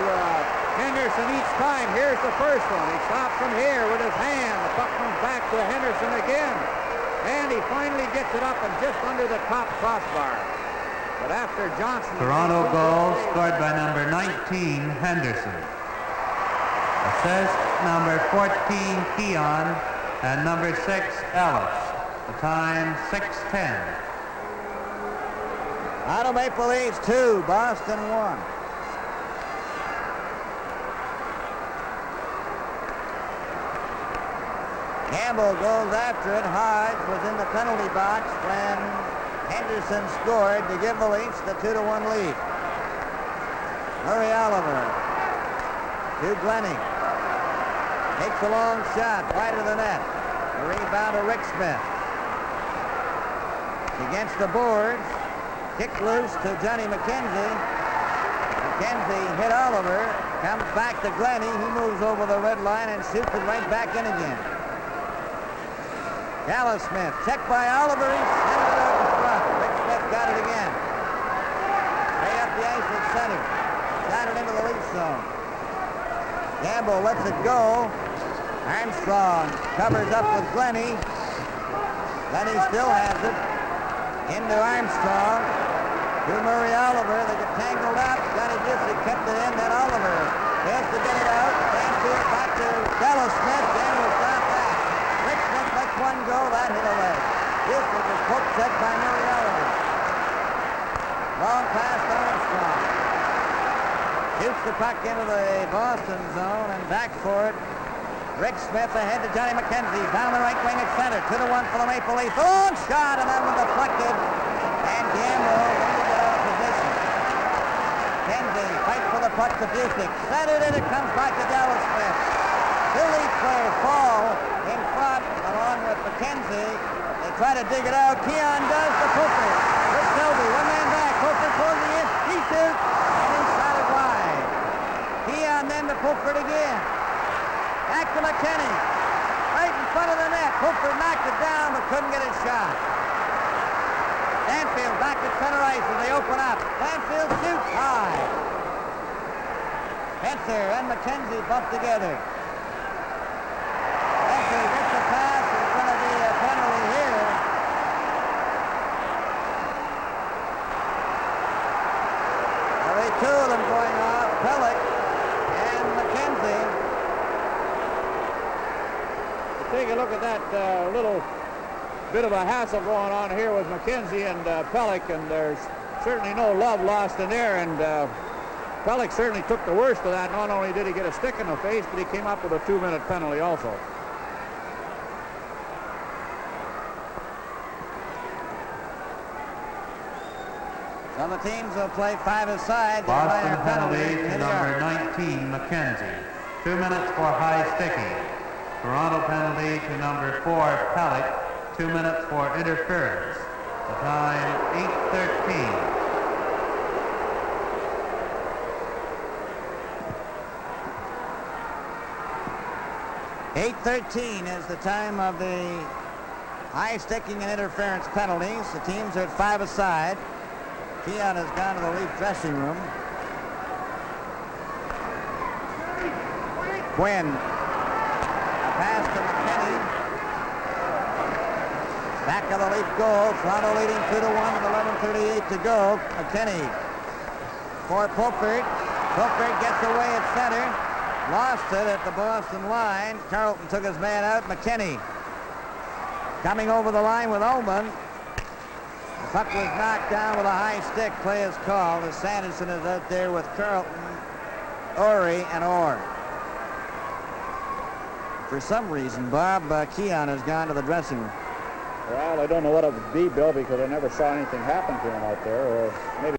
Henderson each time. Here's the first one. He stopped from here with his hand. The puck comes back to Henderson again. And he finally gets it up and just under the top crossbar. But after Johnson... Toronto goal scored by number 19, Henderson. Assist number 14, Keon, and number 6, Ellis. The time, 6:10. Toronto Maple Leafs 2, Boston 1. Campbell goes after it. Hodge was in the penalty box when Henderson scored to give the Leafs the 2-1 lead. Murray Oliver to Glennie. Takes a long shot, wide of the net. The rebound to Rick Smith. Against the boards. Kick loose to Johnny McKenzie. McKenzie hit Oliver. Comes back to Glennie. He moves over the red line and shoots it right back in again. Dallas Smith, checked by Oliver, he sent it out in front. Rick Smith got it again. Way up the ice at center. got it into the Leaf zone. Gamble lets it go. Armstrong covers up with Glennie. Glennie still has it. Into Armstrong. To Murray Oliver. They get tangled up. Johnny Gibson kept it in. Then Oliver has to get it out. Stanfield back to Dallas Smith. Gamble stopped that. Rick Smith lets one go. That hit a leg. Gibson was poke checked by Murray Oliver. Long pass to Armstrong. Shoots the puck into the Boston zone and back for it. Rick Smith ahead to Johnny McKenzie. Down the right wing at center. 2-1 for the Maple Leafs. A long shot, and that one deflected. And Gamble wanted to get out of position. McKenzie fights for the puck to Busick. Centered, and it comes back to Dallas Smith. Two Leaf players fall in front along with McKenzie. They try to dig it out. Keon does the Pooper. Rick Selby, one man back. Pooper closing in. He shoots, and he shot it wide. Keon then to Pooper again. Back to McKinney. Right in front of the net. Hooper knocked it down but couldn't get his shot. Stanfield back at center ice as they open up. Stanfield shoots high. Spencer and McKenzie bump together. Spencer gets the pass. There's going to be a penalty here. There are two of them going off. Pellick and McKenzie. Take a look at that little bit of a hassle going on here with McKenzie and Pellick, and there's certainly no love lost in there, and Pellick certainly took the worst of that. Not only did he get a stick in the face, but he came up with a 2-minute penalty also. So the teams will play five-a-side. Boston penalty to number 19, McKenzie. 2 minutes for high sticking. Toronto penalty to number 4, Pellick. 2 minutes for interference. The time, 8:13. .8:13 is the time of the high sticking and interference penalties. The teams are at five-a-side. Keon has gone to the Leaf dressing room. Quinn. Pass to McKinney. Back of the Leaf goal. Toronto leading 2-1 with 11:38 to go. McKinney for Pulford. Pulford gets away at center. Lost it at the Boston line. Carlton took his man out. McKinney coming over the line with Ullman. The puck was knocked down with a high stick. Play is called as Sanderson is out there with Carlton, Orig, and Orr. For some reason, Bob, Keon has gone to the dressing room. Well, I don't know what it would be, Bill, because I never saw anything happen to him out there, or maybe...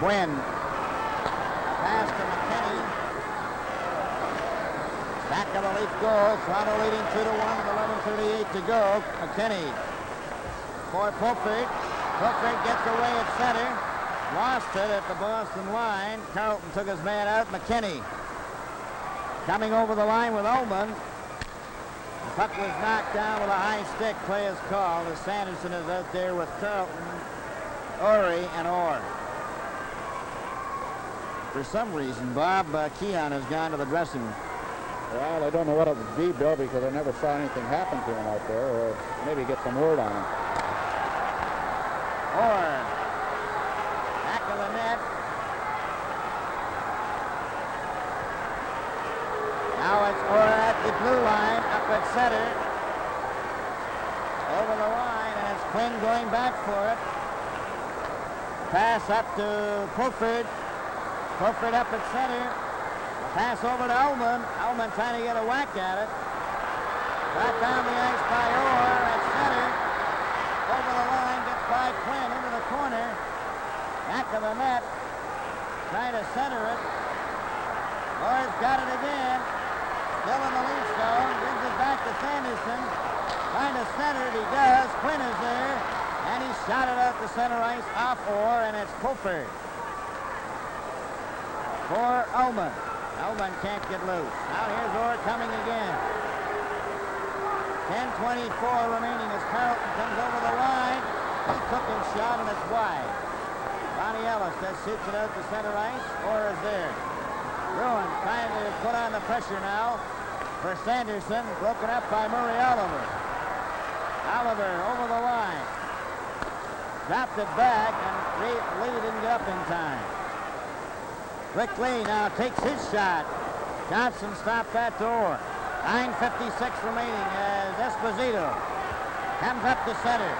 Quinn. Pass to McKinney. Back of the Leaf goal. Toronto leading 2-1 with 11:38 to go. McKinney for Pulford. Pulford gets away at center. Lost it at the Boston line. Carlton took his man out. McKinney coming over the line with Ullman. The puck was knocked down with a high stick. Play is called as Sanderson is out there with Carlton, Orig, and Orr. For some reason, Bob, Keon has gone to the dressing room. Well, I don't know what it would be, Bill, because I never saw anything happen to him out there, or maybe get some word on him. Orr. Back of the net. Now it's Orr at the blue line, up at center. Over the line, and it's Quinn going back for it. Pass up to Pulford. Pulford up at center. Pass over to Ullman. Ullman trying to get a whack at it. Brought down the ice by Orr at center. Over the line, gets by Quinn into the corner. Back of the net. Trying to center it. Orr's got it again. Still in the Leaf zone. centered? He does. Quinn is there. And he shot it out to center ice off Orr, and it's Pulford for Ullman. Ullman can't get loose. Now here's Orr coming again. 10:24 remaining as Carlton comes over the line. He took his shot, and it's wide. Ronnie Ellis just shoots it out to center ice. Orr is there. Bruin trying to put on the pressure now for Sanderson. Broken up by Murray Oliver. Oliver over the line. Dropped it back, and Lee didn't get up in time. Rick Lee now takes his shot. Johnson stopped that to Orr. 9:56 remaining as Esposito comes up to center.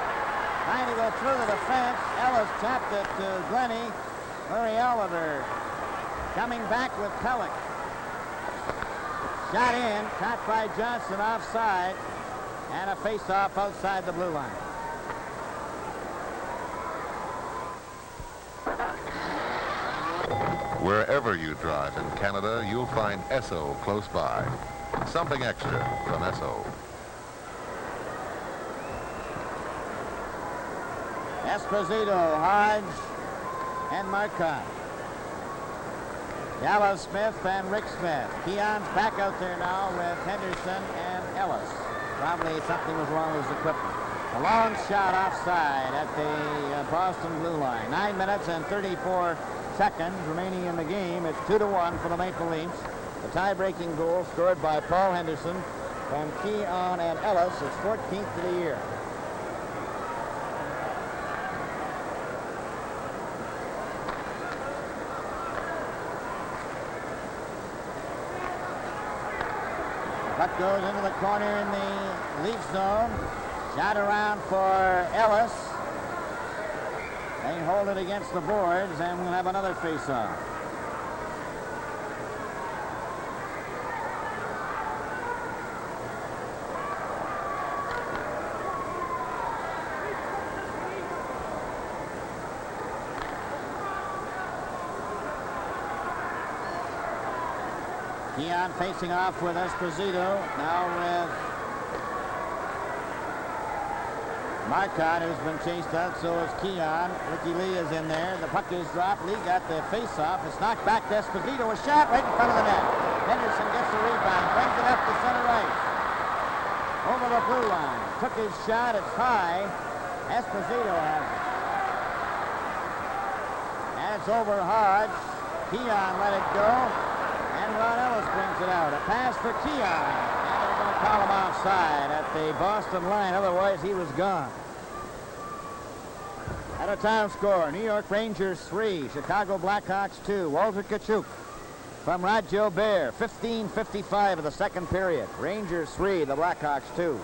Trying to go through the defense. Ellis chopped it to Glennie. Murray Oliver coming back with Pellick. Shot in, caught by Johnson offside, and a face-off outside the blue line. Wherever you drive in Canada, you'll find Esso close by. Something extra from Esso. Esposito, Hodge, and Marcotte. Gallo Smith and Rick Smith. Keon's back out there now with Henderson and Ellis. Probably something was wrong with his equipment. A long shot offside at the Boston blue line. 9 minutes and 34 seconds remaining in the game. It's 2-1 for the Maple Leafs. The tie-breaking goal scored by Paul Henderson from Keon and Ellis is 14th of the year. Puck goes into the corner in the Leaf zone. Shot around for Ellis. They hold it against the boards, and we'll have another face-off. Keon facing off with Esposito. Now with Marcotte, who's been chased out, so is Keon. Ricky Lee is in there. The puck is dropped. Lee got the face-off. It's knocked back to Esposito. A shot right in front of the net. Henderson gets the rebound. Brings it up to center ice. Over the blue line. Took his shot. It's high. Esposito has it. And it's over Hodge. Keon let it go. And Ron Ellis brings it out. A pass for Keon. And they're going to call him offside at the Boston line. Otherwise, he was gone. At a time score, New York Rangers 3, Chicago Blackhawks 2. Walter Tkachuk from Rod Gilbert. 15:55 of the second period. Rangers 3, the Blackhawks 2.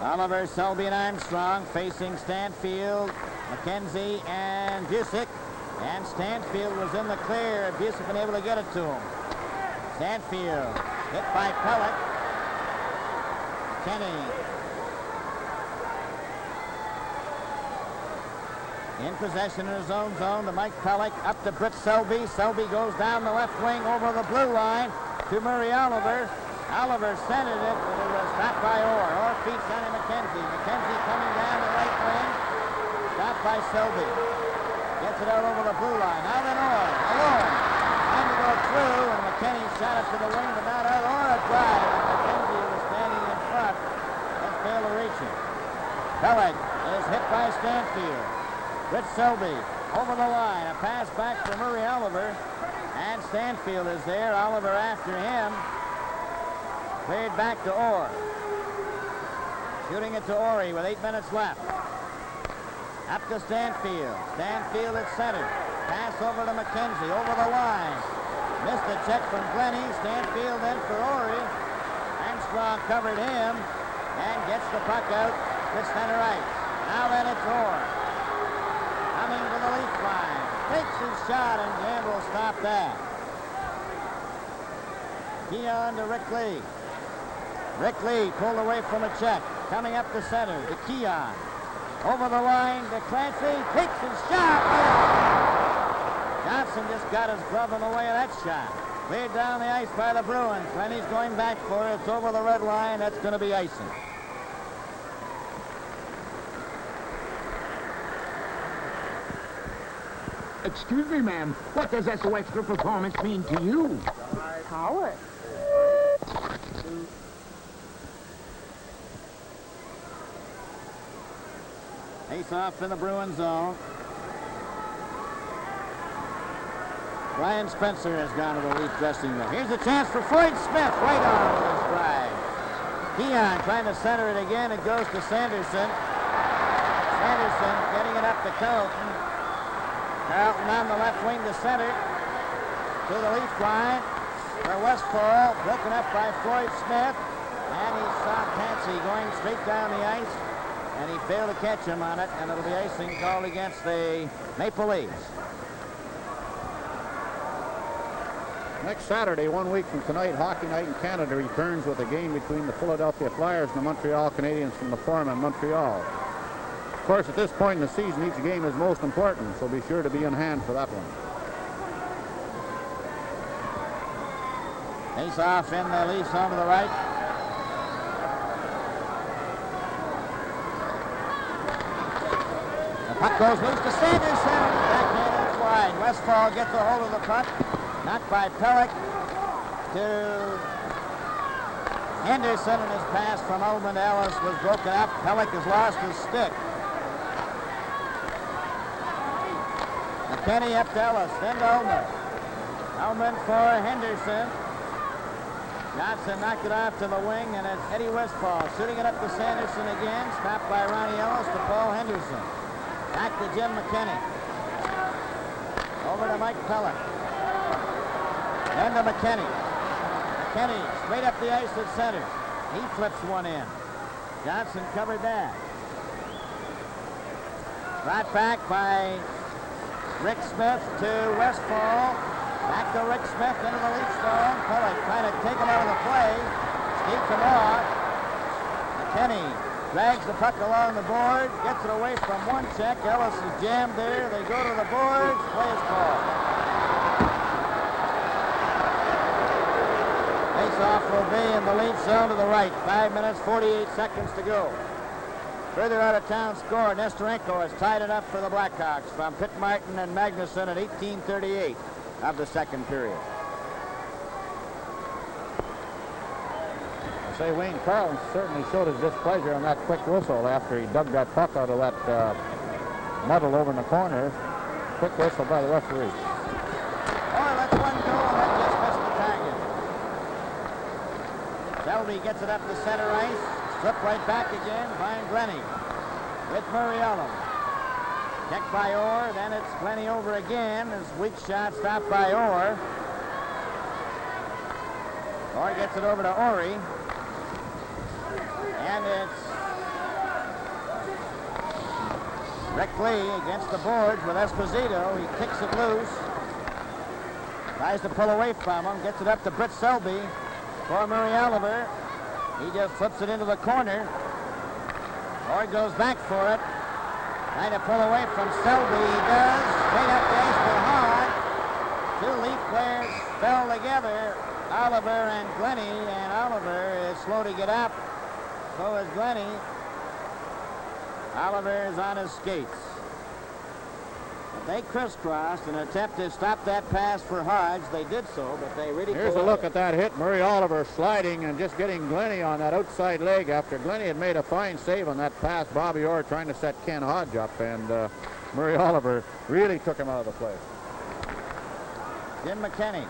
Oliver, Selby, and Armstrong facing Stanfield, McKenzie, and Busick. And Stanfield was in the clear. Busick been able to get it to him. Stanfield hit by Pellick. Kenny in possession in his own zone to Mike Pellick. Up to Britt Selby. Selby goes down the left wing over the blue line to Murray Oliver. Oliver centered it, but it was stopped by Orr. Orr feeds Sonny McKenzie. McKenzie coming down the right wing. Stopped by Selby. Gets it out over the blue line. Now then Orr, alone. Trying to go through, and McKennie shot it to the wing, but not out. Orr a drive, and McKenzie was standing in front. Just failed to reach it. Pellick is hit by Stanfield. Britt Selby over the line. A pass back for Murray Oliver. And Stanfield is there. Oliver after him. Cleared back to Orr. Shooting it to Orig with 8 minutes left. Up to Stanfield. Stanfield at center. Pass over to McKenzie. Over the line. Missed a check from Glennie. Stanfield in for Orig. Armstrong covered him. And gets the puck out to center ice. Now then it's Orr. Coming to the Leaf line. Takes his shot, and Gamble stopped that. Keon to Rick Lee. Rick Lee pulled away from a check. Coming up the center to Keon. Over the line to Clancy. Takes his shot. Johnson just got his glove in the way of that shot. Cleared down the ice by the Bruins. Glenny's going back for it. It's over the red line. That's going to be icing. Excuse me, ma'am. What does SO Extra performance mean to you? Power. Face off in the Bruins zone. Brian Spencer has gone to the Leaf dressing room. Here's a chance for Floyd Smith. Right on with his drive. Keon trying to center it again. It goes to Sanderson. Sanderson getting it up to Carlton. Carlton on the left wing to center. To the Leaf line. For Westfall. Broken up by Floyd Smith. And he saw Tansey going straight down the ice. And he failed to catch him on it. And it'll be icing called against the Maple Leafs. Next Saturday, 1 week from tonight, Hockey Night in Canada returns with a game between the Philadelphia Flyers and the Montreal Canadiens from the Forum in Montreal. Of course, at this point in the season, each game is most important, so be sure to be in hand for that one. Face off in the Leafs zone to the right. The puck goes loose to Sanderson. Backhand is wide. Westfall gets a hold of the puck. Knocked by Pellick to Henderson, and his pass from Ullman to Ellis was broken up. Pellick has lost his stick. McKinney up to Ellis, then to Ullman. Ullman for Henderson. Johnson knocked it off to the wing, and it's Eddie Westfall shooting it up to Sanderson again. Stopped by Ronnie Ellis to Paul Henderson. Back to Jim McKinney. Over to Mike Pellick. Then to McKinney. McKinney straight up the ice at center. He flips one in. Johnson covered that. Brought back by Rick Smith to Westfall. Back to Rick Smith into the Leaf zone. Pellick trying to take him out of the play. Sneaks him off. McKinney drags the puck along the board. Gets it away from one check. Ellis is jammed there. They go to the boards. Play is called. Face-off will be in the Leaf zone to the right. 5 minutes, 48 seconds to go. Further out of town score, Nestorenko has tied it up for the Blackhawks from Pitt Martin and Magnuson at 18:38 of the second period. I say Wayne Carlton certainly showed his displeasure on that quick whistle after he dug that puck out of that muddle over in the corner. Quick whistle by the referee. Oh, that's one goal, and that just missed the target. Selby gets it up the center ice. Flip right back again by Glenny with Murray Oliver. Checked by Orr, then it's Glenny over again. His weak shot stopped by Orr. Orr gets it over to Orig. And it's Rick Lee against the boards with Esposito. He kicks it loose. Tries to pull away from him. Gets it up to Britt Selby for Murray Oliver. He just flips it into the corner. Orr goes back for it. Trying to pull away from Selby. He does. Straight up the ice for Hahn. Two Leaf players fell together. Oliver and Glenny. And Oliver is slow to get up. So is Glenny. Oliver is on his skates. They crisscrossed and attempted to stop that pass for Hodge. They did so, but they really... Here's a look at that hit. Murray Oliver sliding and just getting Glenny on that outside leg after Glenny had made a fine save on that pass. Bobby Orr trying to set Ken Hodge up, and Murray Oliver really took him out of the play. Jim McKinney.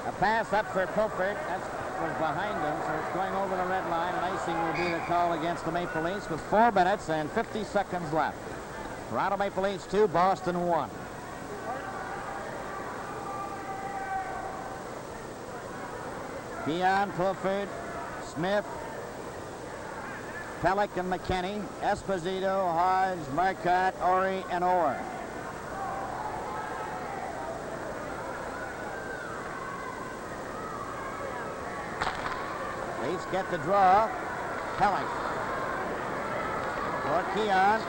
A pass up for Pilford. That was behind him, so it's going over the red line, and icing will be the call against the Maple Leafs with 4 minutes and 50 seconds left. Toronto Maple Leafs 2, Boston 1. Keon, Pilford, Smith, Pellick and McKinney, Esposito, Hodge, Marcotte, Ory, and Orr. Leafs get the draw. Pellick for Keon.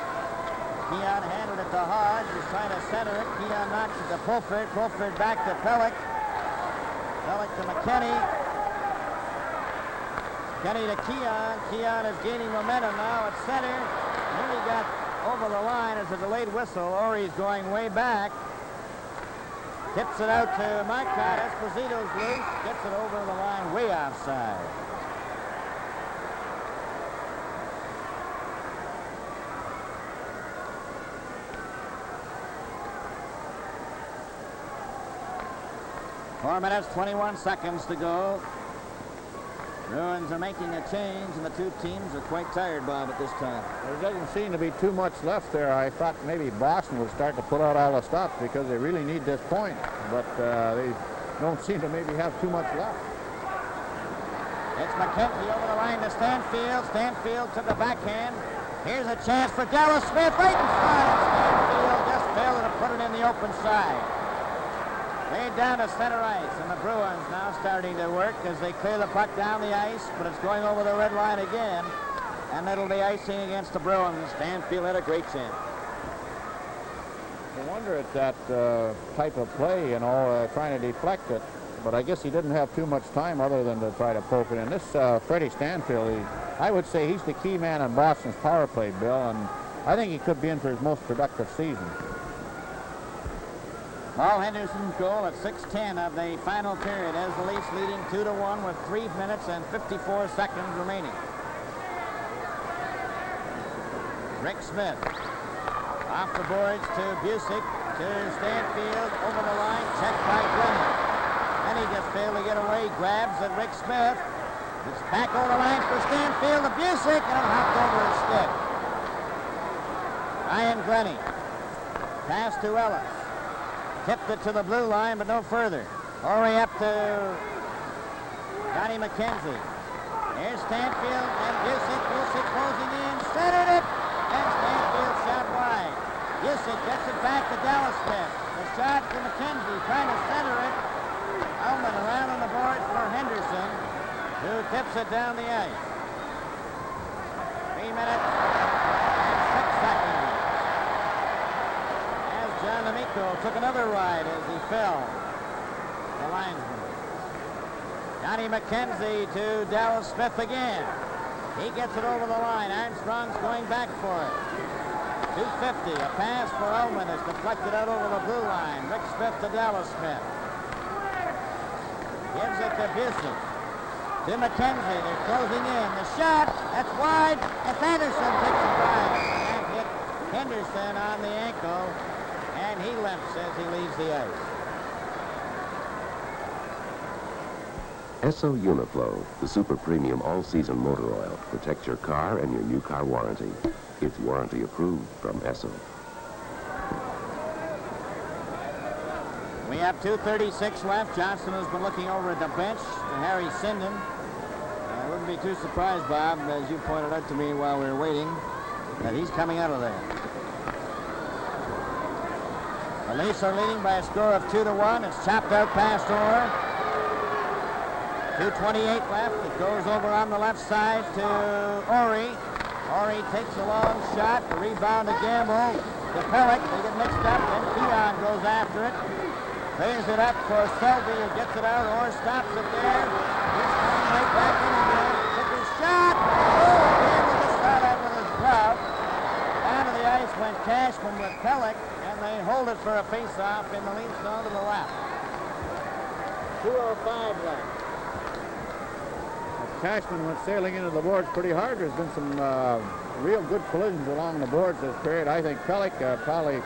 Keon handled it to Hodge. He's trying to center it. Keon knocks it to Pilford. Pilford back to Pellick. Pellick to McKinney. McKinney to Keon. Keon is gaining momentum now at center. Nearly got over the line as a delayed whistle. Ori's going way back. Tips it out to Marcotte. Esposito's loose. Gets it over the line way offside. Four minutes, 21 seconds to go. Bruins are making a change, and the two teams are quite tired, Bob, at this time. There doesn't seem to be too much left there. I thought maybe Boston would start to pull out all the stops because they really need this point, but they don't seem to maybe have too much left. It's McKenzie over the line to Stanfield. Stanfield to the backhand. Here's a chance for Dallas Smith right in front. Stanfield just failed to put it in the open side. Laid down to center ice, and the Bruins now starting to work as they clear the puck down the ice, but it's going over the red line again, and it'll be icing against the Bruins. Stanfield had a great chance. I wonder at that type of play, trying to deflect it, but I guess he didn't have too much time other than to try to poke it in. This Freddie Stanfield, I would say he's the key man on Boston's power play, Bill, and I think he could be in for his most productive season. Paul Henderson's goal at 6:10 of the final period as the Leafs leading 2-1 with 3 minutes and 54 seconds remaining. Rick Smith off the boards to Busick to Stanfield over the line, checked by Glenn. Then he just failed to get away, grabs at Rick Smith. It's back over the line for Stanfield to Busick, and it hopped over his stick. Ryan Glenny. Pass to Ellis. Tipped it to the blue line, but no further. Orig up to Johnny McKenzie. Here's Stanfield and Busick. Busick closing in, centered it, and Stanfield shot wide. Busick gets it back to Dallas Smith. The shot to McKenzie, trying to center it. Ullman around on the boards for Henderson, who tips it down the ice. 3 minutes and 6 seconds. John Amico took another ride as he fell. The linesman. Johnny McKenzie to Dallas Smith again. He gets it over the line. Armstrong's going back for it. 250. A pass for Ullman is deflected out over the blue line. Rick Smith to Dallas Smith. Gives it to Busick. To McKenzie. They're closing in. The shot. That's wide. It's Anderson takes it wide. And hit Henderson on the ankle. And he limps as he leaves the ice. Esso Uniflow, the super premium all-season motor oil, protects your car and your new car warranty. It's warranty approved from Esso. We have 2:36 left. Johnson has been looking over at the bench to Harry Sinden. I wouldn't be too surprised, Bob, as you pointed out to me while we were waiting, that he's coming out of there. The Leafs are leading by a score of 2-1. It's chopped out past Orr. 2:28 left. It goes over on the left side to Orig. Orig takes a long shot. The rebound to Gamble. To Pellick. They get mixed up. Then Keon goes after it. Clears it up for Selby, who gets it out. Orr stops it there. He's coming right back in again. Took his shot. Oh, Gamble just shot out with his glove. Down to the ice went Cashman with Pellick. They hold it for a face-off in the Leafs zone to the left. 2:05 left. Cashman went sailing into the boards pretty hard. There's been some real good collisions along the boards this period. I think Pellick probably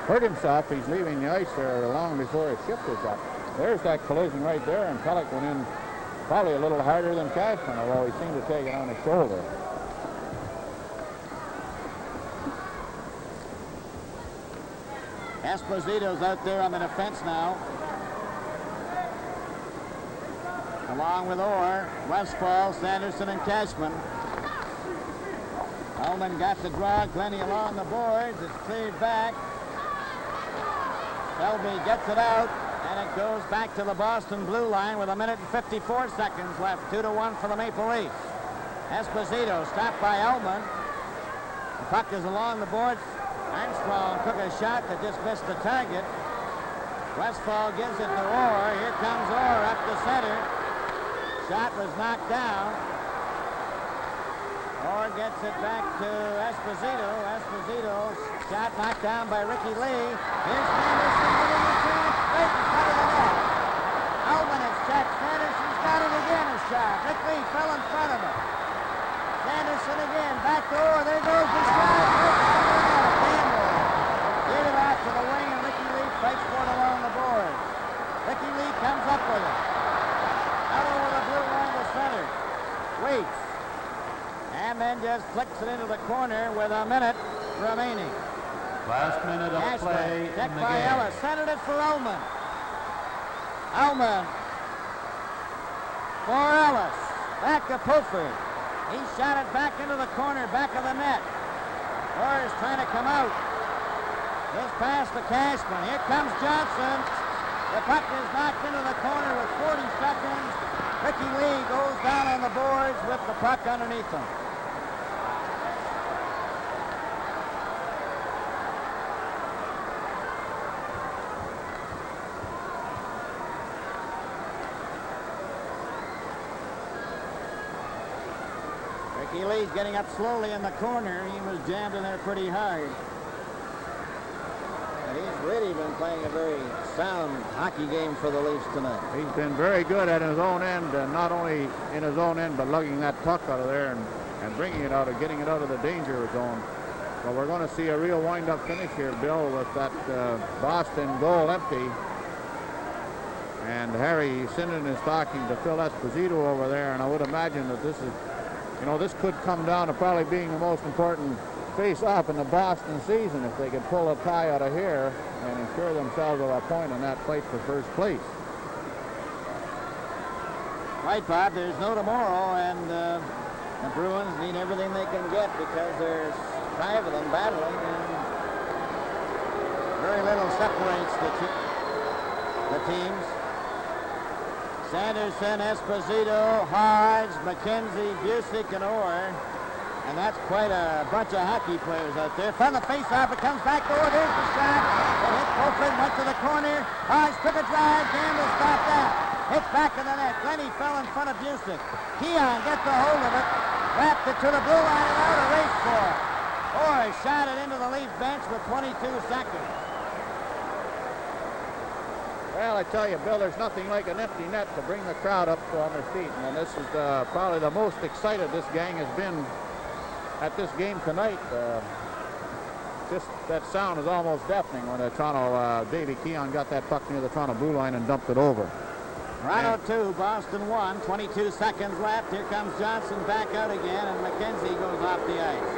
hurt himself. He's leaving the ice there long before his shift is up. There's that collision right there, and Pellick went in probably a little harder than Cashman, although he seemed to take it on his shoulder. Esposito's out there on the defense now. Along with Orr, Westfall, Sanderson, and Cashman. Ullman got the draw. Glenny along the boards. It's cleared back. Selby gets it out, and it goes back to the Boston blue line with 1 minute and 54 seconds left. 2-1 for the Maple Leafs. Esposito stopped by Ullman. The puck is along the boards. Armstrong took a shot that just missed the target. Westfall gives it to Orr. Here comes Orr up the center. Shot was knocked down. Orr gets it back to Esposito. Esposito's shot knocked down by Ricky Lee. Here's Sanderson getting a chance. Right in front of the net. Alvin has checked. Sanderson's got it again, a shot. Rick Lee fell in front of him. Sanderson again. Back to Orr. There goes the shot. Campbell gave it out to the wing, and Ricky Lee fights for it along the board. Ricky Lee comes up with it. Out over the blue line to center. Waits. And then just flicks it into the corner with a minute remaining. Last minute of play in checked the by game. Ellis. Centered it for Ullman. Ullman for Ellis. Back to Pulford. He shot it back into the corner, back of the net. Orr is trying to come out. This pass to Cashman. Here comes Johnson. The puck is knocked into the corner with 40 seconds. Ricky Lee goes down on the boards with the puck underneath him. Ricky Lee's getting up slowly in the corner. He was jammed in there pretty hard. And he's really been playing a very sound hockey game for the Leafs tonight. He's been very good at his own end, and not only in his own end, but lugging that puck out of there and bringing it out, or getting it out of the danger zone. But we're going to see a real wind-up finish here, Bill, with that Boston goal empty. And Harry Sinden is talking to Phil Esposito over there, and I would imagine that this is, you know, this could come down to probably being the most important face-off in the Boston season if they could pull a tie out of here and ensure themselves a point in that fight for first place. Right, Bob, there's no tomorrow, and the Bruins need everything they can get because there's 5 of them battling, and very little separates the teams. Sanderson, Esposito, Hodge, McKenzie, Busick, and Orr. And that's quite a bunch of hockey players out there. From the face-off, it comes back to Orr. There's the shot. It hit Fulford, went to the corner. Hodge took a drive. Campbell stopped that. Hits back to the net. Glennie fell in front of Busick. Keon gets a hold of it. Wrapped it to the blue line and out. A race for it. Orr shot it into the Leaf bench with 22 seconds. Well, I tell you, Bill, there's nothing like an empty net to bring the crowd up on their feet. And this is probably the most excited this gang has been at this game tonight. Just that sound is almost deafening when the Toronto, Davey Keon got that puck near the Toronto blue line and dumped it over. Toronto 2, Boston 1, 22 seconds left. Here comes Johnson back out again, and McKenzie goes off the ice.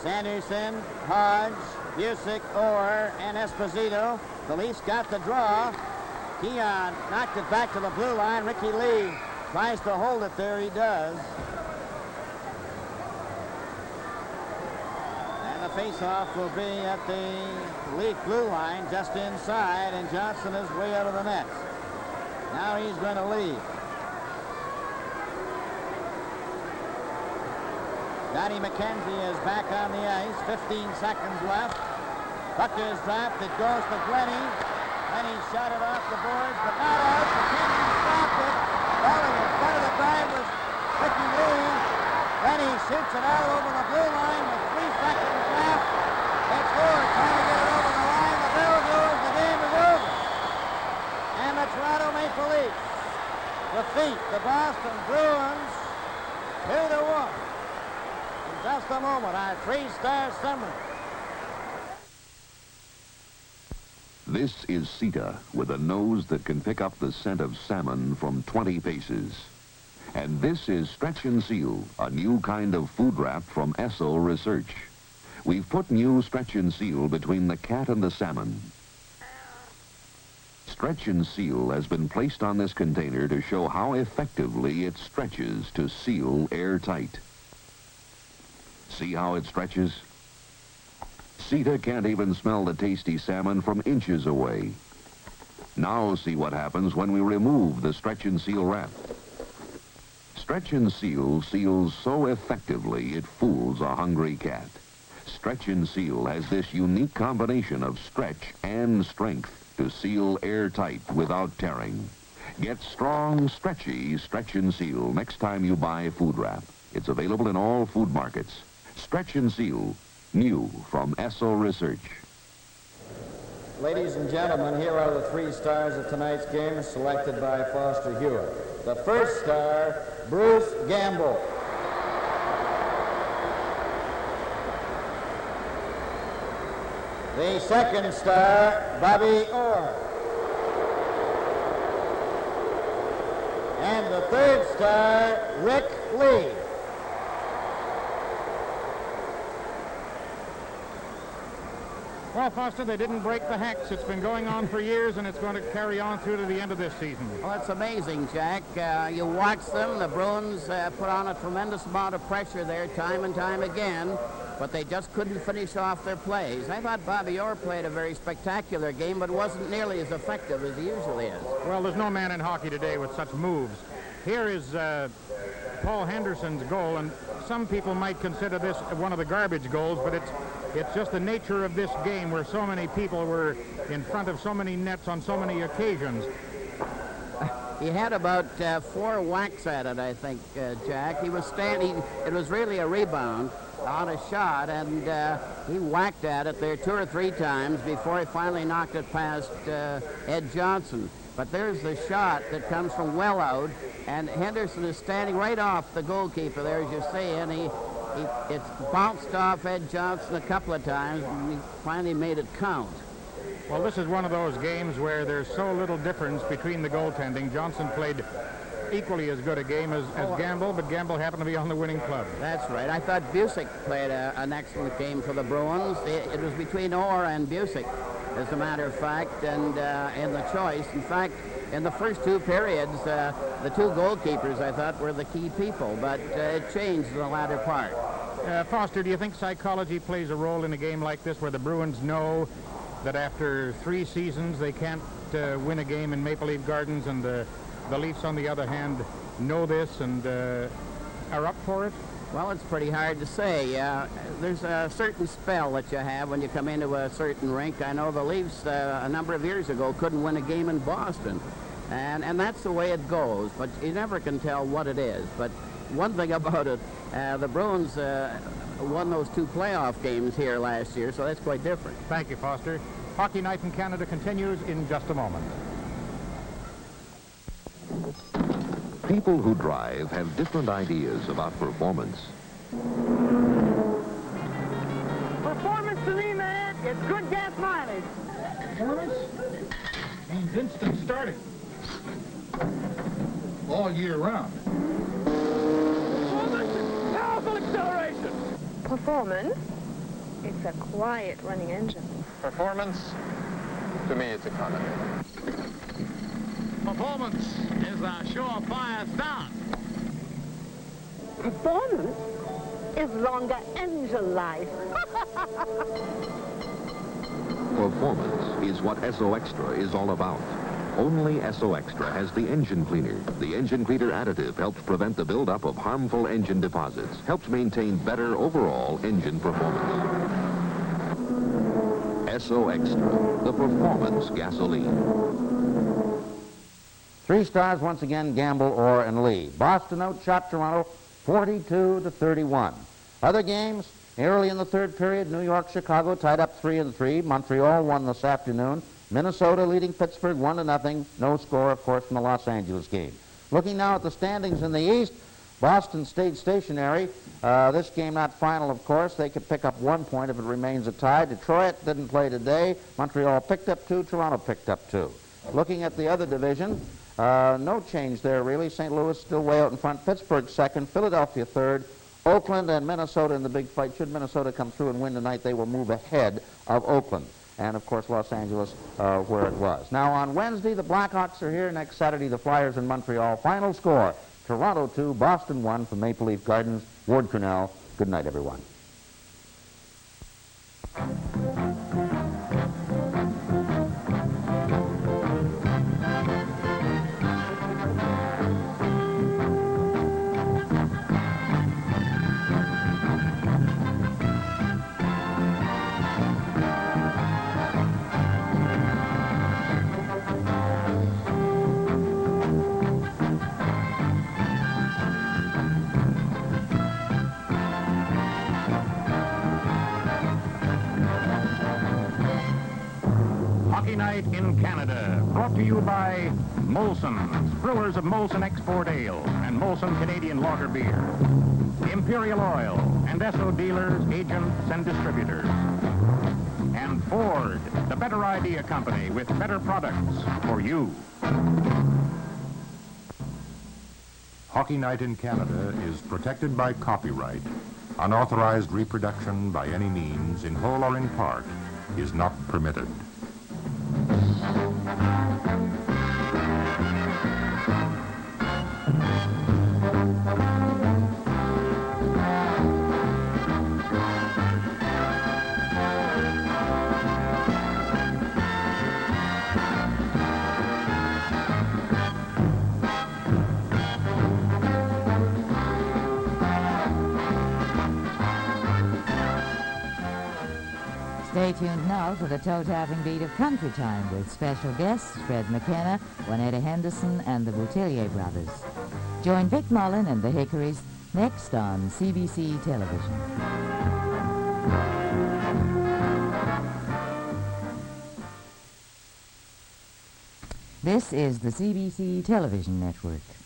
Sanderson, Hodge, Busick, Orr, and Esposito. The Leafs got the draw. Keon knocked it back to the blue line. Ricky Lee tries to hold it there. He does. And the faceoff will be at the Leaf blue line just inside, and Johnson is way out of the net. Now he's going to leave. Johnny McKenzie is back on the ice. 15 seconds left. Puck is dropped. It goes to Glennie. Glennie shot it off the boards, but not out. McKenzie stopped it. Falling in front of the drive was Ricky Lee. Glennie shoots it out over the blue line with 3 seconds left. It's Orr trying to get it over the line. The bell goes. The game is over. And the Toronto Maple Leafs defeat the Boston Bruins 2-1. Just a moment, our 3-star summary. This is Sita with a nose that can pick up the scent of salmon from 20 paces. And this is Stretch and Seal, a new kind of food wrap from Esso Research. We've put new Stretch and Seal between the cat and the salmon. Stretch and Seal has been placed on this container to show how effectively it stretches to seal airtight. See how it stretches? Sita can't even smell the tasty salmon from inches away. Now see what happens when we remove the Stretch and Seal wrap. Stretch and Seal seals so effectively it fools a hungry cat. Stretch and Seal has this unique combination of stretch and strength to seal airtight without tearing. Get strong, stretchy Stretch and Seal next time you buy food wrap. It's available in all food markets. Stretch and Seal, new from Esso Research. Ladies and gentlemen, here are the 3 stars of tonight's game selected by Foster Hewitt. The first star, Bruce Gamble. The second star, Bobby Orr. And the third star, Rick Lee. Well, Foster, they didn't break the hex. It's been going on for years, and it's going to carry on through to the end of this season. Well, it's amazing, Jack. You watch them. The Bruins put on a tremendous amount of pressure there time and time again, but they just couldn't finish off their plays. I thought Bobby Orr played a very spectacular game, but wasn't nearly as effective as he usually is. Well, there's no man in hockey today with such moves. Here is Paul Henderson's goal, and some people might consider this one of the garbage goals, but it's just the nature of this game where so many people were in front of so many nets on so many occasions. He had about 4 whacks at it, I think, Jack. He was standing. It was really a rebound on a shot, and he whacked at it there 2 or 3 times before he finally knocked it past Ed Johnson. But there's the shot that comes from well out, and Henderson is standing right off the goalkeeper there, as you see, and it's bounced off Ed Johnson a couple of times, and he finally made it count. Well, this is one of those games where there's so little difference between the goaltending. Johnson played equally as good a game as Gamble, but Gamble happened to be on the winning club. That's right. I thought Busick played an excellent game for the Bruins. It was between Orr and Busick, as a matter of fact, and in the choice. In fact, in the first 2 periods, the 2 goalkeepers, I thought, were the key people, but it changed in the latter part. Foster, do you think psychology plays a role in a game like this, where the Bruins know that after 3 seasons they can't win a game in Maple Leaf Gardens, and the Leafs, on the other hand, know this and are up for it? Well, it's pretty hard to say. There's a certain spell that you have when you come into a certain rink. I know the Leafs, a number of years ago, couldn't win a game in Boston. And that's the way it goes, but you never can tell what it is. But one thing about it, the Bruins won those 2 playoff games here last year, so that's quite different. Thank you, Foster. Hockey Night in Canada continues in just a moment. People who drive have different ideas about performance. Performance to me, man, it's good gas mileage. Performance means instant starting. All year round. Performance, powerful acceleration. Performance, it's a quiet running engine. Performance, to me, it's economy. Performance is a surefire start. Performance is longer engine life. Performance is what Esso Extra is all about. Only Esso Extra has the engine cleaner. The engine cleaner additive helps prevent the buildup of harmful engine deposits, helps maintain better overall engine performance. Esso Extra, the performance gasoline. 3 stars once again, Gamble, Orr, and Lee. Boston outshot Toronto 42-31. Other games, early in the 3rd period, New York, Chicago tied up 3-3. Montreal won this afternoon. Minnesota leading Pittsburgh 1-0. No score, of course, from the Los Angeles game. Looking now at the standings in the East, Boston stayed stationary. This game not final, of course. They could pick up 1 point if it remains a tie. Detroit didn't play today. Montreal picked up 2. Toronto picked up 2. Looking at the other division, no change there, really. St. Louis still way out in front. Pittsburgh 2nd. Philadelphia 3rd. Oakland and Minnesota in the big fight. Should Minnesota come through and win tonight, they will move ahead of Oakland. And, of course, Los Angeles where it was. Now, on Wednesday, the Blackhawks are here. Next Saturday, the Flyers in Montreal. Final score, Toronto 2, Boston 1 from Maple Leaf Gardens. Ward Cornell, good night, everyone. Hockey Night in Canada, brought to you by Molson's, brewers of Molson Export Ale and Molson Canadian Lager Beer, Imperial Oil, and Esso dealers, agents, and distributors. And Ford, the better idea company with better products for you. Hockey Night in Canada is protected by copyright. Unauthorized reproduction by any means, in whole or in part, is not permitted. Stay tuned now for the toe-tapping beat of Country Time with special guests Fred McKenna, Juanetta Henderson, and the Boutillier brothers. Join Vic Mullen and the Hickories next on CBC Television. This is the CBC Television Network.